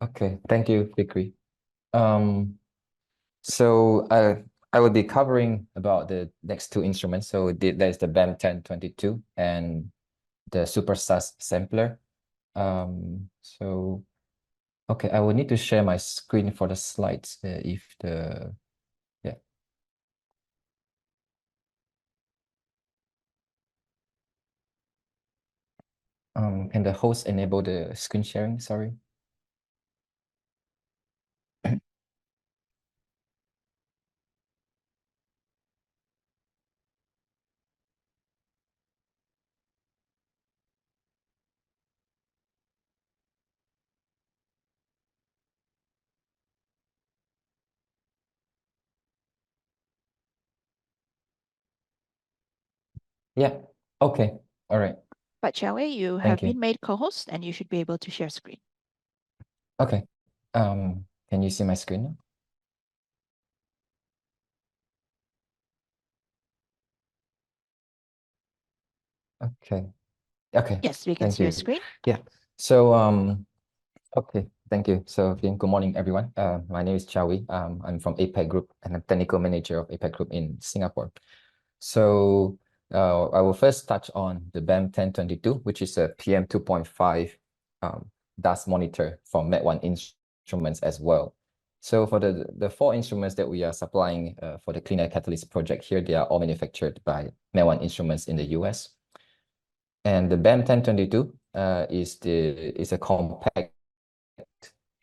Okay, thank you, Fikri. So I will be covering about the next two instruments. So there's the BAM 1022 and the Super SAS sampler. So okay, I will need to share my screen for the slides if the yeah. Can the host enable the screen sharing? Sorry. Yeah. Okay. All right. But Chia Weei, you Thank have you. been made co-host and you should be able to share screen. Okay. Can you see my screen now? Okay. Okay. Yes, we can Thank see your you. screen. Yeah. So okay, thank you. So again, good morning, everyone. My name is Chia Weei. I'm from APEC Group and I'm technical manager of APEC Group in Singapore. So I will first touch on the BAM 1022, which is a PM2.5 dust monitor for Met1 instruments as well. So for the four instruments that we are supplying for the Clean Air Catalyst project here, they are all manufactured by Met1 Instruments in the US. And the BAM1022 is a compact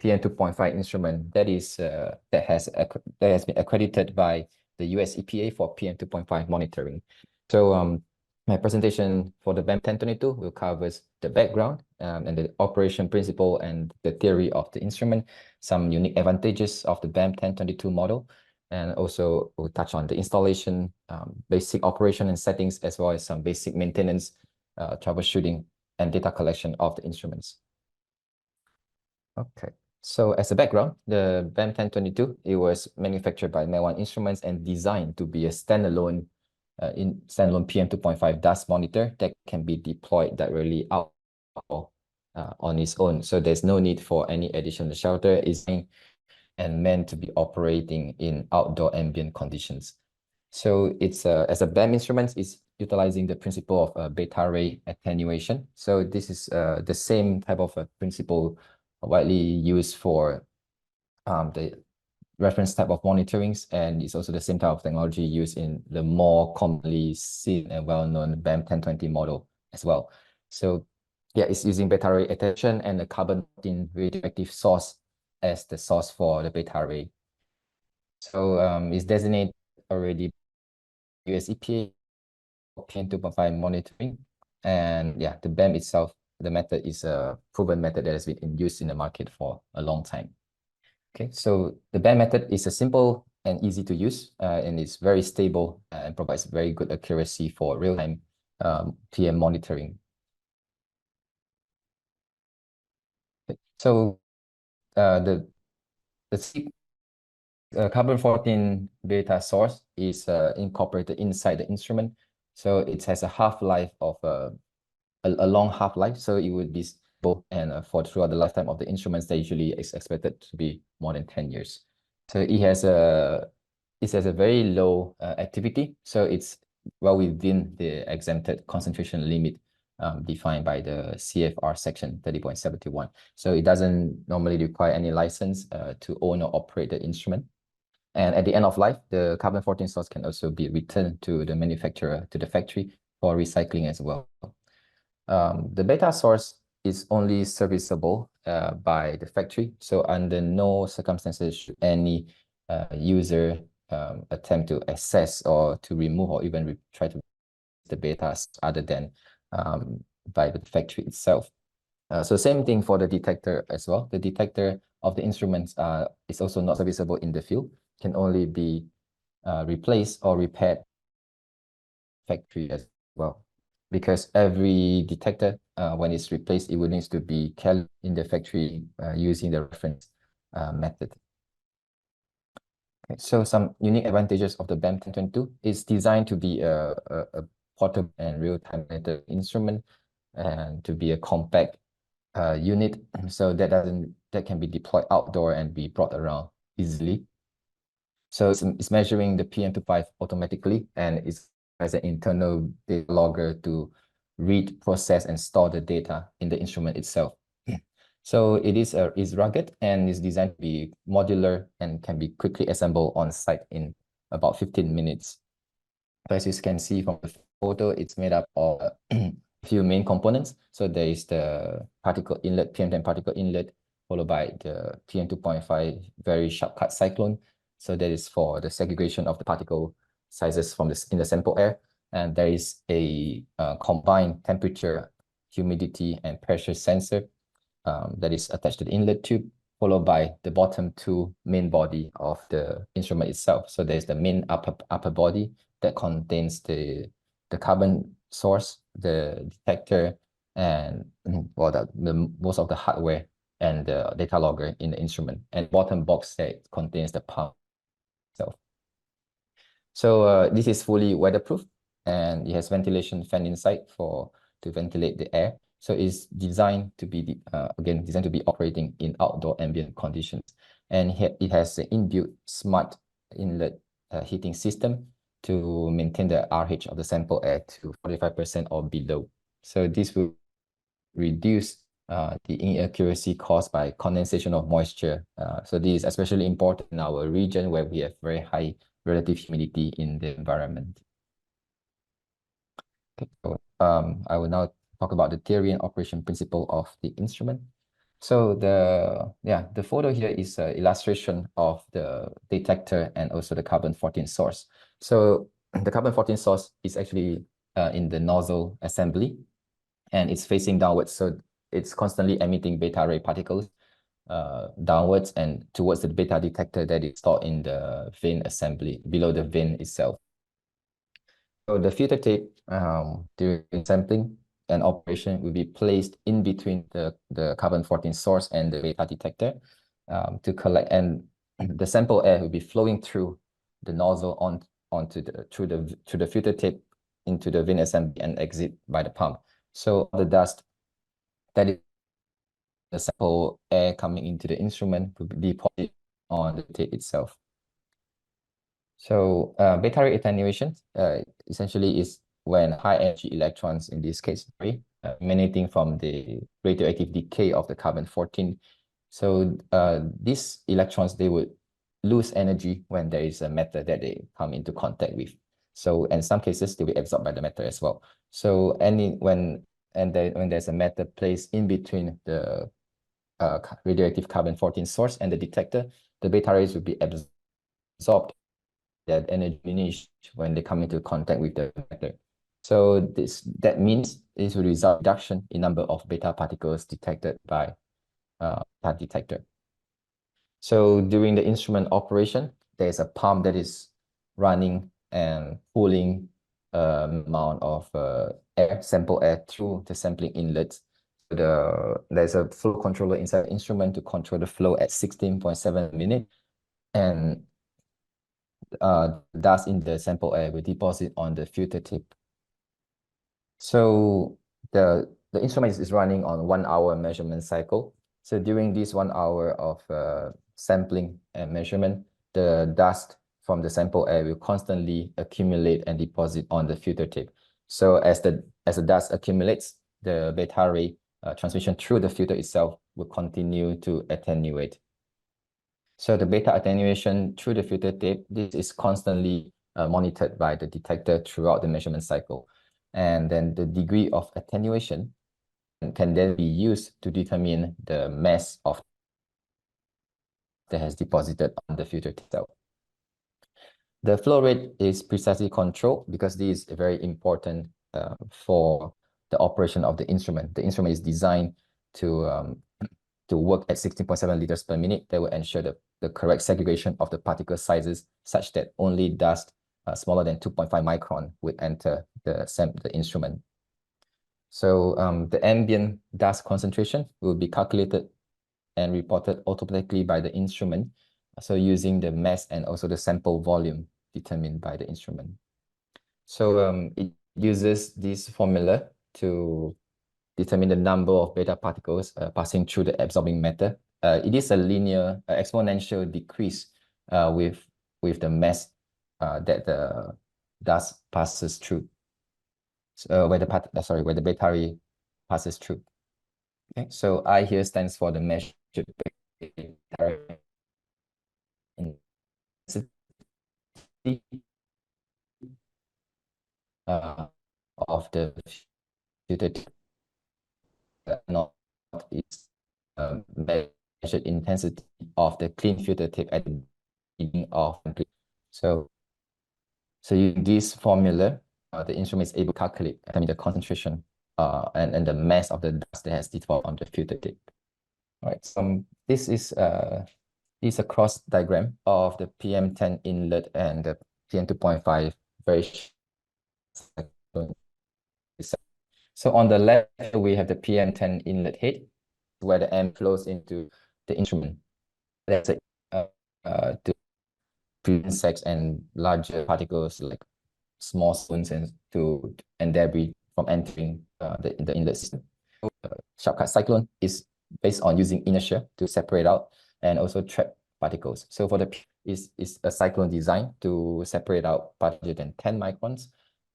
PM2.5 instrument that has been accredited by the US EPA for PM2.5 monitoring. So my presentation for the BAM1022 will cover the background and the operation principle and the theory of the instrument, some unique advantages of the BAM1022 model, and also we'll touch on the installation, basic operation and settings, as well as some basic maintenance, troubleshooting, and data collection of the instruments. Okay. So as a background, the BAM1022, it was manufactured by Mewan Instruments and designed to be a standalone PM2.5 dust monitor that can be deployed directly out on its own. So there's no need for any additional shelter. It's and meant to be operating in outdoor ambient conditions. So it's as a BAM instrument, it's utilizing the principle of beta ray attenuation. So this is the same type of principle widely used for the reference type of monitorings, and it's also the same type of technology used in the more commonly seen and well-known BAM1020 model as well. So yeah, it's using beta ray attenuation and a carbon-14 radioactive source as the source for the beta ray. So it's designated already US EPA for PM2.5 monitoring, and yeah, the BAM itself, the method is a proven method that has been in use in the market for a long time. Okay, so the BAM method is a simple and easy to use, and it's very stable and provides very good accuracy for real-time PM monitoring. Okay. So the carbon-14 beta source is incorporated inside the instrument, so it has a half-life of a long half-life, so it would be stable and for throughout the lifetime of the instruments, they usually is expected to be more than 10 years. So it has a very low activity, so it's well within the exempted concentration limit defined by the CFR section 30.71. So it doesn't normally require any license to own or operate the instrument. And at the end of life, the carbon-14 source can also be returned to the manufacturer, to the factory, for recycling as well. The beta source is only serviceable by the factory. So under no circumstances should any user attempt to access or to remove or even try to the beta other than by the factory itself. So same thing for the detector as well. The detector of the instruments is also not serviceable in the field, can only be replaced or repaired factory as well. Because every detector, when it's replaced, it will need to be calibrated in the factory using the reference method. Okay, so some unique advantages of the BAM1022 is designed to be a portable and real-time monitoring instrument, and to be a compact unit, so that can be deployed outdoor and be brought around easily. So it's measuring the PM2.5 automatically, and it's as an internal data logger to read, process, and store the data in the instrument itself. So it is rugged and is designed to be modular and can be quickly assembled on site in about 15 minutes. So as you can see from the photo, it's made up of a few main components. So there is the particle inlet, PM10 particle inlet, followed by the PM2.5 very sharp cut cyclone. So that is for the segregation of the particle sizes from in the sample air. And there is a combined temperature, humidity, and pressure sensor that is attached to the inlet tube, followed by the bottom two main body of the instrument itself. So there's the main upper body that contains the carbon source, the detector, and well, the most of the hardware and the data logger in the instrument, and bottom box that contains the pump itself. So this is fully weatherproof, and it has ventilation fan inside to ventilate the air. So it's designed to be again designed to be operating in outdoor ambient conditions, and it has an inbuilt smart inlet heating system to maintain the RH of the sample air to 45% or below. So this will reduce the inaccuracy caused by condensation of moisture. So this is especially important in our region where we have very high relative humidity in the environment. Okay, so I will now talk about the theory and operation principle of the instrument. So the photo here is an illustration of the detector and also the carbon-14 source. So the carbon-14 source is actually in the nozzle assembly, and it's facing downwards. So it's constantly emitting beta ray particles downwards and towards the beta detector that is stored in the vane assembly below the vane itself. So the filter tape during sampling and operation will be placed in between the carbon-14 source and the beta detector to collect, and the sample air will be flowing through the nozzle through the filter tape into the vane assembly and exit by the pump. So the dust that is the sample air coming into the instrument will be deposited on the tape itself. So beta ray attenuation essentially is when high energy electrons, in this case, emanating from the radioactive decay of the carbon-14. So these electrons, they would lose energy when there is a metal that they come into contact with. So in some cases, they will be absorbed by the metal as well. So when there's a metal placed in between the radioactive carbon-14 source and the detector, the beta rays will be absorbed, that energy diminished when they come into contact with the metal. So that means this will result in reduction in number of beta particles detected by that detector. So during the instrument operation, there's a pump that is running and pulling amount of sample air through the sampling inlets. There's a flow controller inside the instrument to control the flow at 16.7 minutes, and dust in the sample air will deposit on the filter tip. So the instrument is running on 1 hour measurement cycle. So during this 1 hour of sampling and measurement, the dust from the sample air will constantly accumulate and deposit on the filter tip. So as the dust accumulates, the beta ray transmission through the filter itself will continue to attenuate. So the beta attenuation through the filter tape, this is constantly monitored by the detector throughout the measurement cycle. And then the degree of attenuation can then be used to determine the mass of that has deposited on the filter itself. The flow rate is precisely controlled because this is very important for the operation of the instrument. The instrument is designed to work at 16.7 liters per minute. That will ensure the correct segregation of the particle sizes such that only dust smaller than 2.5 micron would enter the instrument. So the ambient dust concentration will be calculated and reported automatically by the instrument, so using the mass and also the sample volume determined by the instrument. So it uses this formula to determine the number of beta particles passing through the absorbing matter. It is a linear exponential decrease with the mass that the dust passes through. Where the beta ray passes through. Okay, so I here stands for the measured beta ray intensity of the filter tip. Not is measured intensity of the clean filter tip at the beginning of complete. So using this formula, the instrument is able to calculate the concentration and the mass of the dust that has deposited on the filter tip. All right, so this is a cross diagram of the PM10 inlet and the PM2.5 variation. So on the left, we have the PM10 inlet head, where the air flows into the instrument. That's it, to prevent insects and larger particles like small stones and debris from entering the inlet system. Sharp cut cyclone is based on using inertia to separate out and also trap particles. So for the is a cyclone designed to separate out particles than 10 microns.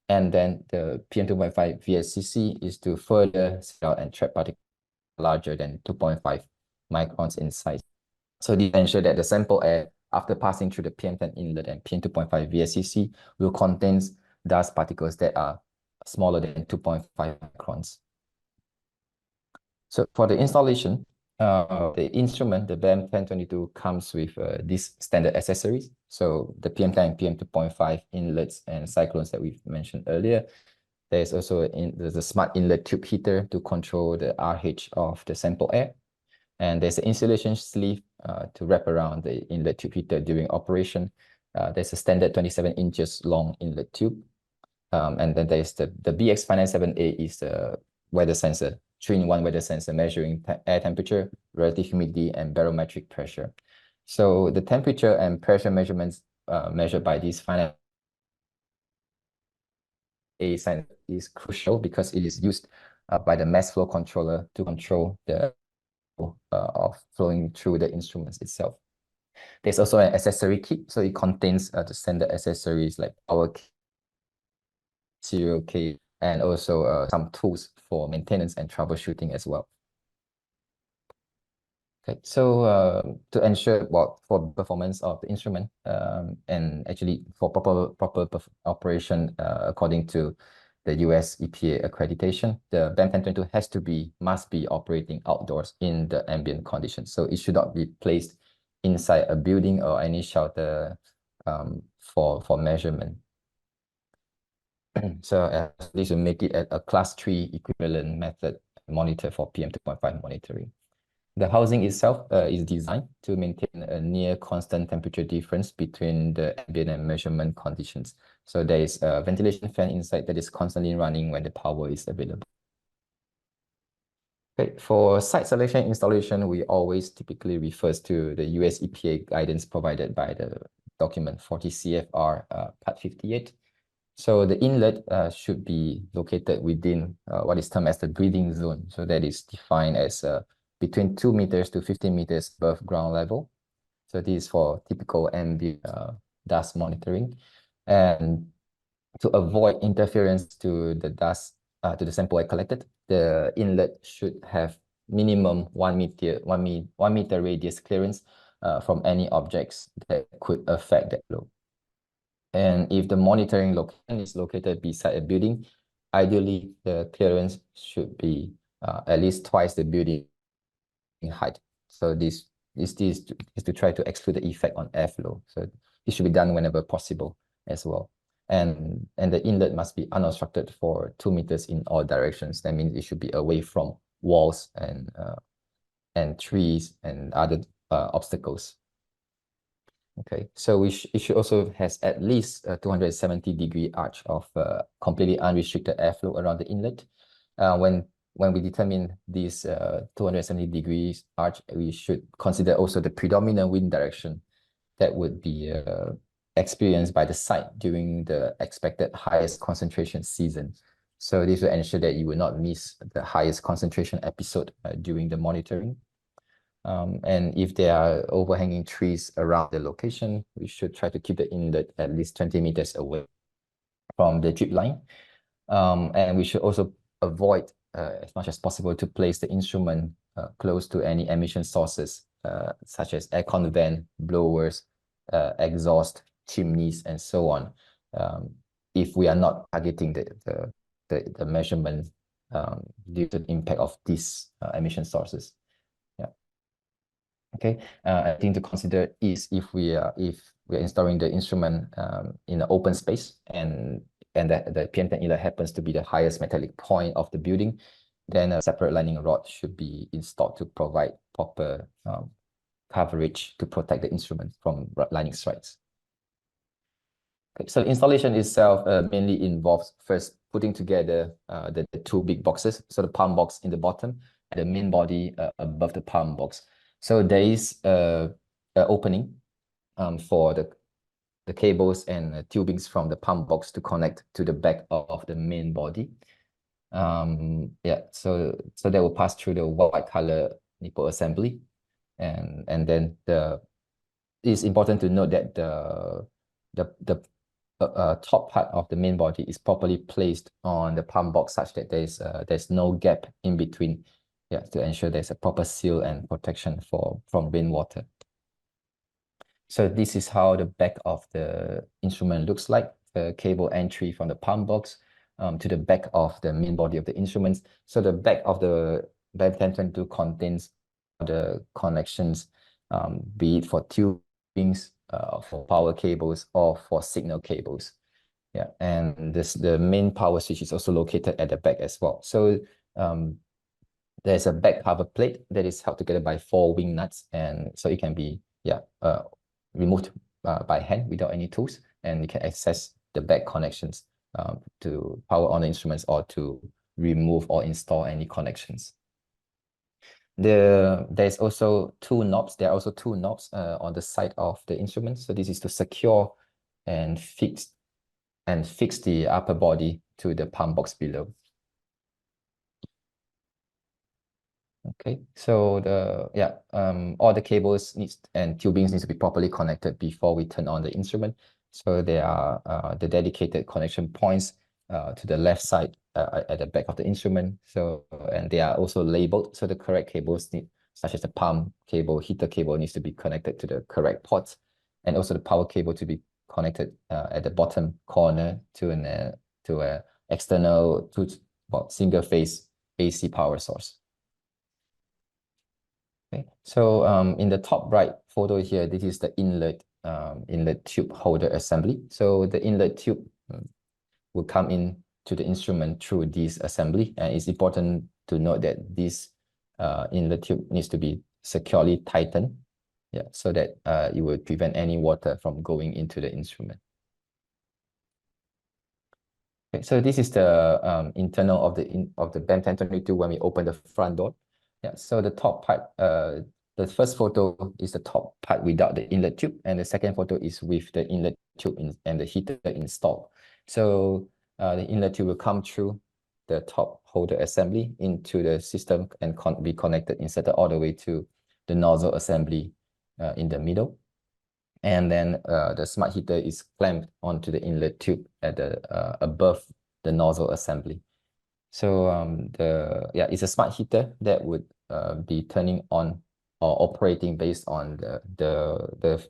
And then the PM2.5 VSCC is to further separate out and trap particles larger than 2.5 microns in size. So this ensures that the sample air, after passing through the PM10 inlet and PM2.5 VSCC, will contain dust particles that are smaller than 2.5 microns. So for the installation, the instrument, the PM1022 comes with these standard accessories. So the PM10 and PM2.5 inlets and cyclones that we've mentioned earlier. There's also there's a smart inlet tube heater to control the RH of the sample air. And there's an insulation sleeve to wrap around the inlet tube heater during operation. There's a standard 27 inches long inlet tube. And then there's the BX597A is the weather sensor, 3-in-1 weather sensor measuring air temperature, relative humidity, and barometric pressure. So the temperature and pressure measurements measured by these finite A sensor is crucial because it is used by the mass flow controller to control the of flowing through the instruments itself. There's also an accessory kit, so it contains the standard accessories like power key, serial key, and also some tools for maintenance and troubleshooting as well. Okay, so to ensure for performance of the instrument and actually for proper operation according to the US EPA accreditation, the PM1022 must be operating outdoors in the ambient conditions. So it should not be placed inside a building or any shelter for measurement. So this will make it a class 3 equivalent method monitor for PM2.5 monitoring. The housing itself is designed to maintain a near constant temperature difference between the ambient and measurement conditions. So there is a ventilation fan inside that is constantly running when the power is available. Okay, for site selection installation, we always typically refers to the US EPA guidance provided by the document 40 CFR Part 58. So the inlet should be located within what is termed as the breathing zone. So that is defined as between 2 meters to 15 meters above ground level. So this is for typical ambient dust monitoring. And to avoid interference to the dust, to the sample I collected, the inlet should have minimum 1 meter radius clearance from any objects that could affect that flow. And if the monitoring location is located beside a building, ideally the clearance should be at least twice the building height. So this is to try to exclude the effect on airflow. So this should be done whenever possible as well. And the inlet must be unobstructed for 2 meters in all directions. That means it should be away from walls and trees and other obstacles. Okay, so it should also has at least a 270-degree arch of completely unrestricted airflow around the inlet. When we determine this 270 degrees arch, we should consider also the predominant wind direction that would be experienced by the site during the expected highest concentration season. So this will ensure that you will not miss the highest concentration episode during the monitoring. And if there are overhanging trees around the location, we should try to keep the inlet at least 20 meters away from the drip line. And we should also avoid as much as possible to place the instrument close to any emission sources, such as aircon vent, blowers, exhaust, chimneys, and so on, if we are not targeting the measurement due to the impact of these emission sources. Yeah. Okay. I think to consider is if we're installing the instrument in an open space and the PM10 inlet happens to be the highest metallic point of the building, then a separate lining rod should be installed to provide proper coverage to protect the instrument from lining strikes. Okay, so installation itself mainly involves first putting together the 2 big boxes, so the palm box in the bottom and the main body above the palm box. So there is an opening for the cables and tubings from the palm box to connect to the back of the main body. Yeah, so they will pass through the white color nipple assembly, and then it's important to note that the top part of the main body is properly placed on the palm box such that there's no gap in between, yeah, to ensure there's a proper seal and protection from rainwater. So this is how the back of the instrument looks like, the cable entry from the palm box to the back of the main body of the instruments. So the back of the BAM 1022 contains the connections, be it for tubings, for power cables, or for signal cables. Yeah, and the main power switch is also located at the back as well. So there's a back cover plate that is held together by 4 wing nuts, and so it can be removed by hand without any tools, and you can access the back connections to power on the instruments or to remove or install any connections. There's also 2 knobs. There are also 2 knobs on the side of the instrument. So this is to secure and fix the upper body to the pump box below. Okay, so all the cables and tubings needs to be properly connected before we turn on the instrument. So there are the dedicated connection points to the left side at the back of the instrument. So, and they are also labeled. So the correct cables such as the pump cable, heater cable, needs to be connected to the correct ports, and also the power cable to be connected at the bottom corner to an external single phase AC power source. Okay, so in the top right photo here, this is the inlet tube holder assembly. So the inlet tube will come in to the instrument through this assembly, and it's important to note that this inlet tube needs to be securely tightened, so that it will prevent any water from going into the instrument. Okay, so this is the internal of the BAM 1022 when we open the front door. Yeah, so the top part, the first photo is the top part without the inlet tube, and the second photo is with the inlet tube and the heater installed. So the inlet tube will come through the top holder assembly into the system and be connected, inserted all the way to the nozzle assembly in the middle. And then the smart heater is clamped onto the inlet tube at the above the nozzle assembly. So it's a smart heater that would be turning on or operating based on the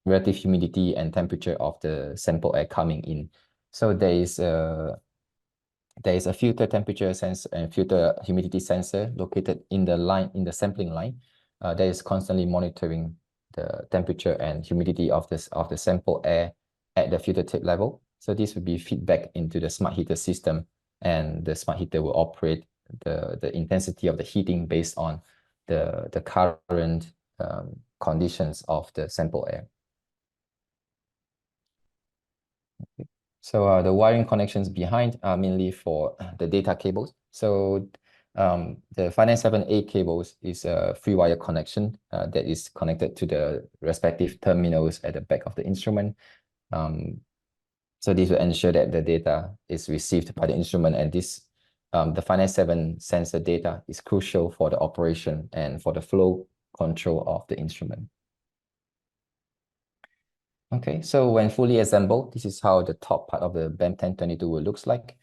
relative humidity and temperature of the sample air coming in. So there is a filter temperature sensor and filter humidity sensor located in the sampling line that is constantly monitoring the temperature and humidity of the sample air at the filter tip level. So this will be feedback into the smart heater system, and the smart heater will operate the intensity of the heating based on the current conditions of the sample air. Okay. So the wiring connections behind are mainly for the data cables. So the 597A cables is a free wire connection that is connected to the respective terminals at the back of the instrument. So this will ensure that the data is received by the instrument, and this the 597 sensor data is crucial for the operation and for the flow control of the instrument. Okay, so when fully assembled, this is how the top part of the BAM 1022 will looks like.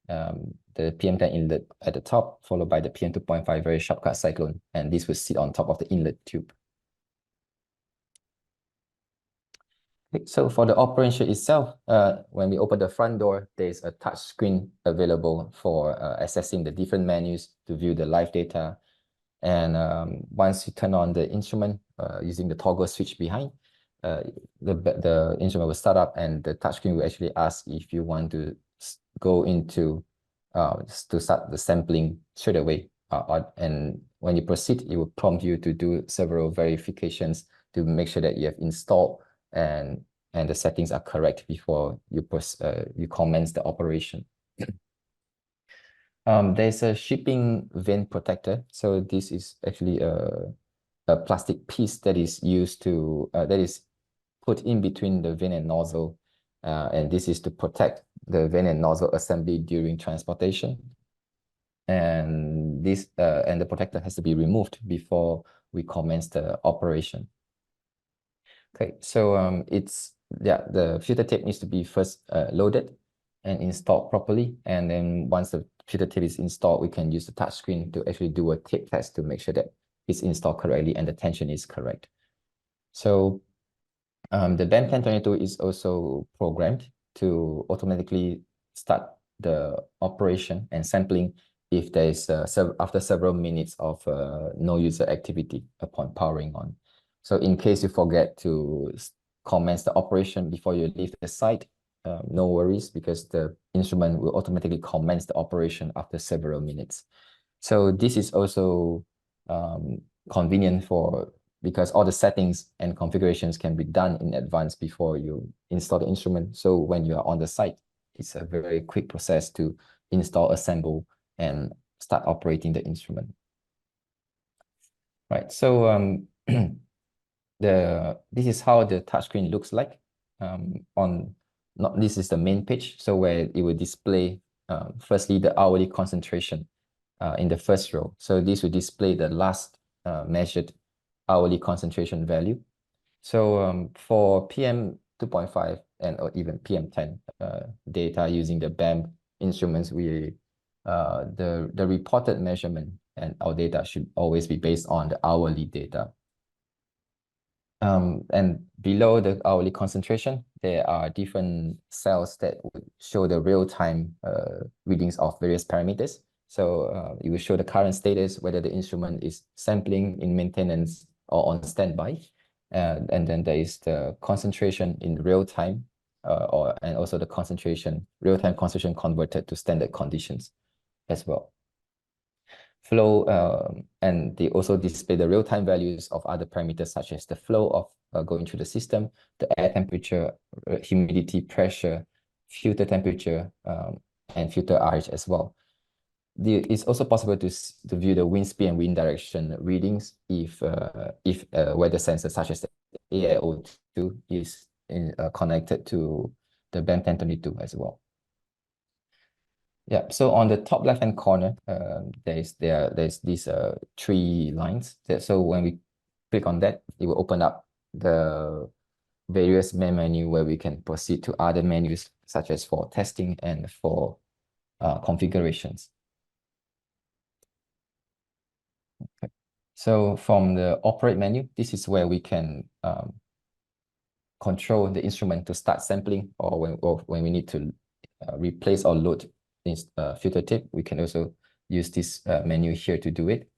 The PM10 inlet at the top, followed by the PM2.5 very shortcut cyclone, and this will sit on top of the inlet tube. Okay, so for the operation itself, when we open the front door, there's a touch screen available for accessing the different menus to view the live data. And once you turn on the instrument using the toggle switch behind, the instrument will start up, and the touchscreen will actually ask if you want to go into to start the sampling straight away. And when you proceed, it will prompt you to do several verifications to make sure that you have installed and the settings are correct before you commence the operation. There's a shipping vane protector. So this is actually a plastic piece that is used to that is put in between the vane and nozzle, and this is to protect the vane and nozzle assembly during transportation. And this and the protector has to be removed before we commence the operation. Okay, so the filter tape needs to be first loaded and installed properly, and then once the filter tape is installed, we can use the touch screen to actually do a tape test to make sure that it's installed correctly and the tension is correct. So the BAM 1022 is also programmed to automatically start the operation and sampling if there is after several minutes of no user activity upon powering on. So in case you forget to commence the operation before you leave the site, no worries, because the instrument will automatically commence the operation after several minutes. So this is also convenient because all the settings and configurations can be done in advance before you install the instrument. So when you are on the site, it's a very quick process to install, assemble, and start operating the instrument. Right. So this is how the touchscreen looks like. This is the main page, so where it will display firstly the hourly concentration in the first row. So this will display the last measured hourly concentration value. So for PM2.5 or even PM10 data using the BAM instruments, the reported measurement and our data should always be based on the hourly data. And below the hourly concentration, there are different cells that would show the real-time readings of various parameters. So it will show the current status, whether the instrument is sampling, in maintenance, or on standby. And then there is the concentration in real time, and also the real-time concentration converted to standard conditions as well. Flow, and they also display the real-time values of other parameters, such as the flow of going through the system, the air temperature, humidity, pressure, filter temperature, and filter RH as well. It's also possible to view the wind speed and wind direction readings if weather sensor such as the AIO2 is connected to the BAM 1022 as well. Yeah, so on the top left-hand corner, there's these three lines. So when we click on that, it will open up the various main menu where we can proceed to other menus, such as for testing and for configurations. Okay. So from the operate menu, this is where we can control the instrument to start sampling, or when we need to replace or load filter tip. We can also use this menu here to do it.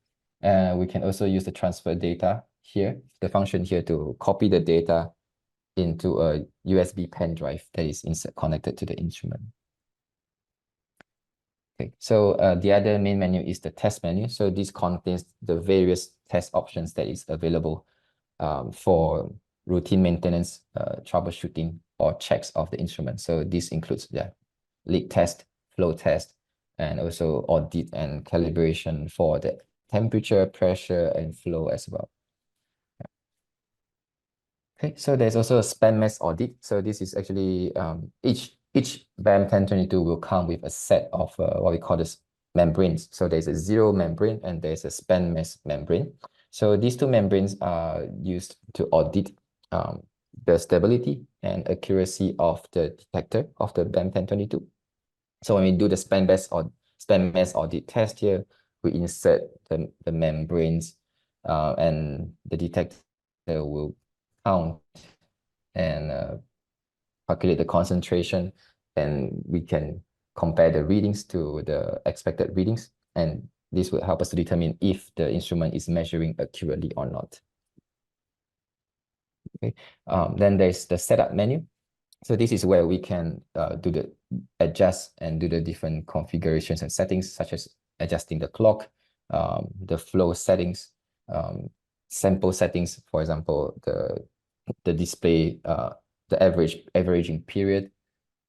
We can also use the transfer data here, the function here, to copy the data into a USB pen drive that is connected to the instrument. Okay, so the other main menu is the test menu. So this contains the various test options that is available for routine maintenance, troubleshooting, or checks of the instrument. So this includes the leak test, flow test, and also audit and calibration for the temperature, pressure, and flow as well. Okay, so there's also a span mass audit. So this is actually each BAM 1022 will come with a set of what we call this membranes. So there's a zero membrane and there's a span mass membrane. So these two membranes are used to audit the stability and accuracy of the detector of the BAM 1022. So when we do the span mass audit test here, we insert the membranes and the detector will count and calculate the concentration, and we can compare the readings to the expected readings, and this will help us to determine if the instrument is measuring accurately or not. Okay, then there's the setup menu. So this is where we can adjust and do the different configurations and settings, such as adjusting the clock, the flow settings, sample settings, for example, the display, the averaging period,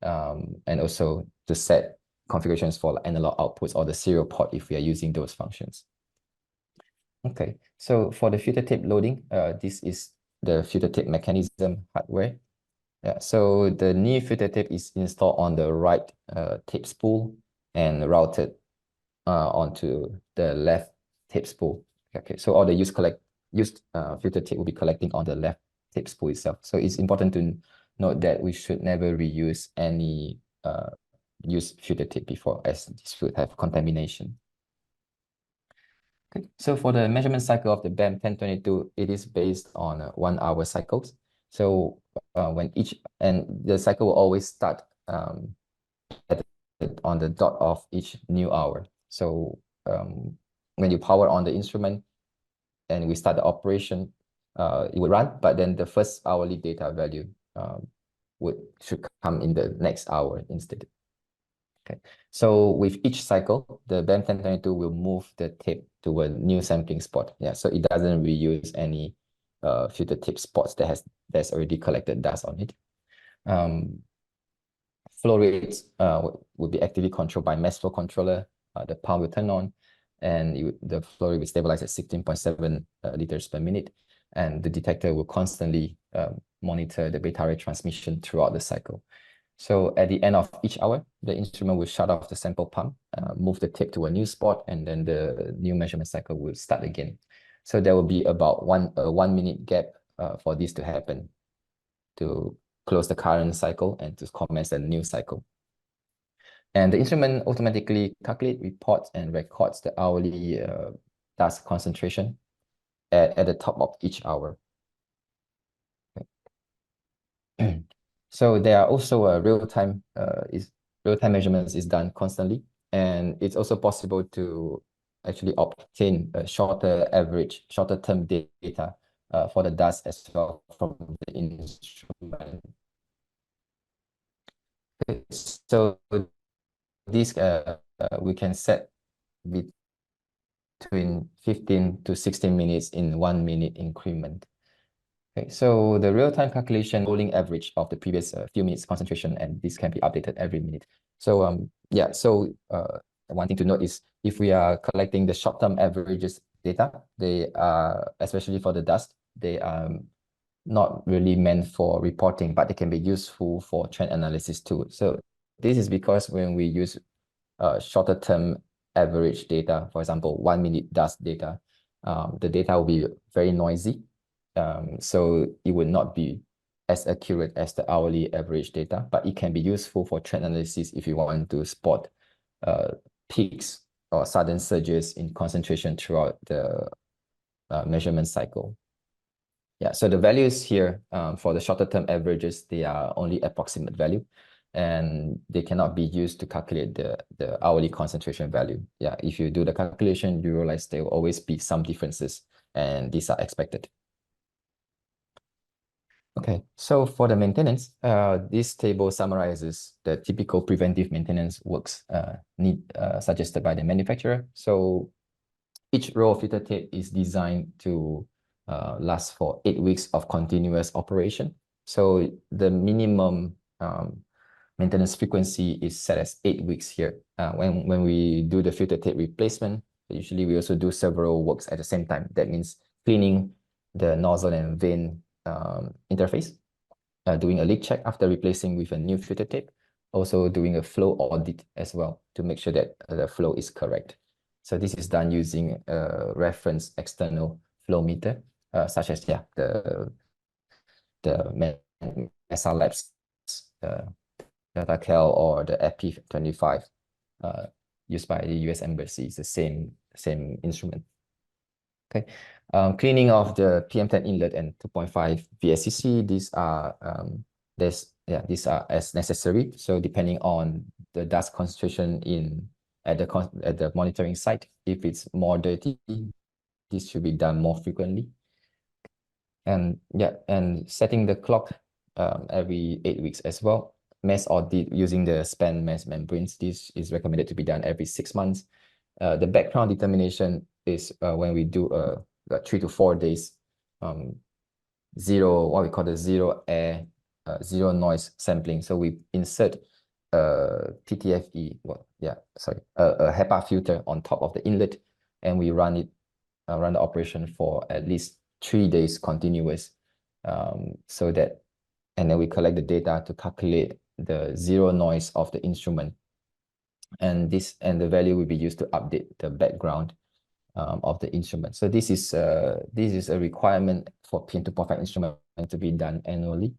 and also to set configurations for analog outputs or the serial port if we are using those functions. Okay, so for the filter tape loading, this is the filter tape mechanism hardware. Yeah, so the new filter tape is installed on the right tape spool and routed onto the left tape spool. Okay, so all the used filter tape will be collecting on the left tape spool itself. So it's important to note that we should never reuse any used filter tape before, as this would have contamination. Okay, so for the measurement cycle of the BAM 1022, it is based on 1 hour cycles. So the cycle will always start on the dot of each new hour. So when you power on the instrument and we start the operation, it would run, but then the first hourly data value should come in the next hour instead. Okay, so with each cycle, the BAM1022 will move the tape to a new sampling spot. Yeah, so it doesn't reuse any filter tape spots that's already collected dust on it. Flow rates will be actively controlled by mass flow controller. The pump will turn on, and the flow rate will stabilize at 16.7 liters per minute. And the detector will constantly monitor the beta ray transmission throughout the cycle. So at the end of each hour, the instrument will shut off the sample pump, move the tape to a new spot, and then the new measurement cycle will start again. So there will be about a 1 minute gap for this to happen, to close the current cycle and to commence a new cycle. And the instrument automatically calculates, reports, and records the hourly dust concentration at the top of each hour. Okay. So there are also real-time measurements is done constantly, and it's also possible to actually obtain a shorter-term data for the dust as well from the instrument. Okay, so this we can set between 15 to 16 minutes in 1 minute increment. Okay, so the real-time calculation rolling average of the previous few minutes concentration, and this can be updated every minute. So yeah, so one thing to note is if we are collecting the short-term averages data, they are, especially for the dust, they are not really meant for reporting, but they can be useful for trend analysis too. So this is because when we use shorter-term average data, for example, 1 minute dust data, the data will be very noisy. So it would not be as accurate as the hourly average data, but it can be useful for trend analysis if you want to spot peaks or sudden surges in concentration throughout the measurement cycle. Yeah, so the values here for the shorter term averages, they are only approximate value, and they cannot be used to calculate the hourly concentration value. Yeah, if you do the calculation, you realize there will always be some differences, and these are expected. Okay, so for the maintenance, this table summarizes the typical preventive maintenance works suggested by the manufacturer. So each roll of filter tape is designed to last for 8 weeks of continuous operation. So the minimum maintenance frequency is set as 8 weeks here. When we do the filter tape replacement, usually we also do several works at the same time. That means cleaning the nozzle and vane interface, doing a leak check after replacing with a new filter tape, also doing a flow audit as well to make sure that the flow is correct. So this is done using a reference external flow meter, such as the Mesa Labs DataCal or the EP25 used by the US Embassy. It's the same instrument. Okay, cleaning of the PM10 inlet and 2.5 VSCC. These are as necessary. So depending on the dust concentration at the monitoring site, if it's more dirty, this should be done more frequently. And setting the clock every 8 weeks as well. Mass audit using the span mass membranes. This is recommended to be done every 6 months. The background determination is when we do 3 to 4 days what we call the zero air, zero noise sampling. So we insert PTFE, a HEPA filter on top of the inlet, and we run the operation for at least 3 days continuous, and then we collect the data to calculate the zero noise of the instrument, and the value will be used to update the background of the instrument. So this is a requirement for PM2.5 instrument to be done annually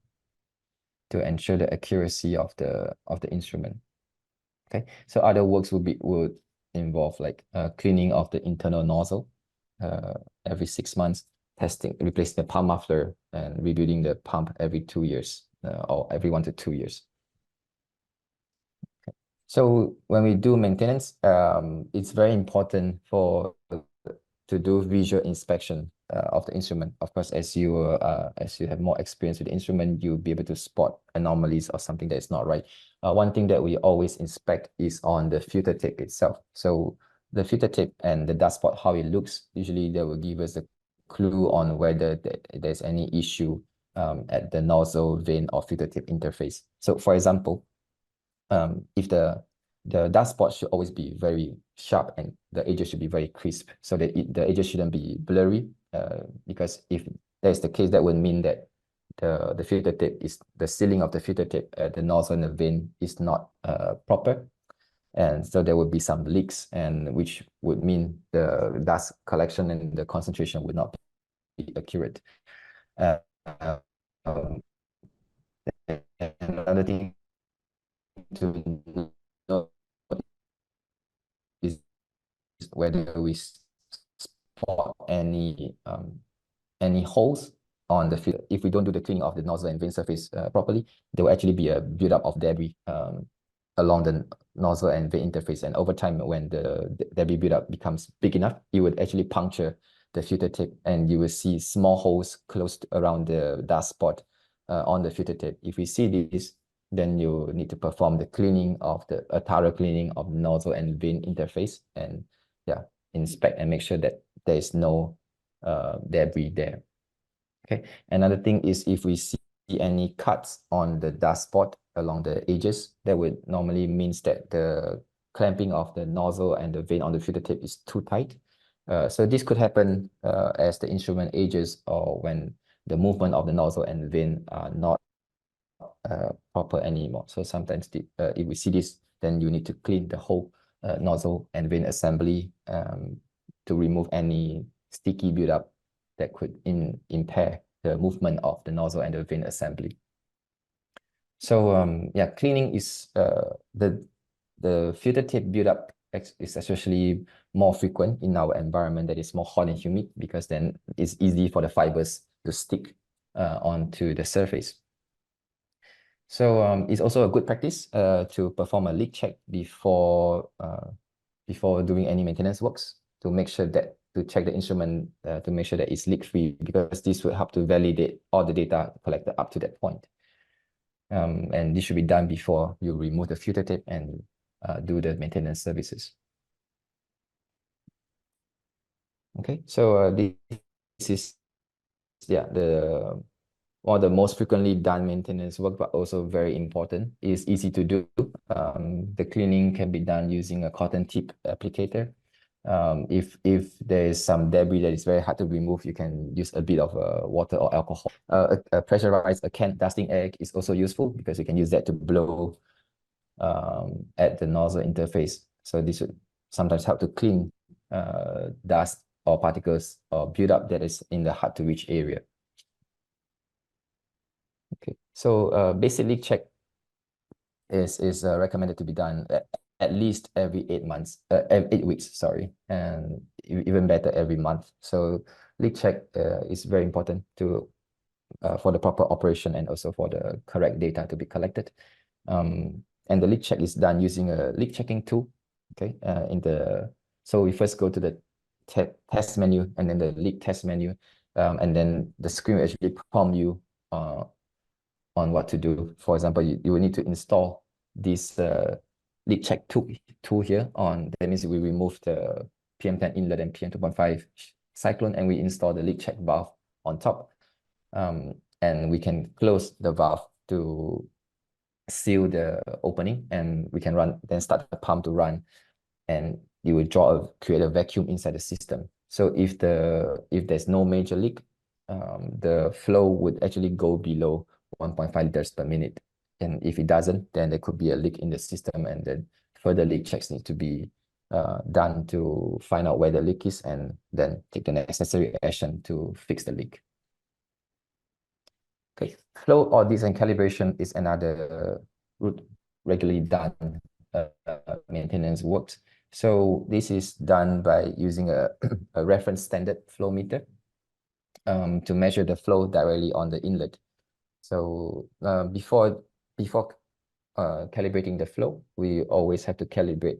to ensure the accuracy of the instrument. Okay, so other works would involve like cleaning of the internal nozzle every 6 months, replacing the pump muffler, and rebuilding the pump every 2 years or every 1 to 2 years. Okay. So when we do maintenance, it's very important to do visual inspection of the instrument. Of course, as you have more experience with the instrument, you'll be able to spot anomalies or something that is not right. One thing that we always inspect is on the filter tape itself. So the filter tape and the dust spot, how it looks, usually that will give us a clue on whether there's any issue at the nozzle, vane, or filter tape interface. So for example, if the dust spot should always be very sharp and the edges should be very crisp, so that the edges shouldn't be blurry, because if that's the case, that would mean that the filter tape is, the sealing of the filter tape at the nozzle and the vane is not proper, and so there would be some leaks, and which would mean the dust collection and the concentration would not be accurate. Um, and another thing to note is whether we spot any holes on the filter. If we don't do the cleaning of the nozzle and vane surface properly, there will actually be a buildup of debris along the nozzle and vane interface. And over time, when the debris buildup becomes big enough, it would actually puncture the filter tape, and you will see small holes close around the dust spot on the filter tape. If we see this, then you need to perform the cleaning of a thorough cleaning of the nozzle and vane interface, and inspect and make sure that there is no debris there. Okay. Another thing is, if we see any cuts on the dust spot along the edges, that would normally means that the clamping of the nozzle and the vane on the filter tape is too tight. So this could happen as the instrument ages, or when the movement of the nozzle and vane are not proper anymore. So sometimes if we see this, then you need to clean the whole nozzle and vane assembly to remove any sticky buildup that could impair the movement of the nozzle and the vane assembly. So cleaning is the filter tape buildup is especially more frequent in our environment that is more hot and humid, because then it's easy for the fibers to stick onto the surface. So it's also a good practice to perform a leak check before doing any maintenance works, to make sure that, to check the instrument to make sure that it's leak free, because this will help to validate all the data collected up to that point. And this should be done before you remove the filter tape and do the maintenance services. Okay, so this is the one of the most frequently done maintenance work, but also very important. It's easy to do. The cleaning can be done using a cotton tip applicator. If there is some debris that is very hard to remove, you can use a bit of water or alcohol. A pressurized can dusting egg is also useful, because you can use that to blow at the nozzle interface. So this would sometimes help to clean dust or particles or buildup that is in the hard to reach area. Okay, so basic leak check is recommended to be done at least every 8 months, 8 weeks, sorry, and even better every month. So leak check is very important for the proper operation and also for the correct data to be collected. And the leak check is done using a leak checking tool. Okay, so we first go to the test menu and then the leak test menu, and then the screen will actually prompt you on what to do. For example, you will need to install this leak check tool here on. That means we remove the PM10 inlet and PM2.5 cyclone, and we install the leak check valve on top. And we can close the valve to seal the opening, and we can then start the pump to run, and you will create a vacuum inside the system. So if there's no major leak, the flow would actually go below 1.5 liters per minute. And if it doesn't, then there could be a leak in the system, and then further leak checks need to be done to find out where the leak is, and then take the necessary action to fix the leak. Okay, flow audits and calibration is another regularly done maintenance works. So this is done by using a reference standard flow meter to measure the flow directly on the inlet. So before calibrating the flow, we always have to calibrate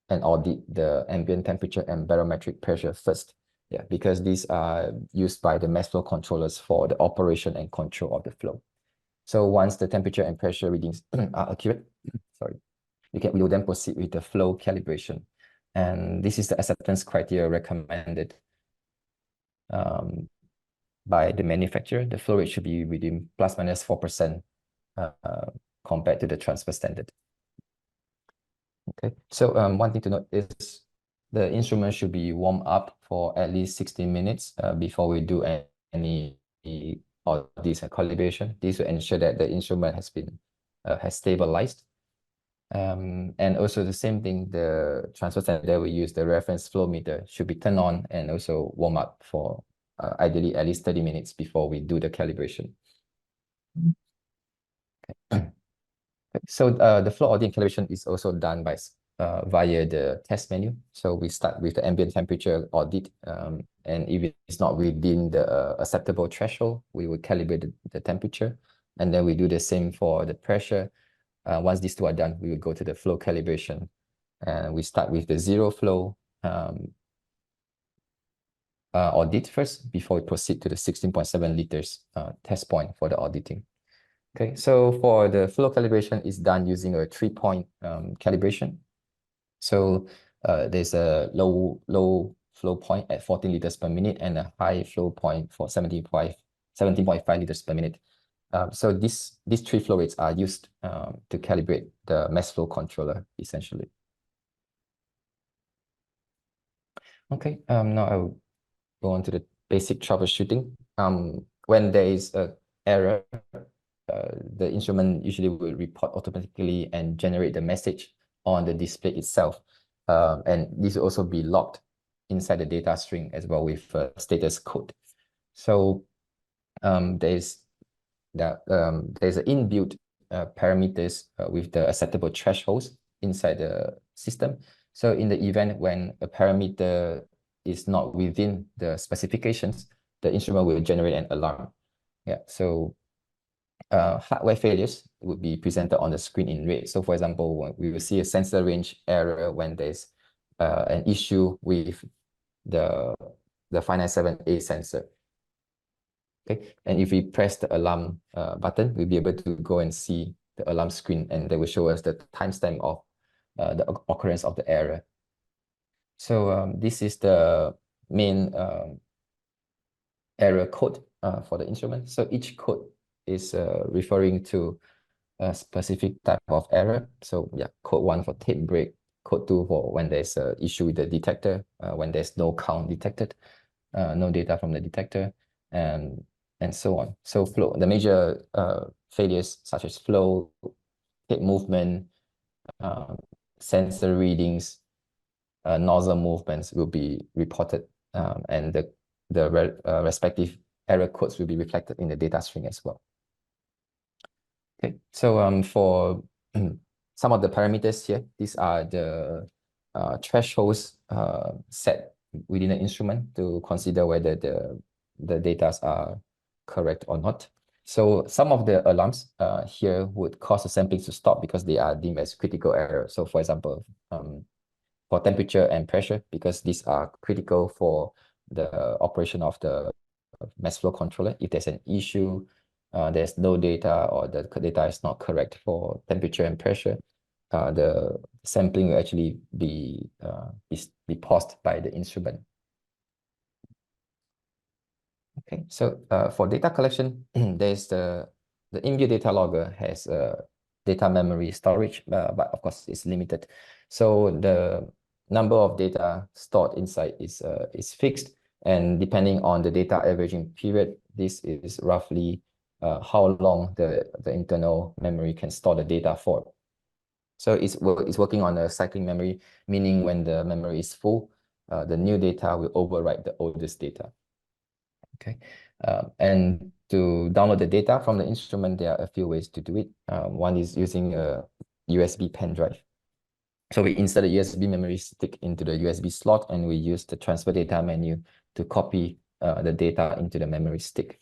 and audit the ambient temperature and barometric pressure first. Yeah, because these are used by the mass flow controllers for the operation and control of the flow. So once the temperature and pressure readings are accurate, sorry, we will then proceed with the flow calibration. And this is the acceptance criteria recommended by the manufacturer. The flow rate should be within plus minus 4% compared to the transfer standard. Okay, so one thing to note is the instrument should be warmed up for at least 60 minutes before we do any or this calibration. This will ensure that the instrument has been has stabilized. And also the same thing, the transfer standard we use, the reference flow meter should be turned on and also warm up for ideally at least 30 minutes before we do the calibration. Okay. So the flow audit and calibration is also done by via the test menu. So we start with the ambient temperature audit, and if it's not within the acceptable threshold, we will calibrate the temperature, and then we do the same for the pressure. Once these two are done, we will go to the flow calibration, and we start with the zero flow audit first before we proceed to the 16.7 liters test point for the auditing. Okay, so for the flow calibration is done using a 3-point calibration. So there's a low flow point at 14 liters per minute and a high flow point for 17.5 liters per minute. So these three flow rates are used to calibrate the mass flow controller essentially. Okay, now I'll go on to the basic troubleshooting. When there is an error, the instrument usually will report automatically and generate the message on the display itself. And this will also be logged inside the data string as well with status code. So there's an inbuilt parameters with the acceptable thresholds inside the system. So in the event when a parameter is not within the specifications, the instrument will generate an alarm. Yeah, so hardware failures would be presented on the screen in red. So for example, we will see a sensor range error when there's an issue with the 597A sensor. Okay, and if we press the alarm button, we'll be able to go and see the alarm screen, and they will show us the timestamp of the occurrence of the error. So this is the main error code for the instrument. So each code is referring to a specific type of error. So yeah, code 1 for tape break, code 2 for when there's an issue with the detector, when there's no count detected, no data from the detector, and so on. So flow, the major failures such as flow, tape movement, sensor readings, nozzle movements will be reported, and the respective error codes will be reflected in the data string as well. Okay, so for some of the parameters here, these are the thresholds set within the instrument to consider whether the data are correct or not. So some of the alarms here would cause the sampling to stop because they are deemed as critical error. So for example, for temperature and pressure, because these are critical for the operation of the mass flow controller. If there's an issue, there's no data or the data is not correct for temperature and pressure, the sampling will actually be paused by the instrument. Okay, so for data collection, there's the inbuilt data logger has data memory storage, but of course it's limited. So the number of data stored inside is fixed, and depending on the data averaging period, this is roughly how long the internal memory can store the data for. So it's working on a cycling memory, meaning when the memory is full, the new data will overwrite the oldest data. Okay, and to download the data from the instrument, there are a few ways to do it. One is using a USB pen drive. So we insert a USB memory stick into the USB slot, and we use the transfer data menu to copy the data into the memory stick.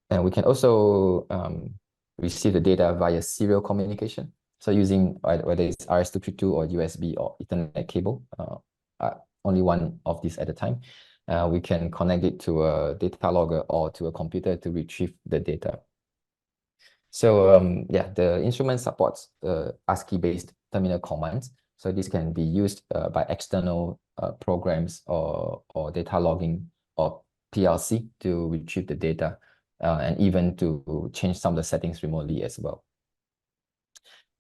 And we can also receive the data via serial communication. So using whether it's RS-232 or USB or Ethernet cable, only one of these at a time, we can connect it to a data logger or to a computer to retrieve the data. So yeah, the instrument supports ASCII-based terminal commands. So this can be used by external programs or data logging or PLC to retrieve the data and even to change some of the settings remotely as well.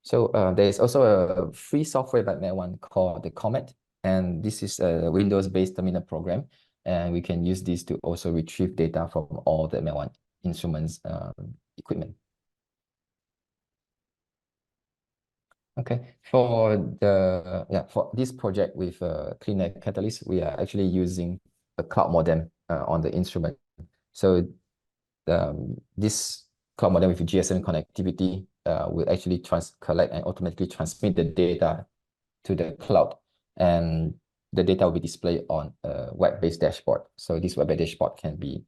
So there is also a free software by Met1 called the Comet, and this is a Windows-based terminal program, and we can use this to also retrieve data from all the Met1 instruments equipment. Okay, for this project with Clean Catalyst, we are actually using a cloud modem on the instrument. So this cloud modem with GSM connectivity will actually collect and automatically transmit the data to the cloud, and the data will be displayed on a web-based dashboard. So this web-based dashboard can be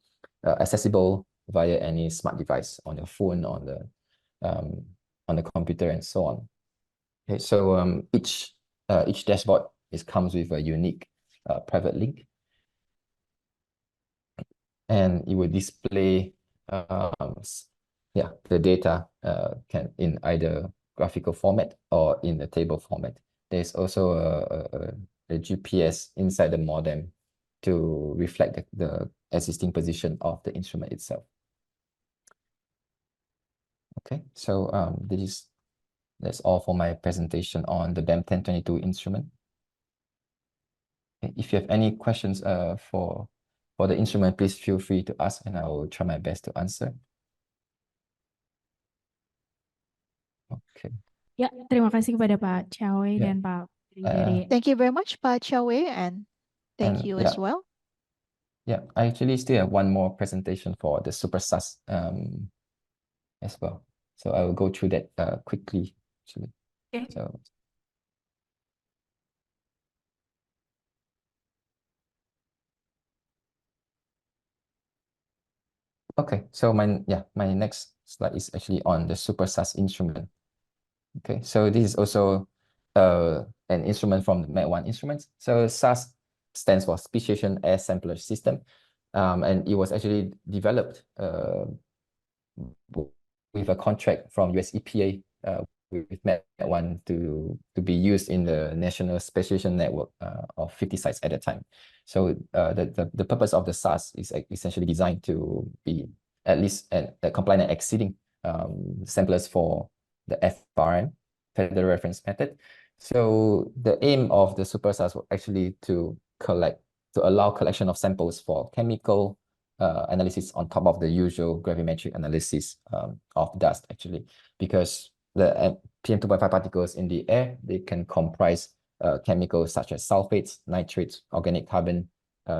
accessible via any smart device on your phone, on the computer, and so on. Okay, so each dashboard comes with a unique private link, and it will display the data can in either graphical format or in the table format. There's also a GPS inside the modem to reflect the existing position of the instrument itself. Okay, so that's all for my presentation on the BAM 1022 instrument. Okay, if you have any questions for the instrument, please feel free to ask, and I will try my best to answer. Okay. Ya, terima kasih kepada Pak Chia Weei dan Pak Fikri dari. Thank you very much, Pak Chia Weei, and thank you as well. Yeah, I actually still have one more presentation for the Super SAS as well. So I will go through that quickly, actually. Okay. So. Okay, so my next slide is actually on the Super SAS instrument. Okay, so this is also an instrument from the Met1 instruments. So SAS stands for Speciation Air Sampler System, and it was actually developed with a contract from US EPA with Met1 to be used in the national speciation network of 50 sites at a time. So the purpose of the SAS is essentially designed to be at least compliant and exceeding samplers for the FRM, Federal Reference Method. So the aim of the Super SAS was actually to allow collection of samples for chemical analysis on top of the usual gravimetric analysis of dust, actually, because the PM2.5 particles in the air, they can comprise chemicals such as sulfates, nitrates, organic carbon,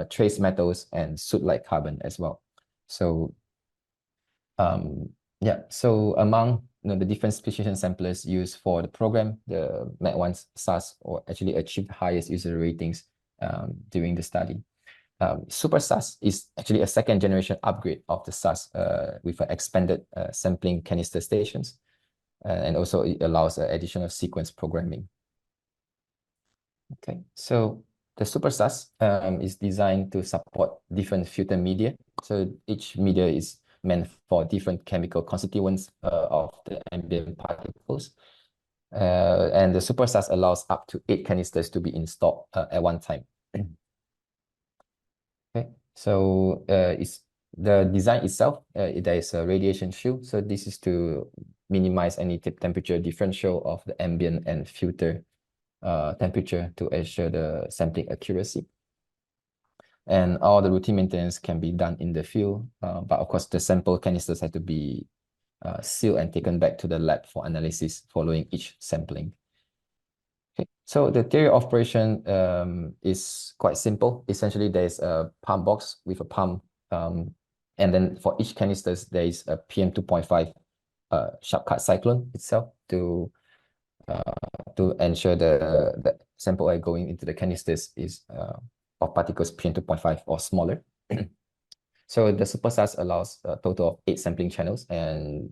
trace metals, and soot-like carbon as well. So so among the different speciation samplers used for the program, the Met1 SAS actually achieved highest user ratings during the study. Super SAS is actually a second generation upgrade of the SAS with expanded sampling canister stations, and also it allows additional sequence programming. Okay, so the Super SAS is designed to support different filter media. So each media is meant for different chemical constituents of the ambient particles. And the Super SAS allows up to 8 canisters to be installed at one time. Okay, so it's the design itself, there is a radiation shield. So this is to minimize any temperature differential of the ambient and filter temperature to ensure the sampling accuracy. And all the routine maintenance can be done in the field, but of course the sample canisters have to be sealed and taken back to the lab for analysis following each sampling. Okay, so the theory of operation is quite simple. Essentially, there's a pump box with a pump, and then for each canisters, there is a PM2.5 sharp cut cyclone itself to ensure the sample air going into the canisters is of particles PM2.5 or smaller. So the Super SAS allows a total of 8 sampling channels, and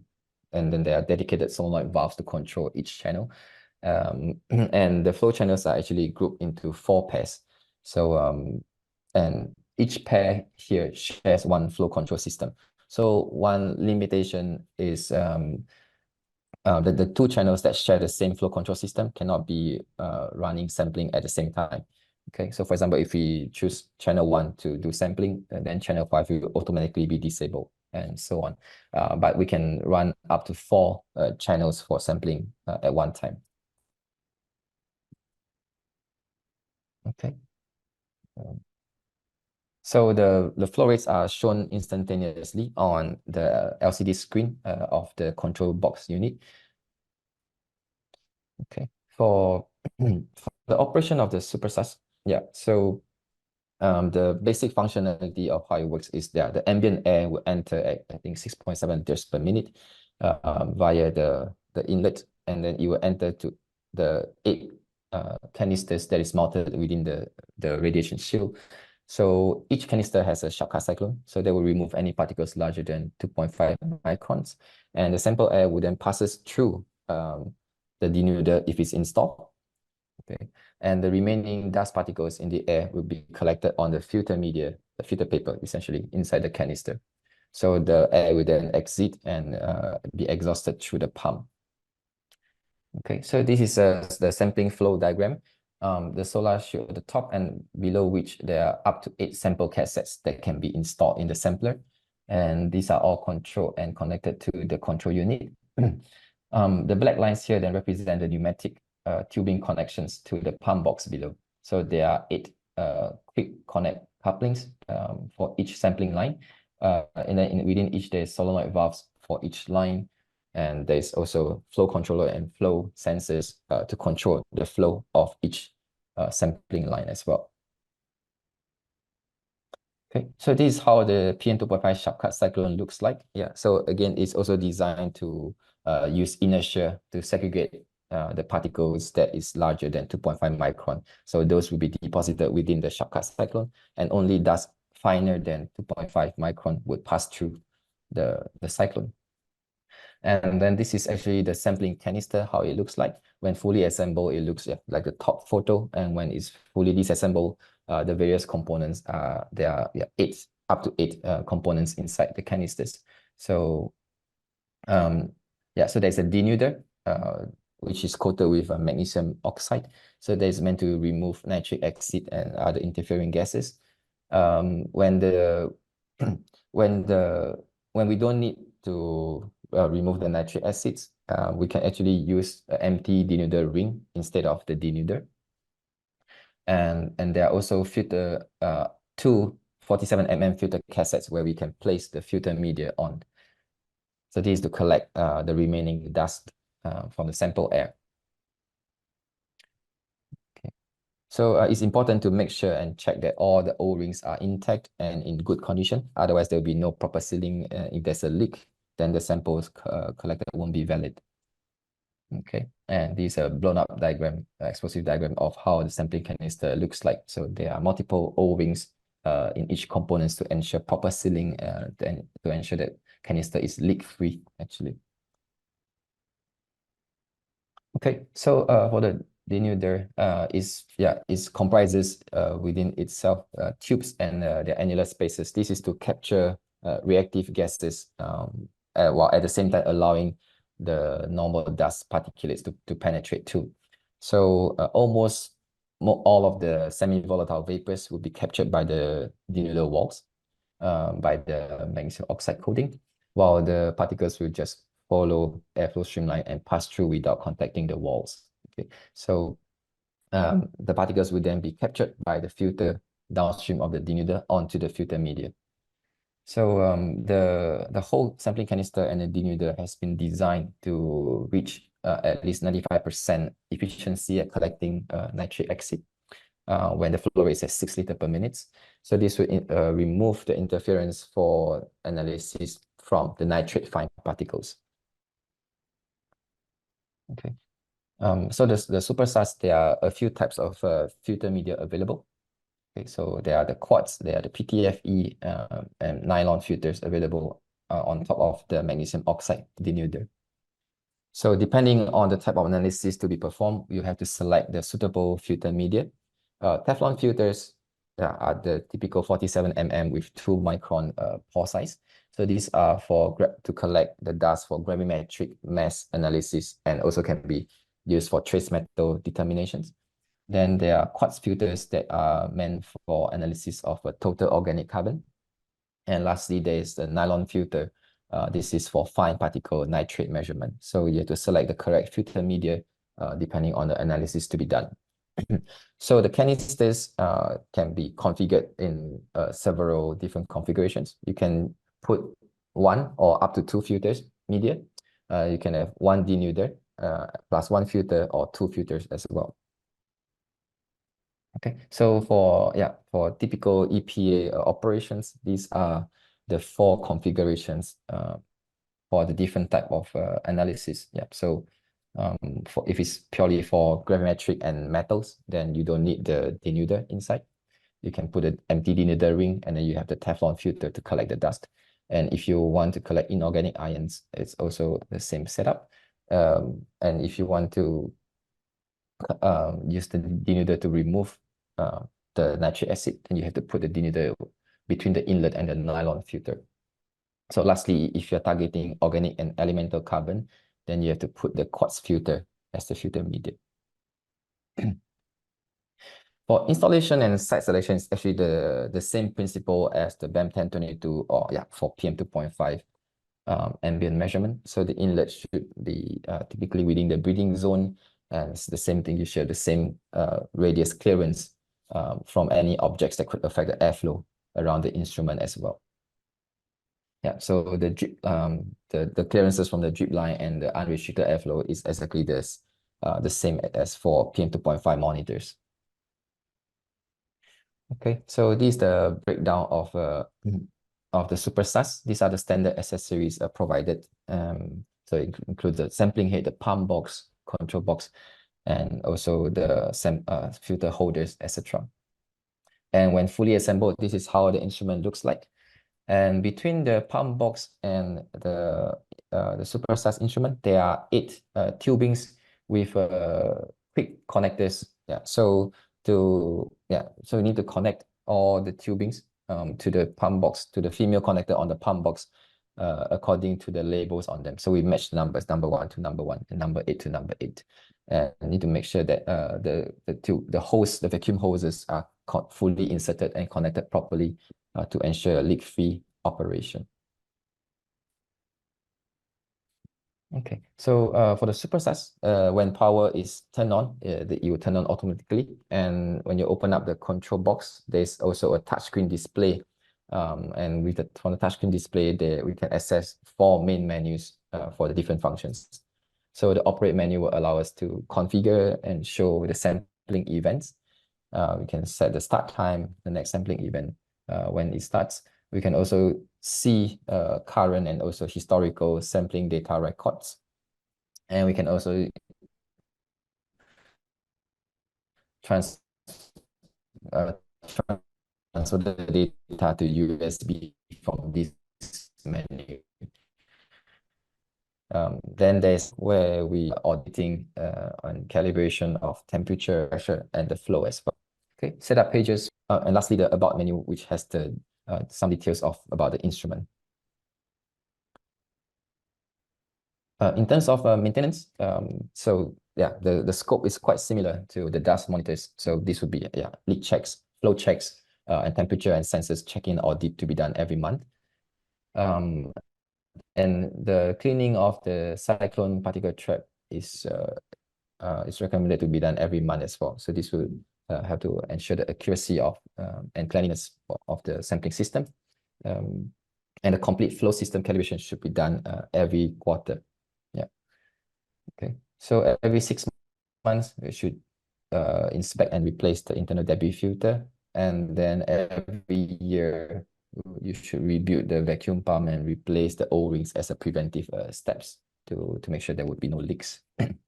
and then there are dedicated solenoid valves to control each channel. And the flow channels are actually grouped into 4 pairs. So and each pair here shares one flow control system. So one limitation is the 2 channels that share the same flow control system cannot be running sampling at the same time. Okay, so for example, if we choose channel 1 to do sampling, then channel 5 will automatically be disabled and so on. But we can run up to 4 channels for sampling at one time. Okay. So the flow rates are shown instantaneously on the LCD screen of the control box unit. Okay, for the operation of the SuperSAS, so the basic functionality of how it works is that the ambient air will enter at, I think, 6.7 liters per minute via the inlet, and then it will enter to the 8 canisters that is mounted within the radiation shield. So each canister has a shortcut cyclone, so they will remove any particles larger than 2.5 microns, and the sample air will then passes through the denuder if it's installed. Okay, and the remaining dust particles in the air will be collected on the filter media, the filter paper, essentially inside the canister. So the air will then exit and be exhausted through the pump. Okay, so this is the sampling flow diagram. The solar show at the top and below which there are up to 8 sample cassettes that can be installed in the sampler. And these are all controlled and connected to the control unit. The black lines here then represent the pneumatic tubing connections to the pump box below. So there are 8 quick connect couplings for each sampling line. And then within each, there's solenoid valves for each line. And there's also flow controller and flow sensors to control the flow of each sampling line as well. Okay, so this is how the PM2.5 shortcut cyclone looks like. Yeah, so again, it's also designed to use inertia to segregate the particles that is larger than 2.5 micron. So those will be deposited within the shortcut cyclone, and only dust finer than 2.5 micron would pass through the cyclone. And then this is actually the sampling canister, how it looks like. When fully assembled, it looks like the top photo. And when it's fully disassembled, the various components there are up to 8 components inside the canisters. So so there's a denuder, which is coated with magnesium oxide. So that is meant to remove nitric acid and other interfering gases. When we don't need to remove the nitric acids, we can actually use an empty denuder ring instead of the denuder. And there are also filter 2 47mm filter cassettes where we can place the filter media on. So this is to collect the remaining dust from the sample air. Okay. So it's important to make sure and check that all the O-rings are intact and in good condition. Otherwise, there will be no proper sealing. If there's a leak, then the samples collected won't be valid. Okay, and this is a blown up diagram, explosive diagram of how the sampling canister looks like. So there are multiple O-rings in each components to ensure proper sealing, then to ensure that canister is leak-free, actually. Okay, so for the denuder, it comprises within itself tubes and their annular spaces. This is to capture reactive gases while at the same time allowing the normal dust particulates to penetrate too. So almost all of the semi-volatile vapors will be captured by the denuder walls by the magnesium oxide coating, while the particles will just follow airflow streamline and pass through without contacting the walls. Okay, so the particles will then be captured by the filter downstream of the denuder onto the filter media. So the whole sampling canister and the denuder has been designed to reach at least 95% efficiency at collecting nitric acid when the flow rate is at 6 liters per minute. So this will remove the interference for analysis from the nitrate fine particles. Okay. So the SuperSAS, there are a few types of filter media available. Okay, so there are the quartz, there are the PTFE and nylon filters available on top of the magnesium oxide denuder. So depending on the type of analysis to be performed, you have to select the suitable filter media. Teflon filters are the typical 47 mm with 2 micron pore size. So these are to collect the dust for gravimetric mass analysis, and also can be used for trace metal determinations. Then there are quartz filters that are meant for analysis of total organic carbon. And lastly, there is the nylon filter. This is for fine particle nitrate measurement. So you have to select the correct filter media depending on the analysis to be done. So the canisters can be configured in several different configurations. You can put 1 or up to 2 filters media. You can have 1 denuder plus 1 filter or 2 filters as well. Okay, so for typical EPA operations, these are the 4 configurations for the different type of analysis. Yeah, so if it's purely for gravimetric and metals, then you don't need the denuder inside. You can put an empty denuder ring, and then you have the Teflon filter to collect the dust. And if you want to collect inorganic ions, it's also the same setup. And if you want to use the denuder to remove the nitric acid, then you have to put the denuder between the inlet and the nylon filter. So lastly, if you're targeting organic and elemental carbon, then you have to put the quartz filter as the filter media. For installation and site selection, it's actually the same principle as the BAM 1022 or for PM2.5 ambient measurement. So the inlet should be typically within the breathing zone, and it's the same thing. You should have the same radius clearance from any objects that could affect the airflow around the instrument as well. Yeah, so the drip, the clearances from the drip line and the unrestricted airflow is exactly this, the same as for PM2.5 monitors. Okay, so this is the breakdown of the SuperSAS. These are the standard accessories provided. So it includes the sampling head, the pump box, control box, and also the filter holders, etc. And when fully assembled, this is how the instrument looks like. And between the pump box and the SuperSAS instrument, there are 8 tubings with quick connectors. Yeah, so you need to connect all the tubings to the pump box, to the female connector on the pump box, according to the labels on them. So we match the numbers, number 1 to number 1, and number 8 to number 8. And you need to make sure that the vacuum hoses are fully inserted and connected properly to ensure a leak-free operation. Okay, so for the SuperSAS, when power is turned on, it will turn on automatically. And when you open up the control box, there's also a touchscreen display. And from the touchscreen display, we can access 4 main menus for the different functions. So the operate menu will allow us to configure and show the sampling events. We can set the start time, the next sampling event, when it starts. We can also see current and also historical sampling data records. And we can also transfer the data to USB from this menu. Then there's where we are auditing on calibration of temperature, pressure, and the flow as well. Okay, setup pages, and lastly the about menu, which has some details about the instrument. In terms of maintenance, so yeah, the scope is quite similar to the dust monitors. So this would be leak checks, flow checks, and temperature and sensors check-in audit to be done every month. And the cleaning of the cyclone particle trap is recommended to be done every month as well. So this will have to ensure the accuracy of and cleanliness of the sampling system. And the complete flow system calibration should be done every quarter. Yeah. Okay. So every 6 months, we should inspect and replace the internal debris filter. And then every year, you should rebuild the vacuum pump and replace the O-rings as a preventive steps to make sure there would be no leaks. And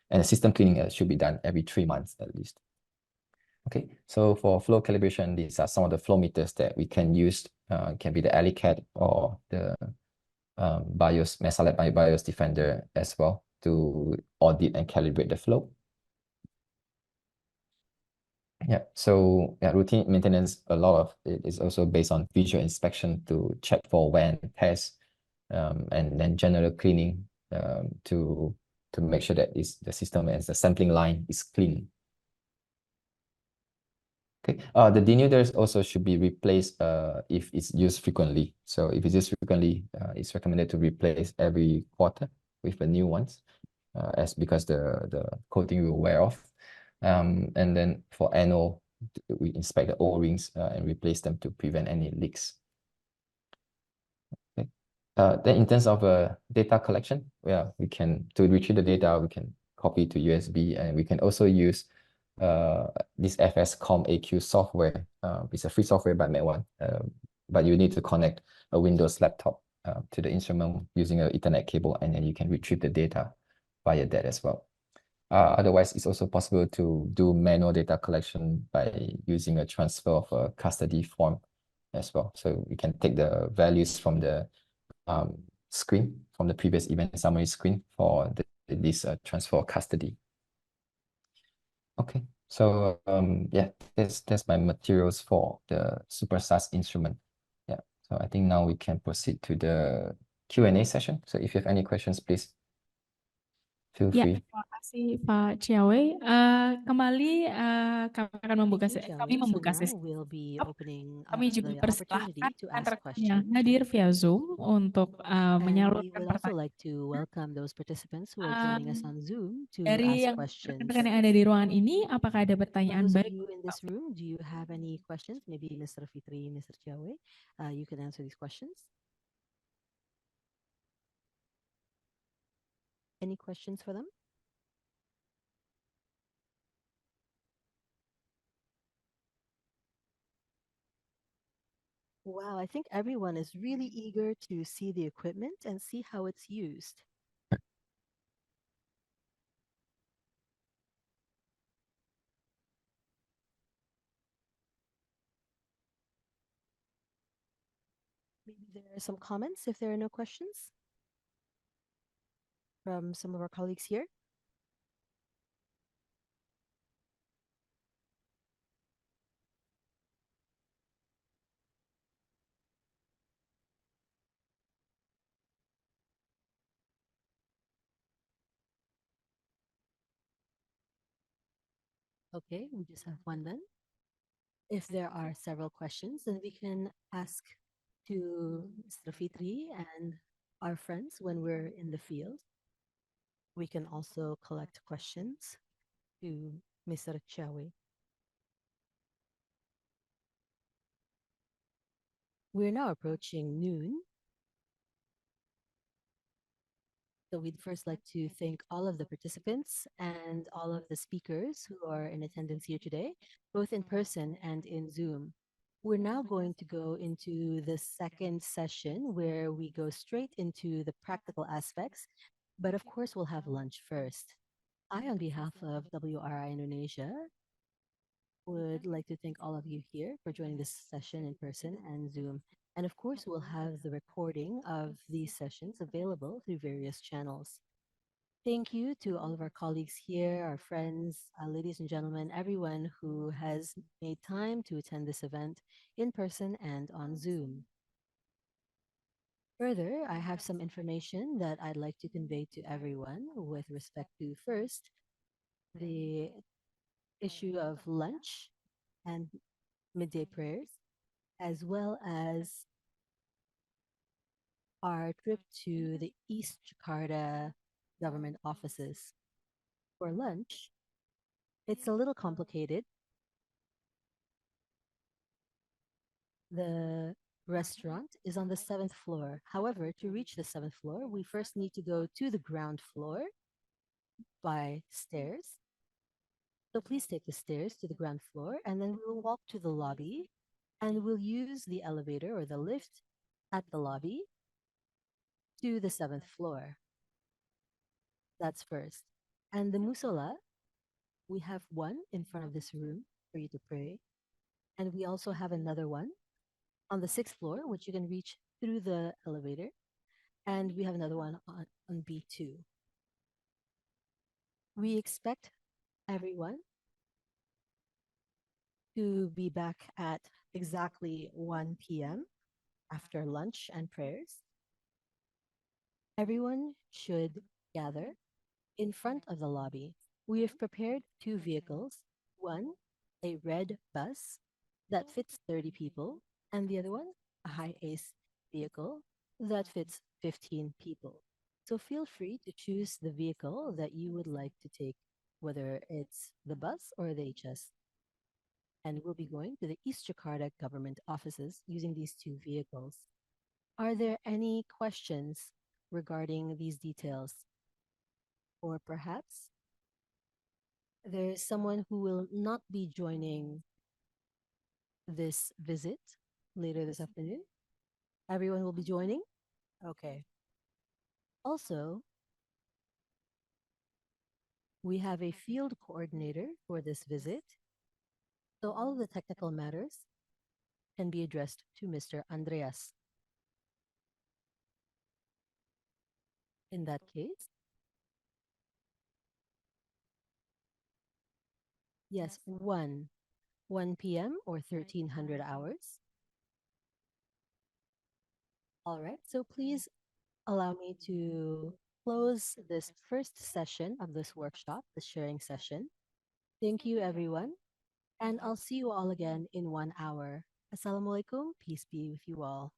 the system cleaning should be done every 3 months at least. Okay, so for flow calibration, these are some of the flow meters that we can use. It can be the AliCat or the BIOS Mesalab BIOS Defender as well to audit and calibrate the flow. Yeah, so yeah, routine maintenance, a lot of it is also based on visual inspection to check for wear and tears, and then general cleaning to make sure that the system and the sampling line is clean. Okay, the denuders also should be replaced if it's used frequently. So if it's used frequently, it's recommended to replace every quarter with the new ones, because the coating will wear off. And then for annual, we inspect the O-rings and replace them to prevent any leaks. Okay. Then in terms of data collection, yeah, to retrieve the data, we can copy to USB, and we can also use this FSCOM AQ software. It's a free software by Met1, but you need to connect a Windows laptop to the instrument using an Ethernet cable, and then you can retrieve the data via that as well. Otherwise, it's also possible to do manual data collection by using a transfer of a custody form as well. So we can take the values from the screen, from the previous event summary screen for this transfer of custody. Okay, so yeah, that's my materials for the SuperSAS instrument. Yeah, so I think now we can proceed to the Q&A session. So if you have any questions, please feel Ya, free. terima kasih Pak Chia Weei. Kembali kami akan membuka Thank you, kami Chia Weei. So membuka now sesi. we'll be opening Kami up juga the opportunity persilahkan to ask rekan-rekan yang questions. hadir via Zoom untuk And we menyalurkan would also pertanyaan like to welcome those participants who are joining us on Zoom to dari ask yang questions. rekan-rekan yang ada di ruangan ini. Apakah ada For pertanyaan those of baik? you in this room, do you have any questions? Maybe Mr. Fikri, Mr. Chia Weei, you can answer these questions. Any questions for them? Wow, I think everyone is really eager to see the equipment and see how it's used. Maybe there are some comments if there are no questions from some of our colleagues here. Okay, we just have one then. If there are several questions, then we can ask to Mr. Fitri and our friends when we're in the field. We can also collect questions to Mr. Chia Weei. We're now approaching noon. So we'd first like to thank all of the participants and all of the speakers who are in attendance here today, both in person and in Zoom. We're now going to go into the second session where we go straight into the practical aspects, but of course we'll have lunch first. I, on behalf of WRI Indonesia, would like to thank all of you here for joining this session in person and Zoom. And of course, we'll have the recording of these sessions available through various channels. Thank you to all of our colleagues here, our friends, ladies and gentlemen, everyone who has made time to attend this event in person and on Zoom. Further, I have some information that I'd like to convey to everyone with respect to first, the issue of lunch and midday prayers, as well as our trip to the East Jakarta government offices. For lunch, it's a little complicated. The restaurant is on the 7th floor. However, to reach the 7th floor, we first need to go to the ground floor by stairs. So please take the stairs to the ground floor, and then we will walk to the lobby, and we'll use the elevator or the lift at the lobby to the 7th floor. That's first. And the musola, we have one in front of this room for you to pray. And we also have another one on the 6th floor, which you can reach through the elevator. And we have another one on B2. We expect everyone to be back at exactly 1 p.m. after lunch and prayers. Everyone should gather in front of the lobby. We have prepared two vehicles, one, a red bus that fits 30 people, and the other one, a high ace vehicle that fits 15 people. So feel free to choose the vehicle that you would like to take, whether it's the bus or the HS. And we'll be going to the East Jakarta government offices using these two vehicles. Are there any questions regarding these details? Or perhaps there's someone who will not be joining this visit later this afternoon. Everyone will be joining? Okay. Also, we have a field coordinator for this visit. So all of the technical matters can be addressed to Mr. Andreas. In that case, yes, 1 p.m. or 1300 hours. All right, so please allow me to close this first session of this workshop, the sharing session. Thank you, everyone. And I'll see you all again in 1 hour. Assalamualaikum. Peace be with you all.